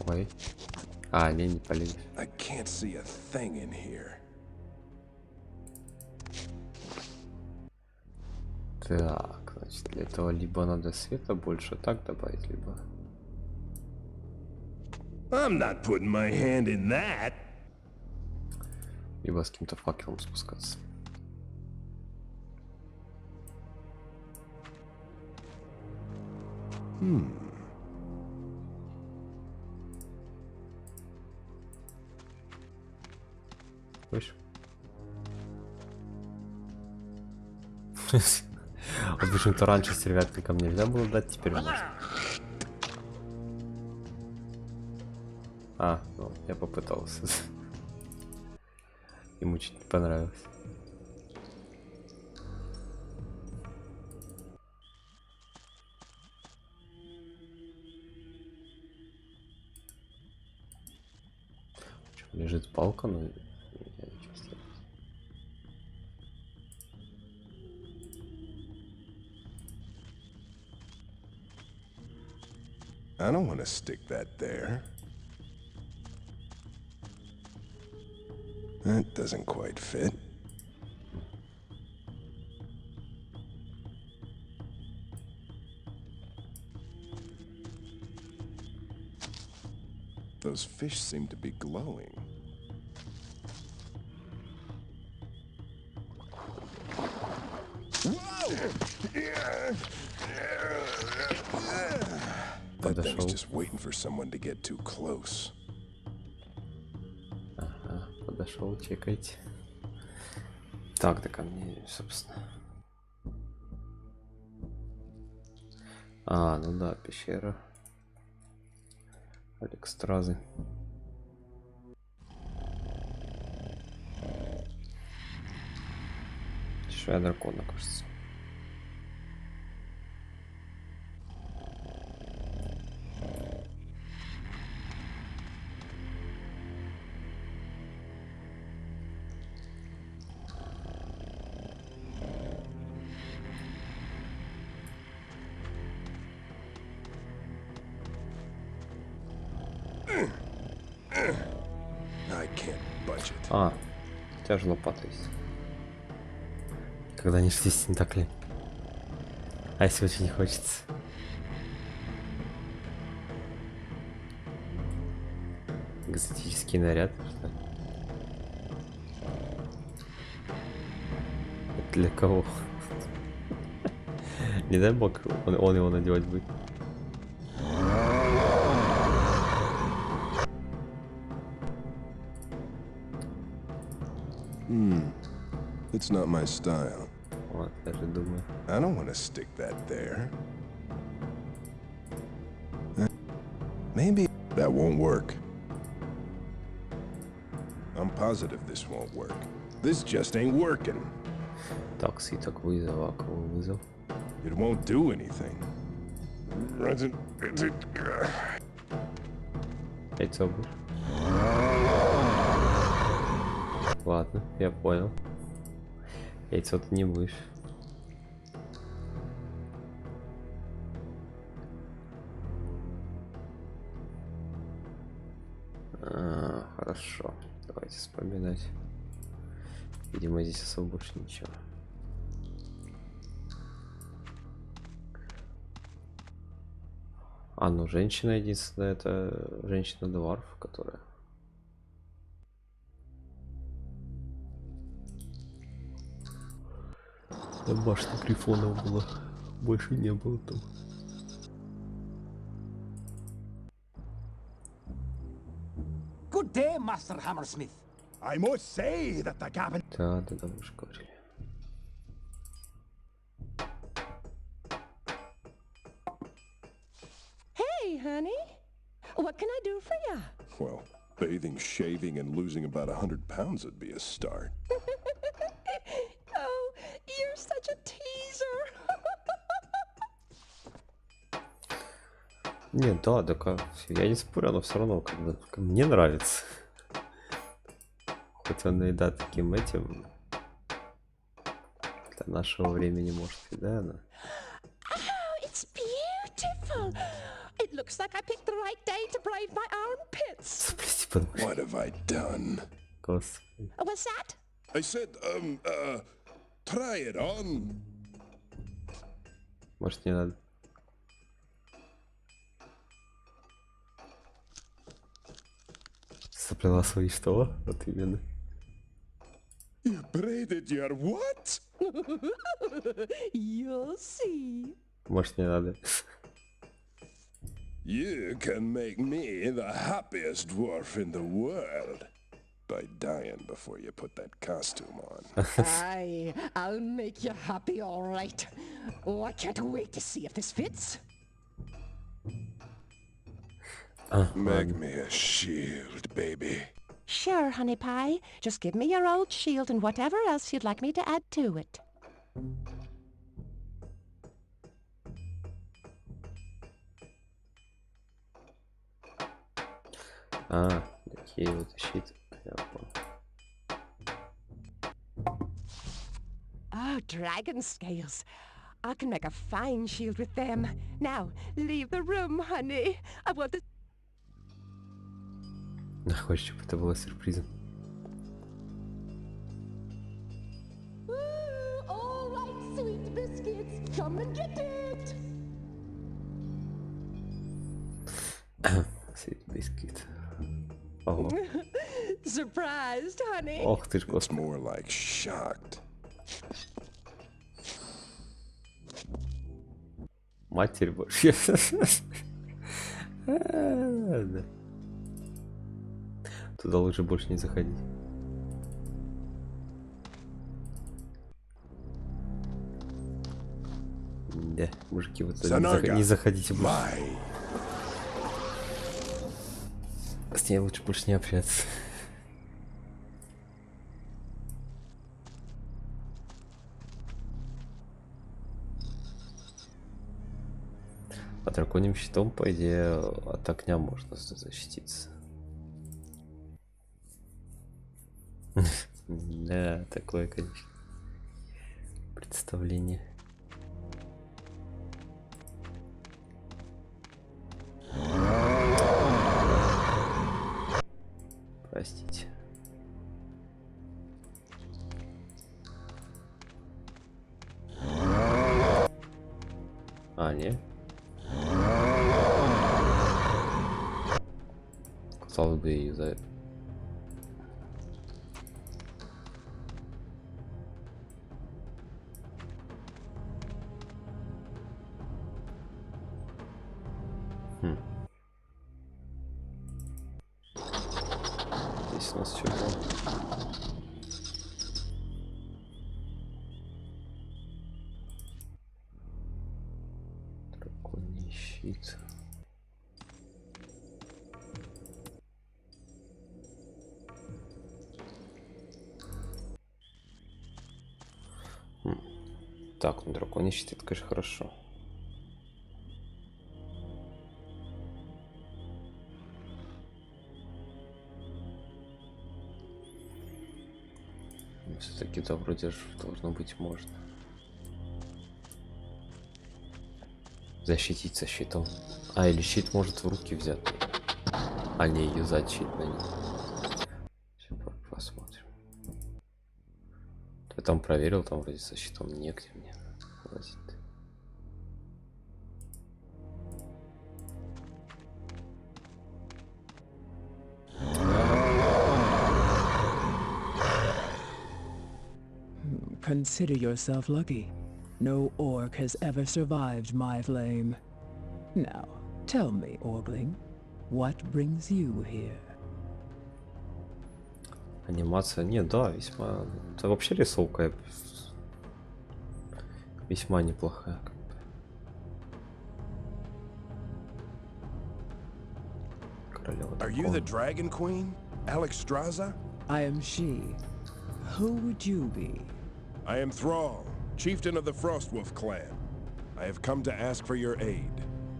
Ой. А, не полезешь. I can't see a thing in here. Так, значит, для этого либо надо света больше так добавить, либо... I'm not putting my hand in that. Либо с каким-то факелом спускаться. Слышь? Вот почему-то раньше стервятникам нельзя было дать, теперь можно. А, ну, я попытался. Ему чуть не понравилось. Лежит палка, но я не чувствую. I don't want to stick that there. That doesn't quite fit. Those fish seem to be glowing. That thing's just waiting for someone to get too close. Ага, подошел, чекайте. Так, да ко мне, собственно. А, ну да, пещера. Алекстразы. Шея дракона, кажется. I can't budge it. А, у тебя же лопата есть. Когда не шлись, не так ли? А если очень не хочется? Экзотический наряд, что ли? Это для кого? Не дай бог, он его надевать будет. It's not my style. Вот, даже думаю. I don't want to stick that there. Maybe that won't work. I'm positive this won't work. This just ain't working. Так, свиток вызов, а кого вызов? It won't do anything. Яйцо будешь? Ладно, я понял. Яйцо ты не будешь. Хорошо. Давайте вспоминать. Видимо, здесь особо больше ничего. А, ну женщина единственная, это женщина-дварф, которая... Башня грифонов была. Больше не было там. Good day, Master Hammersmith. I must say that the cabin... Да, мы же говорили. Hey, honey. What can I do for you? Well, bathing, shaving, and losing about 100 pounds would be a start. Oh, you're such a teaser. Нет, да, так я не спорю, но все равно как бы мне нравится. Хоть он и да таким этим для нашего времени может и да, но... Oh, it's beautiful. It looks like I picked the right day to brave my armpits. What have I done? Господи. What's that? I said, try it on. Может, не надо. Соплела свои что? Вот именно. You braided your what? You'll see. Может, не надо. You can make me the happiest dwarf in the world by dying before you put that costume on. Aye, I'll make you happy, all right. Oh, I can't wait to see if this fits. Make me a shield, baby. Sure, honey pie. Just give me your old shield and whatever else you'd like me to add to it. А, такие вот щиты. Я понял. Oh, dragon scales. I can make a fine shield with them. Now, leave the room, honey. I want to... Хочешь, чтобы это было сюрпризом? All right, sweet biscuits. Come and get it. Sweet biscuit. surprised, honey? Ох ты ж, It's господи. more like shocked. Матерь Божья. Да. Туда лучше больше не заходить. Да, мужики, вот не заходите больше. С ней лучше больше не общаться. А драконьим щитом, по идее, от огня можно защититься. Да, такое, конечно, представление. Простите. А, не? Казалось бы, и за... Здесь у нас что было? Драконий щит. Так, ну драконий щит, это, конечно, хорошо. Все-таки-то вроде же должно быть можно. Защититься щитом. А, или щит может в руки взять. А не юзать щит на них. Сейчас посмотрим. Я там проверил, там вроде со щитом негде мне лазить. Consider yourself lucky. No orc has ever survived my flame. Now, tell me, Orgling, what brings you here? Анимация, не, да, весьма. Это вообще рисовка весьма неплохая. Королева. Are you the Dragon Queen, Alexstrasza? I am she. Who would you be? I am Thrall, chieftain of the Frostwolf clan. I have come to ask for your aid.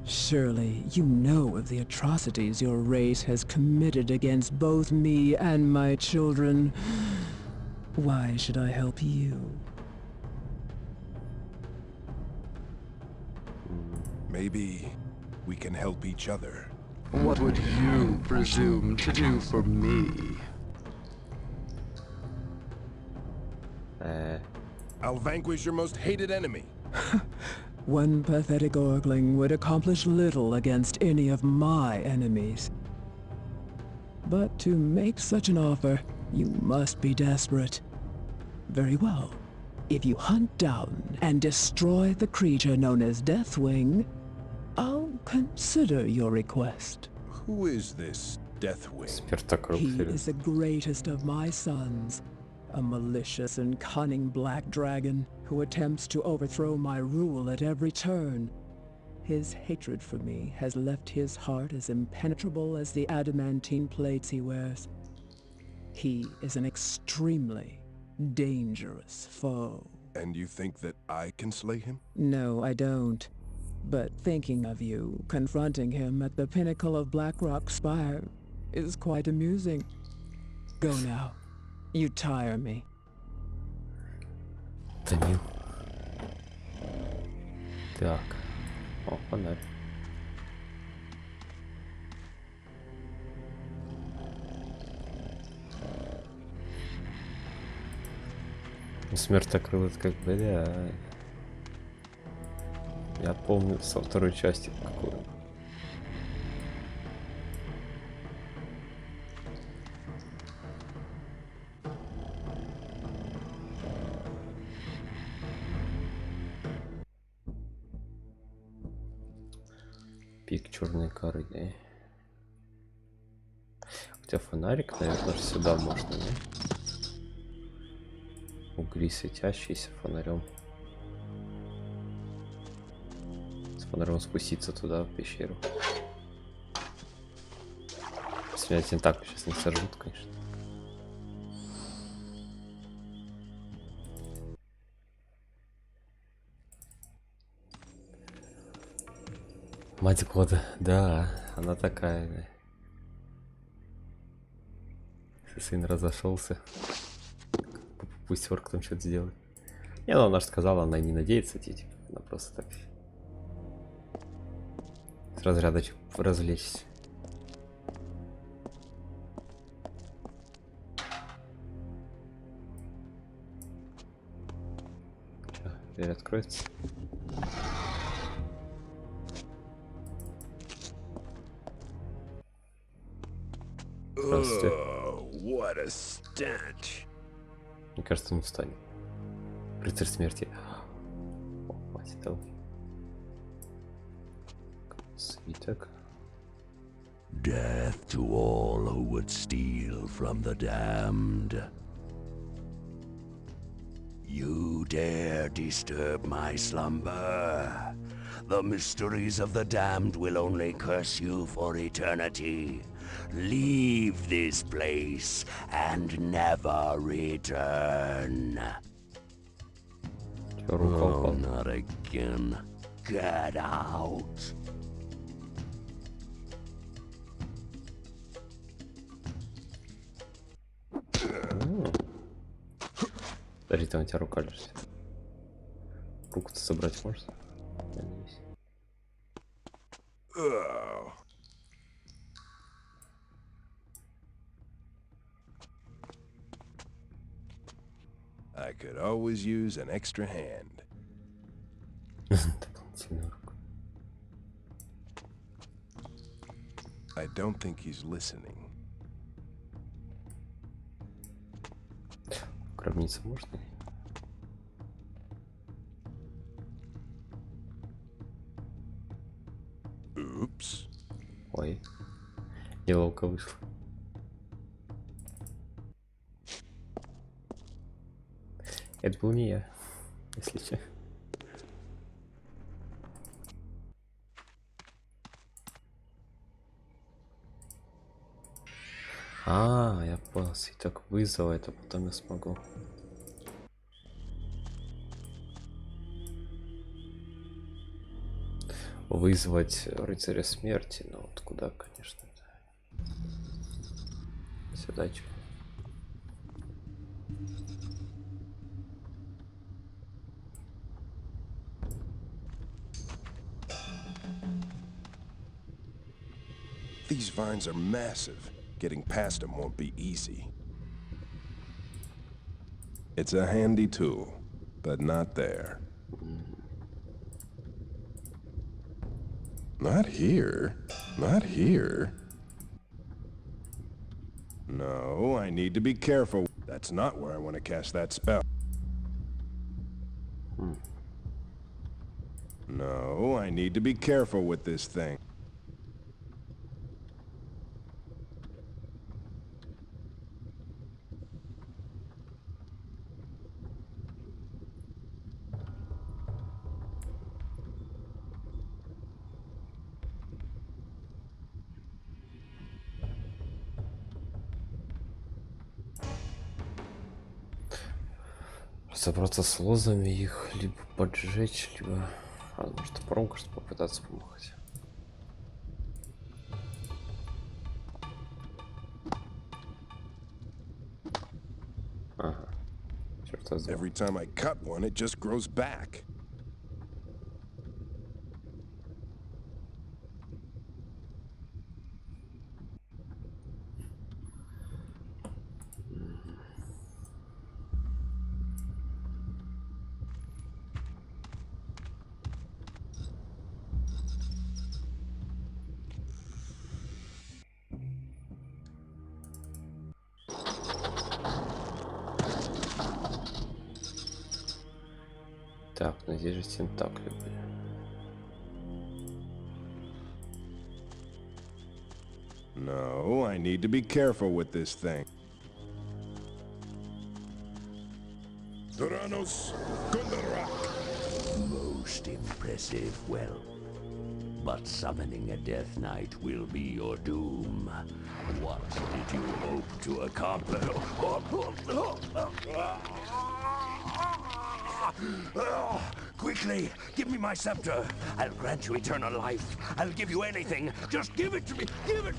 Surely you know of the atrocities your race has committed against both me and my children. Why should I help you? Maybe we can help each other. What would you presume to do for me? I'll vanquish your most hated enemy. One pathetic Orgling would accomplish little against any of my enemies. But to make such an offer, you must be desperate. Very well. If you hunt down and destroy the creature known as Deathwing, I'll consider your request. Who is this Deathwing? He is the greatest of my sons. A malicious and cunning black dragon who attempts to overthrow my rule at every turn. His hatred for me has left his heart as impenetrable as the adamantine plates he wears. He is an extremely dangerous foe. And you think that I can slay him? No, I don't. But thinking of you confronting him at the pinnacle of Blackrock Spire is quite amusing. Go now. You tire me. Томил. Так. О, фонарь. Смертокрыл, это как бы, да. Я помню со второй части какую. Пик черной коры. Хотя фонарик, наверное, сюда можно, да? Угли светящиеся фонарем. С фонарем спуститься туда, в пещеру. Если меня тентакль сейчас не сожрут, конечно. Мать года, да, она такая, да. Сын разошелся. Пусть орк там что-то сделает. Не, ну она же сказала, она не надеется, типа, она просто так с разряда развлечься. Чё, дверь откроется? Здравствуйте. What a stench. Мне кажется, он встанет. Рыцарь смерти. О, хватит того. Свиток. Death to all who would steal from the damned. You dare disturb my slumber. The mysteries of the damned will only curse you for eternity. Leave this place and never return. Oh, not again. Get out. Подожди, там у тебя рука лежит. Руку-то собрать можно? Надеюсь. I could always use an extra hand. I don't think he's listening. Гробница можно? Oops. Ой. Неловко вышло. Это был не я, если че. Я понял, свиток вызова, это потом я смогу. Вызвать рыцаря смерти, но вот куда, конечно. Сюда что? These vines are massive. Getting past them won't be easy. It's a handy tool, but not there. Not here. Not here. No, I need to be careful. That's not where I want to cast that spell. No, I need to be careful with this thing. Собраться с лозами, их либо поджечь, либо... может топором, кажется, попытаться помахать. Ага. Черт возьми. Every time I cut one, it just grows back. Так, ну здесь же тентакли были. No, I need to be careful with this thing. Tyrannos Gundarak. Most impressive. Well, but summoning a Death Knight will be your doom. What did you hope to accomplish? Quickly, give me my scepter. I'll grant you eternal life. I'll give you anything. Just give it to me. Give it.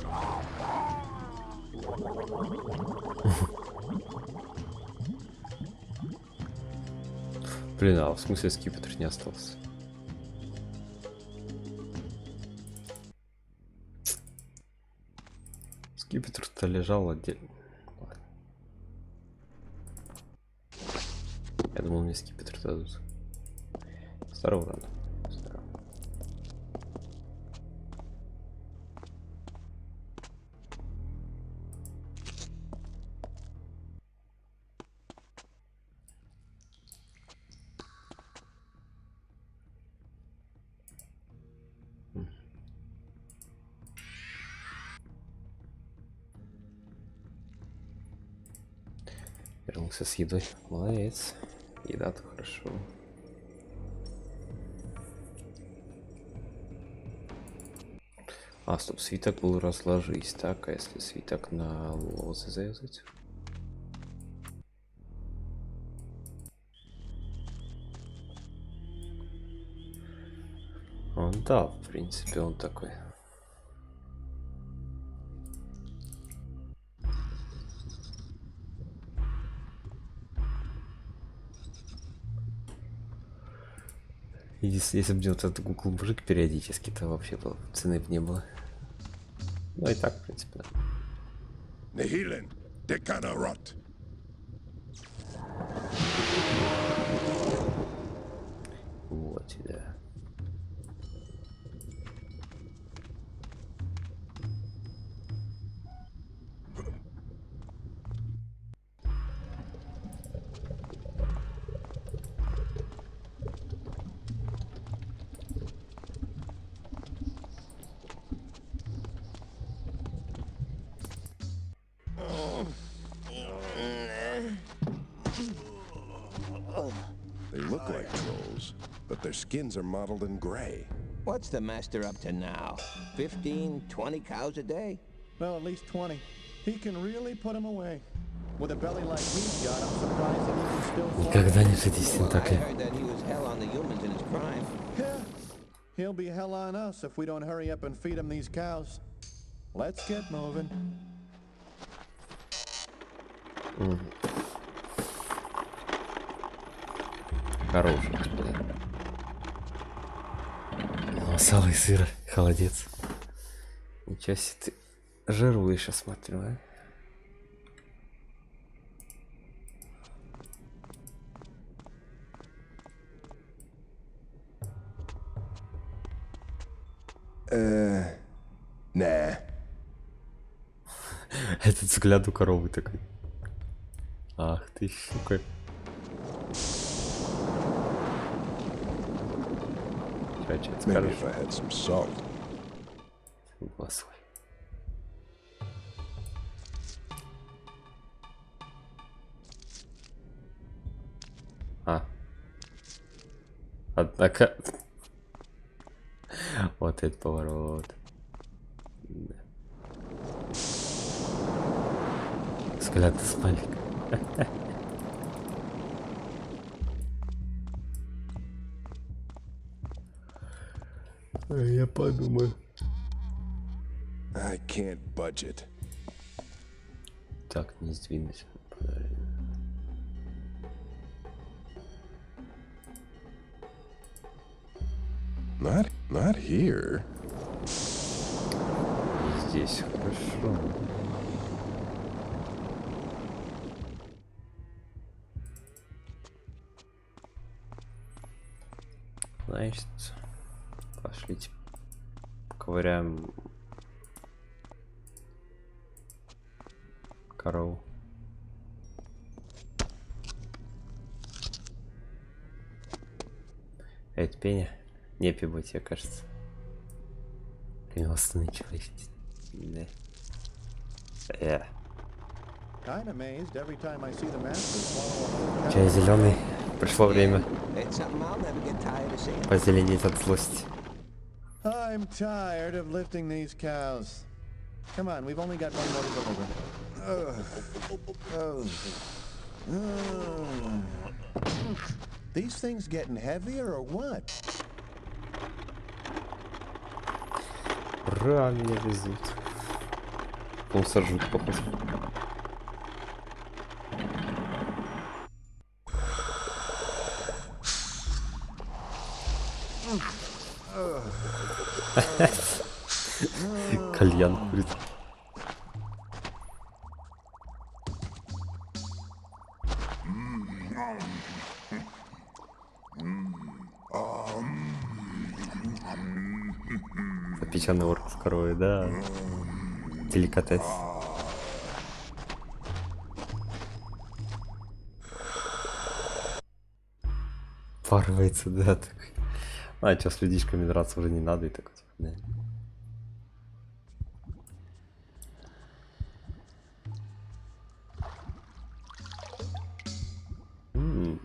Блин, а в смысле скипетр не остался? Скипетр-то лежал отдельно. Ладно. Я думал, мне скипетр дадут. Здорово, рано. Здорово. Вернулся с едой. Молодец. Еда-то хорошо. А, стоп, свиток был разложись. Так, а если свиток на лозы завязать? Он, да, в принципе, он такой. Если бы делать этот Google мужик периодически, то вообще было, цены бы не было. Ну и так, в принципе, да. Nihilin, Dekana Rot. Вот, да. They look like trolls, but their skins are mottled in gray. What's the master up to now? 15, 20 cows a day? Well, at least 20. He can really put them away. With a belly like he's got, I'm surprised that he can still fly. Никогда не садись в I тентакли. heard that he was hell on the humans in his prime. Yeah, he'll be hell on us if we don't hurry up and feed him these cows. Let's get moving. Хороший, господа. Сало и сыр, холодец. Ничего себе ты жируешь, я смотрю, а? Nah. Этот взгляд у коровы такой. Ах ты, сука. Maybe if I had some salt. Масло. А. Однако... Вот этот поворот. Да. Взгляд из маленького. Я подумаю. I can't budge it. Так, не сдвинуть. Not here. Здесь хорошо. Значит, пошлите ковыряем корову. Это пеня? Не пибать, кажется. Восстановить человечность. Да. Kinda amazed every time I see the master swallow a Чай зеленый. Пришло время It's something I'll never get tired of seeing. позеленеть от злости. I'm tired of lifting these cows. Come on, we've only got one more to deliver. These things getting heavier or what? Ура, меня везут. Мусор жут, похоже. Кальян курит. Запеченный орк с коровой, да. Деликатес. Парывается, да, так. А, чё, с людишками драться уже не надо и так вот. Да.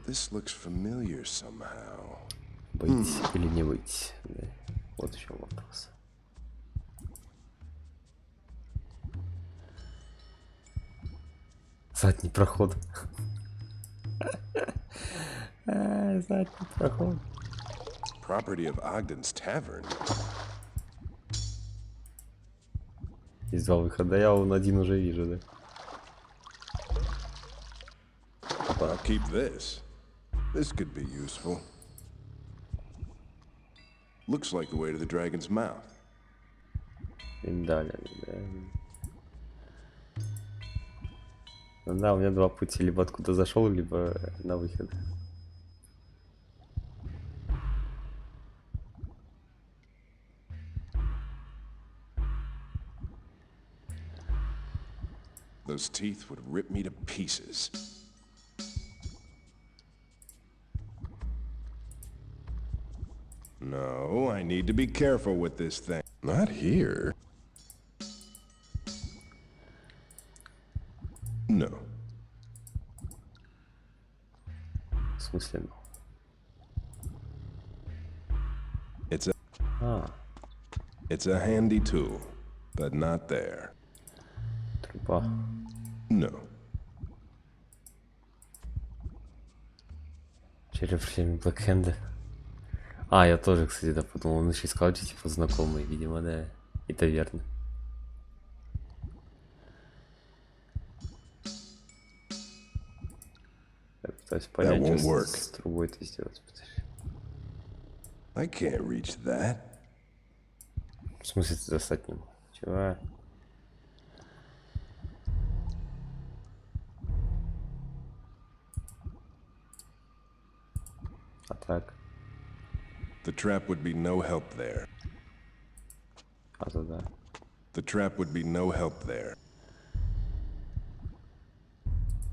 This looks familiar somehow. Быть или не быть? Да. Вот еще вопрос. Задний проход. Задний проход. Property of Ogden's Tavern. Есть два выхода, я вон один уже вижу, да. I'll keep this. This could be useful. Looks like the way to the dragon's mouth. Далее, да. Ну да, у меня два пути, либо откуда зашел, либо на выход. Those teeth would rip me to pieces. No, I need to be careful with this thing. Not here. No. В смысле? It's a handy tool, but not there. Труба. No. Череп в шлеме бэкхенда. А, я тоже, кстати, да, подумал, он еще искал, типа, знакомые, видимо, да. Это верно. Я пытаюсь понять, что с трубой это сделать. I can't reach that. В смысле, ты достать не мог? Чего? А так? The trap would be no help there. А то да. The trap would be no help there.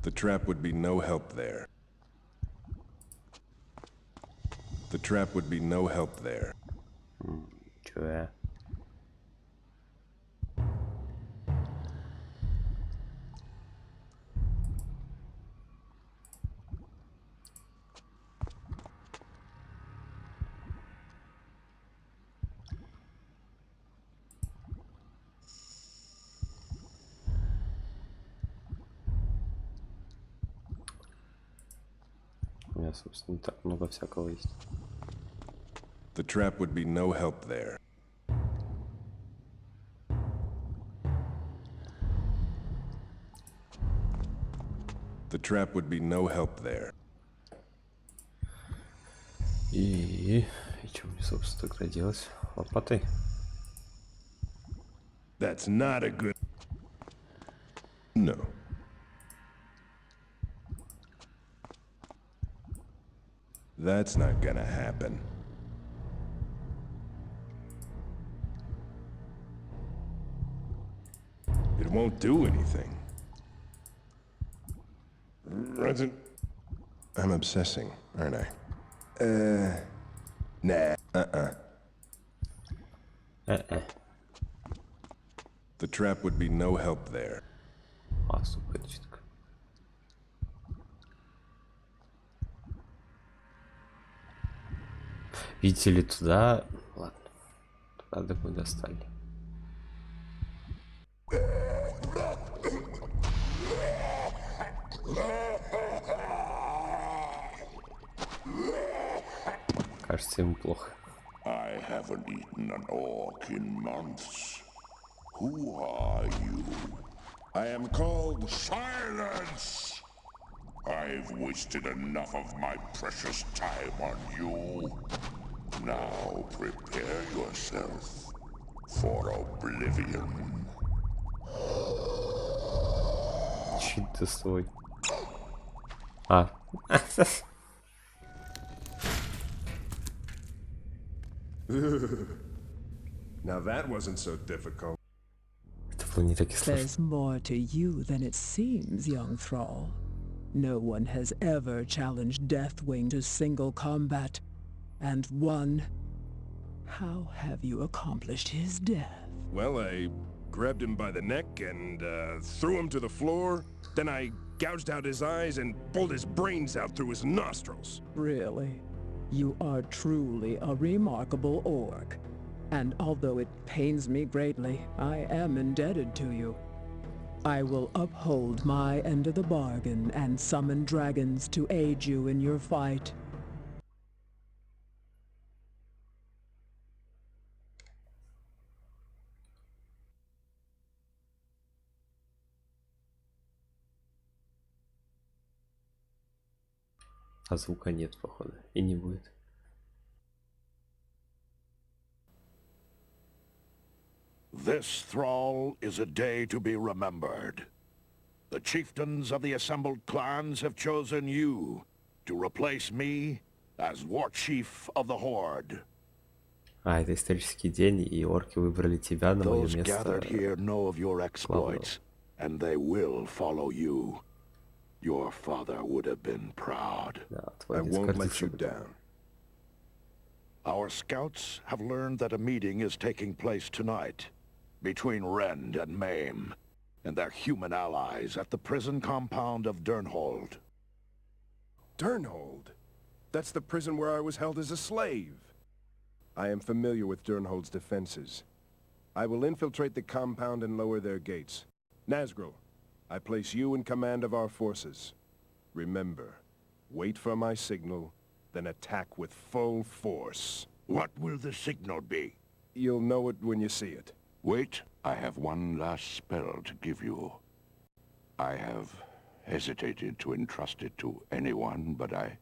The trap would be no help there. The trap would be no help there. Чего? У меня, собственно, не так много всякого есть. The trap would be no help there. The trap would be no help there. И что мне, собственно, тогда делать? Лопатой? That's not a good... No. That's not gonna happen. It won't do anything. I'm obsessing, aren't I? Nah. The trap would be no help there. А, ступенчатка. Видите ли, туда... Ладно. Туда мы достали. Кажется, ему плохо. I haven't eaten an orc in months. Who are you? I am called... Silence! I've wasted enough of my precious time on you. Now prepare yourself for oblivion. Чит ты свой. А. Now that wasn't so difficult. Это было не так и сложно. There's more to you than it seems, young thrall. No one has ever challenged Deathwing to single combat, and won. How have you accomplished his death? Well, I grabbed him by the neck and threw him to the floor. Then I gouged out his eyes and pulled his brains out through his nostrils. Really? You are truly a remarkable orc. And although it pains me greatly, I am indebted to you. I will uphold my end of the bargain and summon dragons to aid you in your fight. А звука нет, походу. И не будет. This thrall is a day to be remembered. The chieftains of the assembled clans have chosen you to replace me as war chief of the horde. А, это исторический день, и орки выбрали тебя на мое Those место. gathered here know of your exploits, and they will follow you. Your father would have been proud. I won't let you down. Our scouts have learned that a meeting is taking place tonight between Rend and Maim and their human allies at the prison compound of Durnhold. Durnhold? That's the prison where I was held as a slave. I am familiar with Durnhold's defenses. I will infiltrate the compound and lower their gates. Nazgul, I place you in command of our forces. Remember, wait for my signal, then attack with full force. What will the signal be? You'll know it when you see it. Wait, I have one last spell to give you. I have hesitated to entrust it to anyone, but I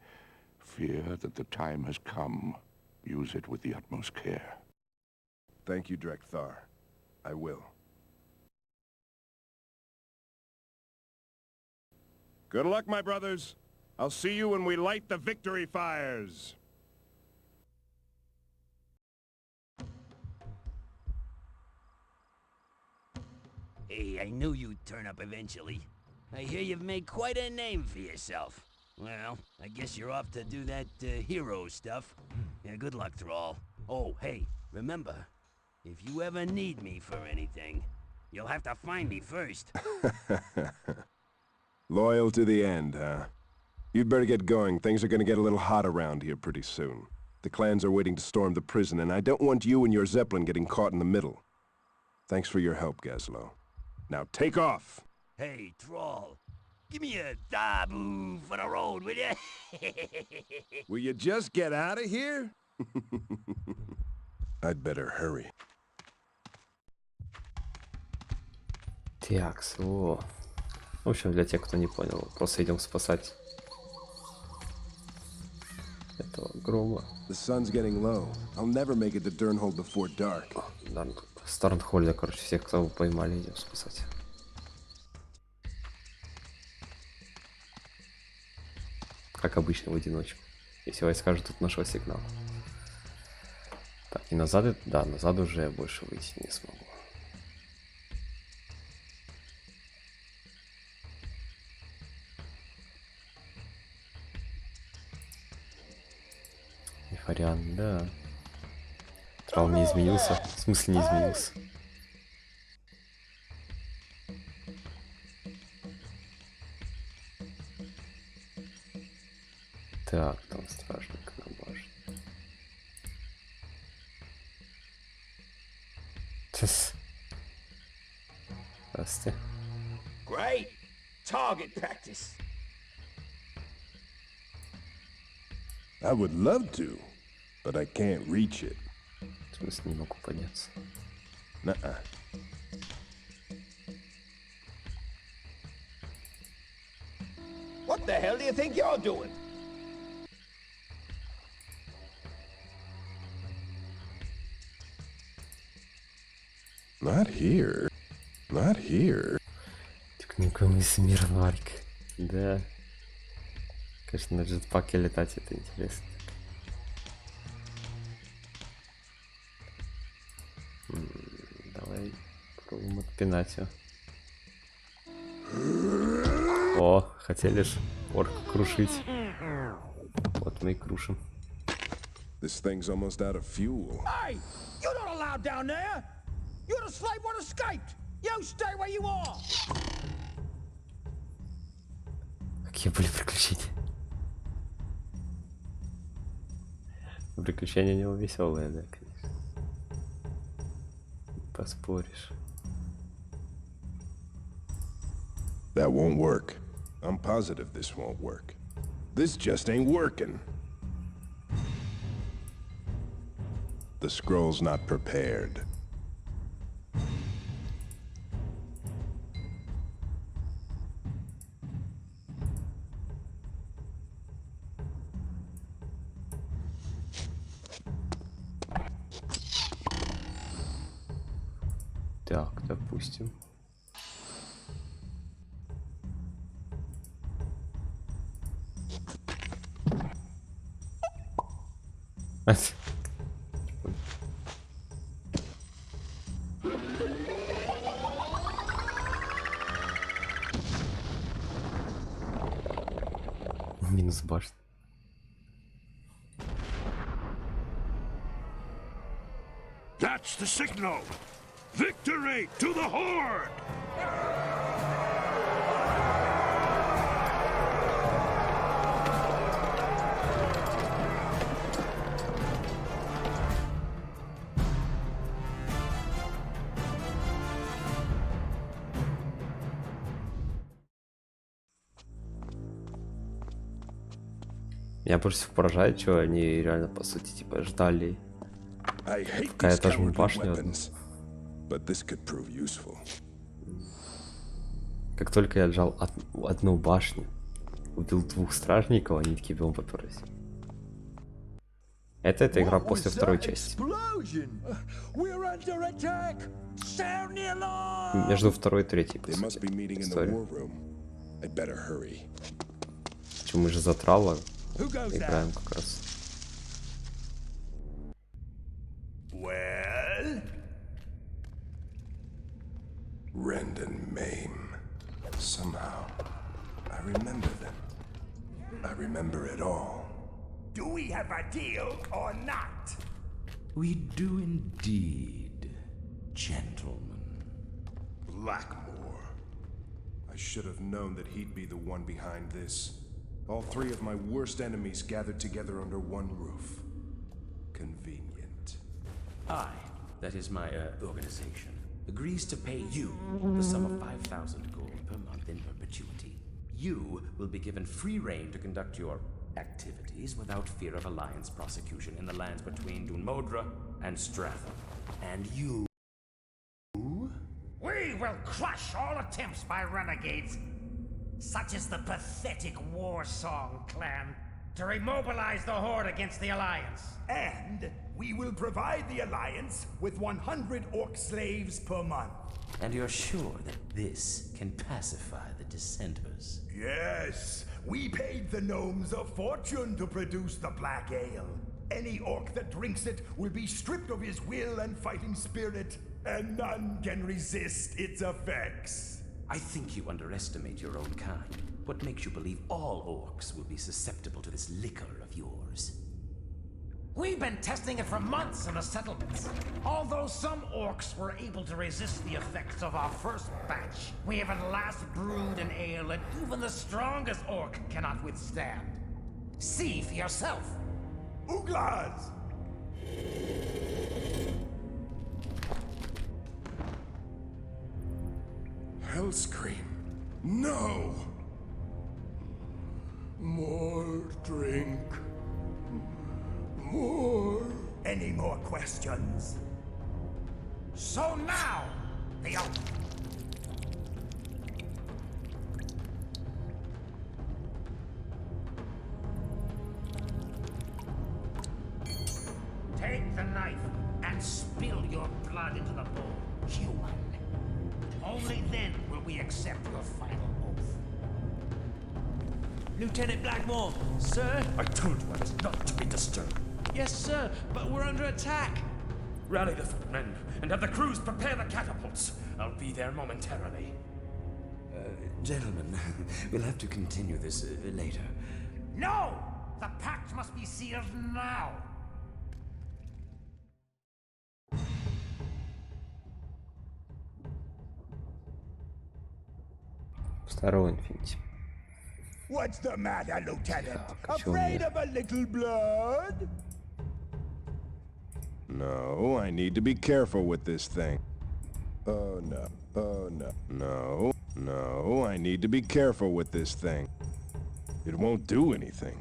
fear that the time has come. Use it with the utmost care. Thank you, Drekthar. I will. Good luck, my brothers. I'll see you when we light the victory fires. Hey, I knew you'd turn up eventually. I hear you've made quite a name for yourself. Well, I guess you're off to do that hero stuff. Yeah, good luck, Thrall. Oh, hey, remember, if you ever need me for anything, you'll have to find me first. Loyal to the end, huh? You'd better get going. Things are gonna get a little hot around here pretty soon. The clans are waiting to storm the prison, and I don't want you and your Zeppelin getting caught in the middle. Thanks for your help, Gazlo. Now take off! Hey, Thrall, give me a dabu for the road, will ya? Will you just get out of here? I'd better hurry. Так, во. В общем, для тех, кто не понял, просто идем спасать этого грома. The sun's getting low. I'll never make it to Durnhold before dark. С Торнхольда, короче, всех, кого поймали, идем спасать. Как обычно, в одиночку. Если войска ждут нашего сигнала. Так, и назад, да, назад уже я больше выйти не смогу. Мифариан, да. Трал не изменился. В смысле не изменился? Так, там стражник на башне. Здрасте. Great. Target practice. I would love to, but I can't reach it. В смысле, не могу подняться. Nuh-uh. What the hell do you think you're doing? Not here. Not here. Никому из мира Варик. Да. Конечно, на джетпаке летать это интересно. Давай попробуем отпинать его. О, хотели ж орка крушить. Вот мы и крушим. This thing's almost out of fuel. Hey! You're not allowed down there! You're the slave one escaped! You stay where you are! Какие были приключения? Приключения у него веселые, да, конечно. Поспоришь. That won't work. I'm positive this won't work. This just ain't working. The scroll's not prepared. Так, допустим. Минус башня. That's the signal! Victory to the Horde! Меня больше всего поражает, что они реально, по сути, типа, ждали. Пока я тоже башню одну. Как только я отжал одну башню, убил двух стражников, они такие бегом поперлись. Это игра после второй части. Между второй и третьей, по сути, история. Чем мы же за трава играем как раз. Well? Rend and maim. Somehow, I remember them. I remember it all. Do we have a deal or not? We do indeed, gentlemen. Blackmore. I should have known that he'd be the one behind this. All three of my worst enemies gathered together under one roof. Convenient. I, that is my organization, agrees to pay you the sum of 5,000 gold per month in perpetuity. You will be given free rein to conduct your activities without fear of Alliance prosecution in the lands between Dunmodra and Stratham. And you... We will crush all attempts by renegades, such as the pathetic War Song clan, to remobilize the Horde against the Alliance. And we will provide the Alliance with 100 orc slaves per month. And you're sure that this can pacify the dissenters? Yes, we paid the gnomes a fortune to produce the black ale. Any orc that drinks it will be stripped of his will and fighting spirit, and none can resist its effects. I think you underestimate your own kind. What makes you believe all orcs will be susceptible to this liquor of yours? We've been testing it for months in the settlements. Although some orcs were able to resist the effects of our first batch, we have at last brewed an ale that even the strongest orc cannot withstand. See for yourself. Uglas! Hellscream. No! More drink. More. Any more questions? So now, the oath. Take the knife and spill your blood into the bowl, human. Only then will we accept your final oath. Lieutenant Blackmore, sir? I told you I was not to be disturbed. Yes, sir, but we're under attack. Rally the footmen and have the crews prepare the catapults. I'll be there momentarily. Gentlemen, we'll have to continue this later. No! The pact must be sealed now! Старого Infinity. What's the matter, Lieutenant? Так, чё у Afraid меня? of a little blood? No, I need to be careful with this thing. Oh no, oh no, no, no, I need to be careful with this thing. It won't do anything.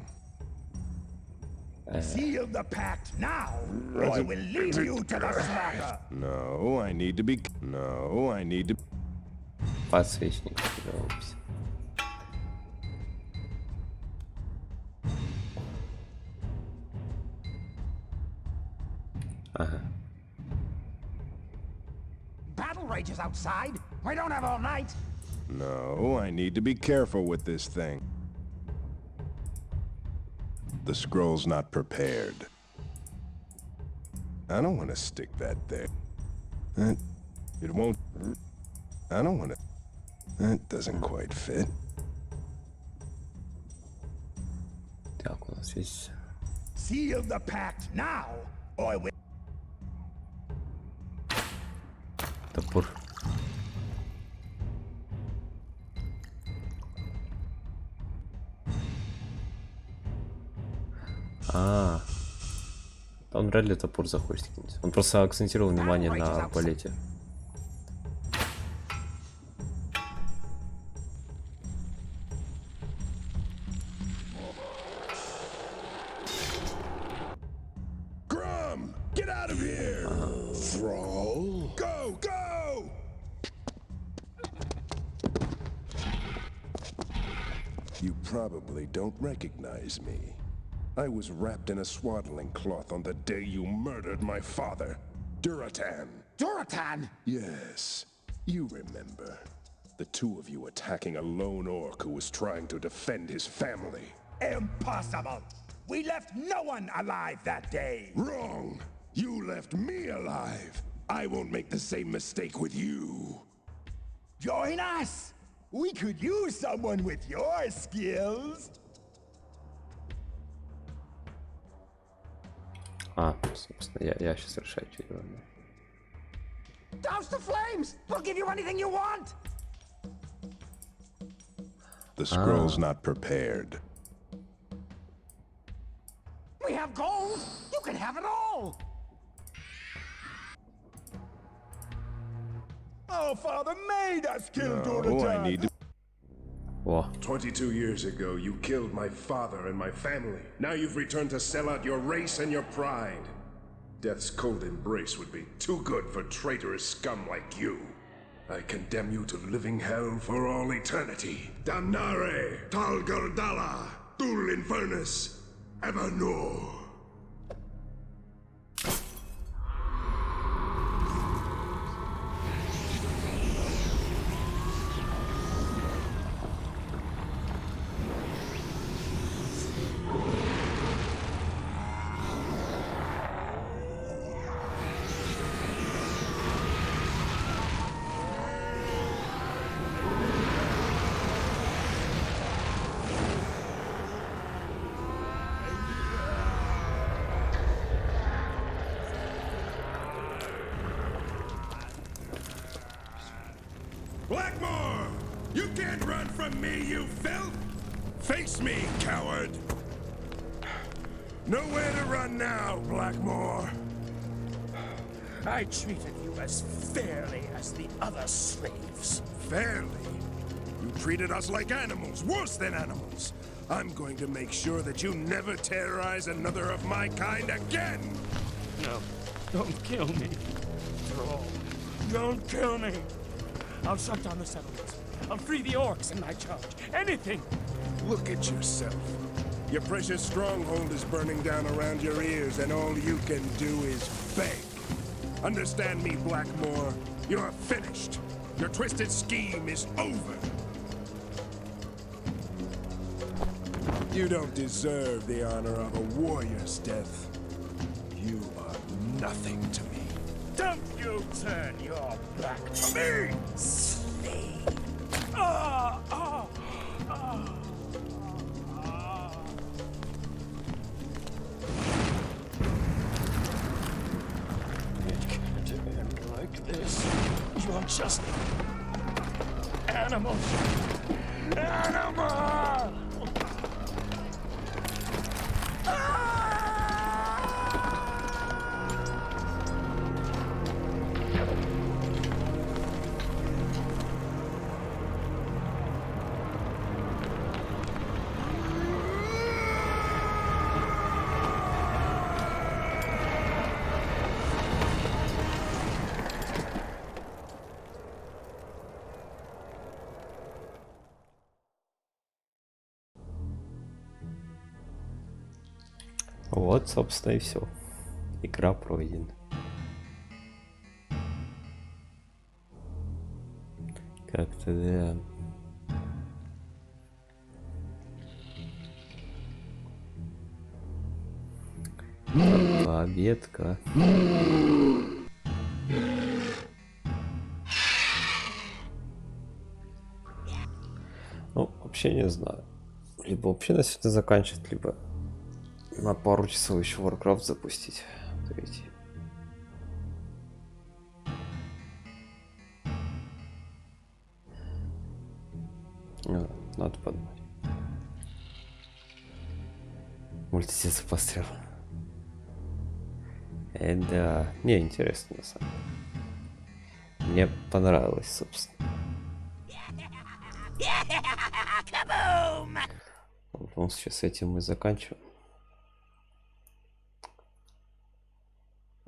Seal the pact now, or I will lead you to the slaughter. No, I need to be... No, I need to... Подсвечник убить. Ага. Battle rages outside. We don't have all night. No, I need to be careful with this thing. The scroll's not prepared. I don't want to stick that there. It won't... I don't want to... That doesn't quite fit. Так, у нас есть... Seal the pact now, or I will... Топор. Он вряд ли топор захочет кинуть. Он просто акцентировал внимание на полете. Grum, get out of here! Thrall? Go, go! You probably don't recognize me. I was wrapped in a swaddling cloth on the day you murdered my father, Duratan. Duratan? Yes, you remember. The two of you attacking a lone orc who was trying to defend his family. Impossible! We left no one alive that day! Wrong! You left me alive! I won't make the same mistake with you! Join us! We could use someone with your skills! Собственно, я сейчас решаю, что делать. Douse the flames! We'll give you anything you want! The scroll's not prepared. We have gold! You can have it all! Our father made us kill No, Duratan! I need to... 22 years ago, you killed my father and my family. Now you've returned to sell out your race and your pride. Death's cold embrace would be too good for traitorous scum like you. I condemn you to living hell for all eternity. Damnare, Tal Gardala, Dul Infernus, Evernoor. Blackmore! You can't run from me, you filth! Face me, coward! Nowhere to run now, Blackmore. I treated you as fairly as the other slaves. Fairly? You treated us like animals, worse than animals. I'm going to make sure that you never terrorize another of my kind again! No, don't kill me. Troll, don't kill me. I'll shut down the settlements. I'll free the orcs in my charge. Anything! Look at yourself. Your precious stronghold is burning down around your ears, and all you can do is beg. Understand me, Blackmore. You're finished. Your twisted scheme is over. You don't deserve the honor of a warrior's death. You are nothing to me. Don't you turn your back to me, slave! Ah, ah, ah. It can't end like this. You're just animals. Animal! Вот, собственно, и все. Игра пройдена. Как-то да. Победка. Ну, вообще не знаю. Либо вообще на сегодня заканчивать, либо на пару часов еще варкрафт запустить. Третий. Надо подумать. Мультисец пострел. Да. Не, интересно на самом деле. Мне понравилось, собственно. Ну, сейчас этим мы заканчиваем.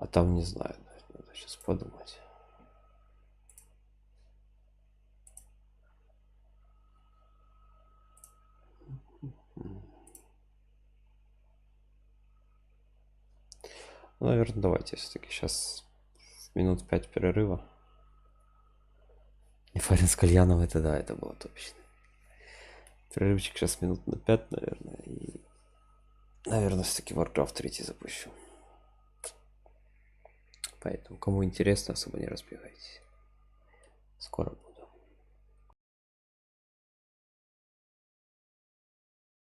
А там не знаю, надо сейчас подумать. Ну, наверное, давайте все-таки сейчас минут 5 перерыва. И Фарин с кальяном, это да, это было точно. Перерывчик сейчас минут на 5, наверное. И, наверное, все-таки варкрафт 3 запущу. Поэтому, кому интересно, особо не разбегайтесь. Скоро будет.